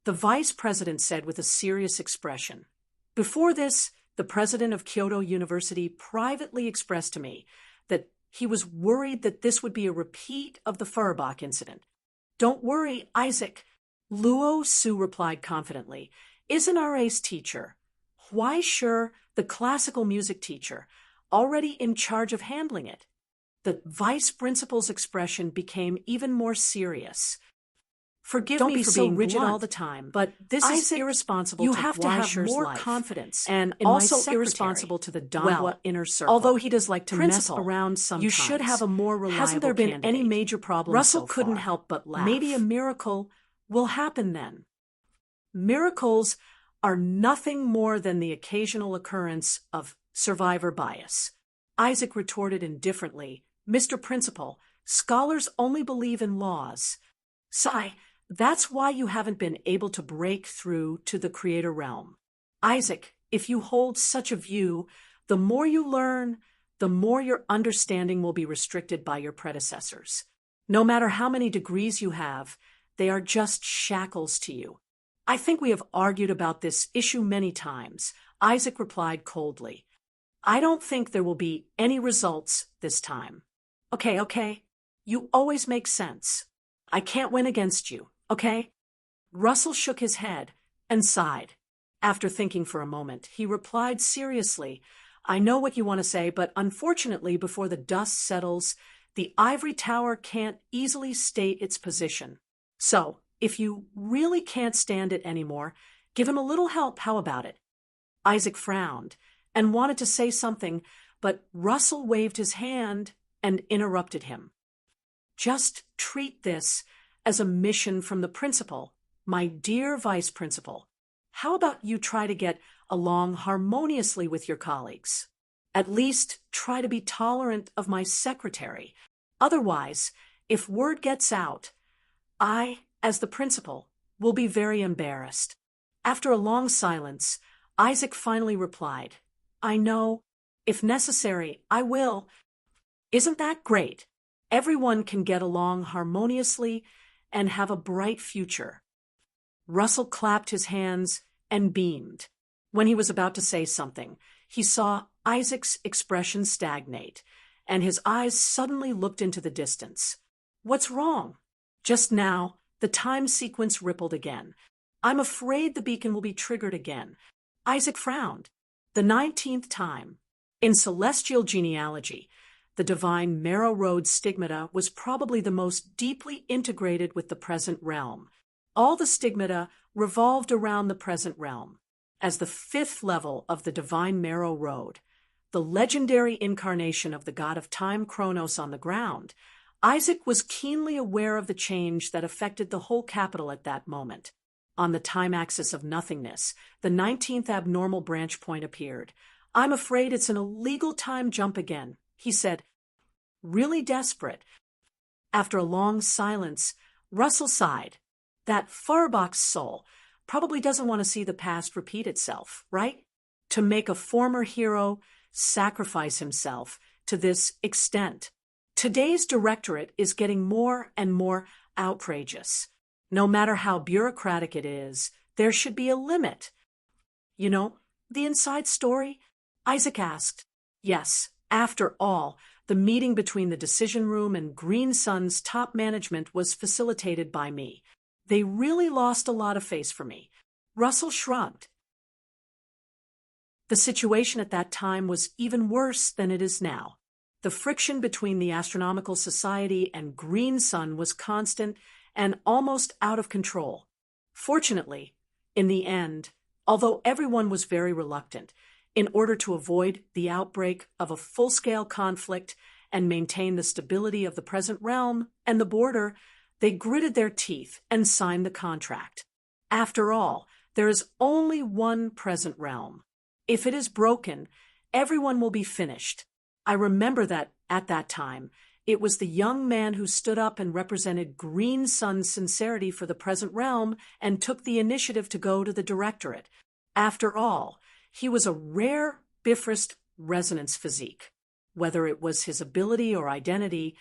the vice president said with a serious expression. Before this, the president of Kyoto University privately expressed to me that he was worried that this would be a repeat of the Feuerbach incident. Don't worry, Isaac, Luo Su replied confidently, isn't our ace teacher, Huai Shi, the classical music teacher, already in charge of handling it? The vice principal's expression became even more serious. Forgive me for being rigid all the time, but this is irresponsible. You have to have more confidence, and also irresponsible to the Donbwa inner circle. Although he does like to mess around sometimes, you should have a more reliable. Hasn't there been any major problems? Russell couldn't help but laugh. Maybe a miracle will happen then. Miracles are nothing more than the occasional occurrence of survivor bias. Isaac retorted indifferently, Mr. Principal, scholars only believe in laws. Sigh. That's why you haven't been able to break through to the creator realm. Isaac, if you hold such a view, the more you learn, the more your understanding will be restricted by your predecessors. No matter how many degrees you have, they are just shackles to you. I think we have argued about this issue many times, Isaac replied coldly. I don't think there will be any results this time. Okay. You always make sense. I can't win against you. Okay? Russell shook his head and sighed. After thinking for a moment, he replied seriously, I know what you want to say, but unfortunately, before the dust settles, the ivory tower can't easily state its position. So, if you really can't stand it anymore, give him a little help. How about it? Isaac frowned and wanted to say something, but Russell waved his hand and interrupted him. Just treat this as a mission from the principal, my dear vice principal. How about you try to get along harmoniously with your colleagues? At least try to be tolerant of my secretary. Otherwise, if word gets out, I, as the principal, will be very embarrassed. After a long silence, Isaac finally replied, I know. If necessary, I will. Isn't that great? Everyone can get along harmoniously and have a bright future. Russell clapped his hands and beamed. When he was about to say something, he saw Isaac's expression stagnate, and his eyes suddenly looked into the distance. What's wrong? Just now, the time sequence rippled again. I'm afraid the beacon will be triggered again. Isaac frowned. The 19th time. In celestial genealogy, the divine Marrow Road stigmata was probably the most deeply integrated with the present realm. All the stigmata revolved around the present realm. As the 5th level of the divine Marrow Road, the legendary incarnation of the god of time Kronos on the ground, Isaac was keenly aware of the change that affected the whole capital at that moment. On the time axis of nothingness, the 19th abnormal branch point appeared. I'm afraid it's an illegal time jump again, he said, really desperate. After a long silence, Russell sighed. That Feuerbach's soul probably doesn't want to see the past repeat itself, right? To make a former hero sacrifice himself to this extent. Today's directorate is getting more and more outrageous. No matter how bureaucratic it is, there should be a limit. You know, the inside story? Isaac asked. Yes, after all, the meeting between the decision room and Green Sun's top management was facilitated by me. They really lost a lot of face for me. Russell shrugged. The situation at that time was even worse than it is now. The friction between the Astronomical Society and Green Sun was constant and almost out of control. Fortunately, in the end, although everyone was very reluctant, in order to avoid the outbreak of a full-scale conflict and maintain the stability of the present realm and the border, they gritted their teeth and signed the contract. After all, there is only one present realm. If it is broken, everyone will be finished. I remember that at that time, it was the young man who stood up and represented Green Sun's sincerity for the present realm and took the initiative to go to the directorate. After all, he was a rare Bifrost resonance physique. Whether it was his ability or identity,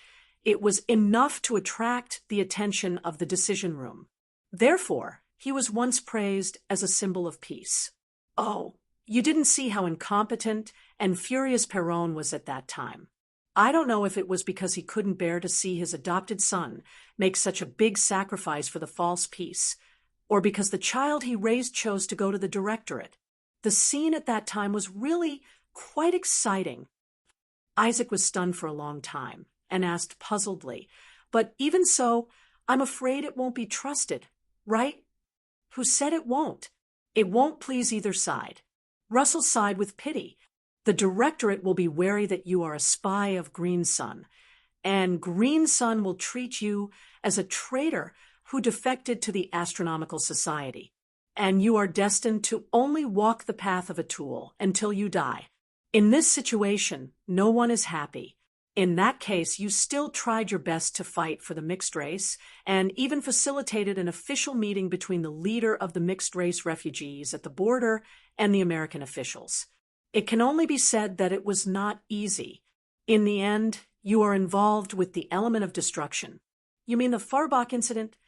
it was enough to attract the attention of the decision room. Therefore, he was once praised as a symbol of peace. Oh, you didn't see how incompetent and furious Perron was at that time. I don't know if it was because he couldn't bear to see his adopted son make such a big sacrifice for the false peace, or because the child he raised chose to go to the directorate. The scene at that time was really quite exciting. Isaac was stunned for a long time and asked puzzledly, "But even so, I'm afraid it won't be trusted, right?" "Who said it won't? It won't please either side." Russell sighed with pity. "The directorate will be wary that you are a spy of Green Sun, and Green Sun will treat you as a traitor who defected to the Astronomical Society, and you are destined to only walk the path of a tool until you die. In this situation, no one is happy. In that case, you still tried your best to fight for the mixed race and even facilitated an official meeting between the leader of the mixed race refugees at the border and the American officials. It can only be said that it was not easy. In the end, you are involved with the element of destruction." "You mean the Farbach incident?"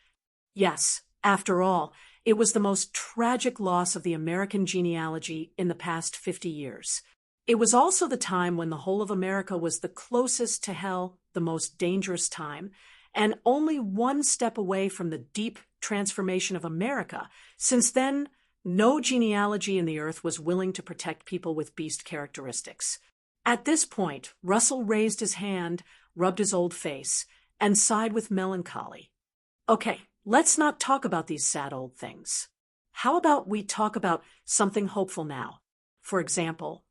"Yes. After all, it was the most tragic loss of the American genealogy in the past 50 years. It was also the time when the whole of America was the closest to hell, the most dangerous time, and only one step away from the deep transformation of America. Since then, no genealogy in the earth was willing to protect people with beast characteristics." At this point, Russell raised his hand, rubbed his old face, and sighed with melancholy. "Okay, let's not talk about these sad old things. How about we talk about something hopeful now? For example,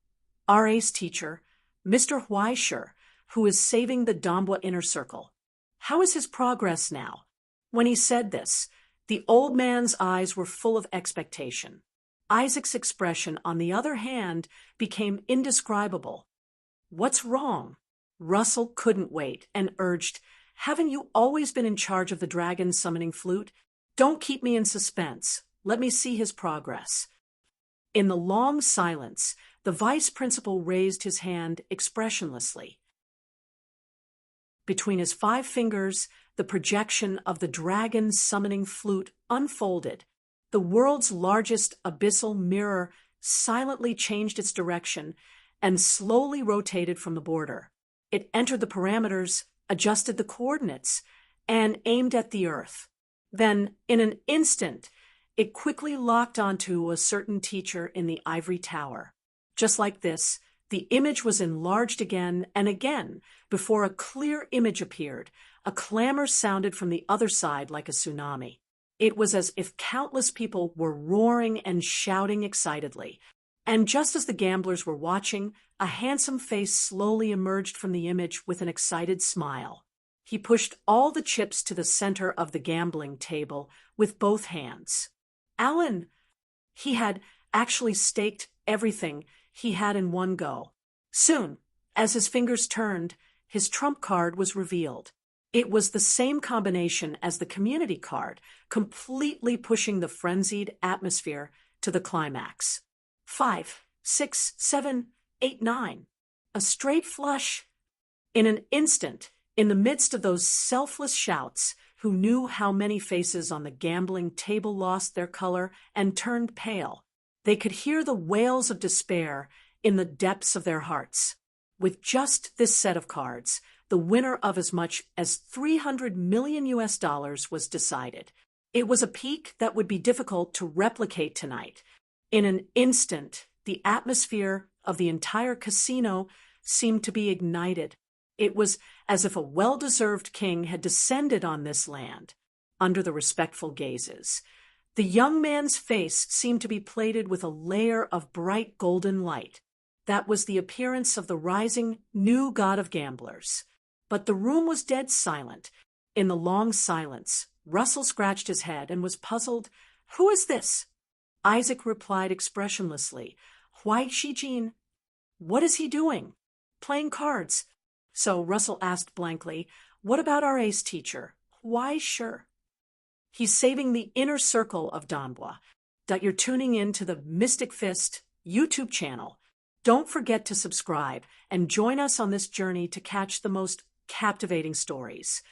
our ace teacher, Mr. Huaisher, who is saving the Dambwa inner circle. How is his progress now?" When he said this, the old man's eyes were full of expectation. Isaac's expression, on the other hand, became indescribable. "What's wrong?" Russell couldn't wait and urged, "Haven't you always been in charge of the dragon summoning flute? Don't keep me in suspense. Let me see his progress." In the long silence, the vice principal raised his hand expressionlessly. Between his 5 fingers, the projection of the dragon summoning flute unfolded. The world's largest abyssal mirror silently changed its direction and slowly rotated from the border. It entered the parameters, adjusted the coordinates, and aimed at the Earth. Then, in an instant, it quickly locked onto a certain teacher in the ivory tower. Just like this, the image was enlarged again and again before a clear image appeared. A clamor sounded from the other side like a tsunami. It was as if countless people were roaring and shouting excitedly. And just as the gamblers were watching, a handsome face slowly emerged from the image with an excited smile. He pushed all the chips to the center of the gambling table with both hands. Alan! He had actually staked everything he had in one go. Soon, as his fingers turned, his trump card was revealed. It was the same combination as the community card, completely pushing the frenzied atmosphere to the climax. 5, 6, 7, 8, 9. A straight flush. In an instant, in the midst of those selfless shouts, who knew how many faces on the gambling table lost their color and turned pale, they could hear the wails of despair in the depths of their hearts. With just this set of cards, the winner of as much as $300 million was decided. It was a peak that would be difficult to replicate tonight. In an instant, the atmosphere of the entire casino seemed to be ignited. It was as if a well-deserved king had descended on this land. Under the respectful gazes, the young man's face seemed to be plated with a layer of bright golden light. That was the appearance of the rising new god of gamblers. But the room was dead silent. In the long silence, Russell scratched his head and was puzzled. "Who is this?" Isaac replied expressionlessly. "Huai Shijin." "What is he doing?" "Playing cards." So Russell asked blankly, "What about our ace teacher?" "Why, sure." "He's saving the inner circle of Danhua." That you're tuning in to the Mystic Fist YouTube channel. Don't forget to subscribe and join us on this journey to catch the most captivating stories.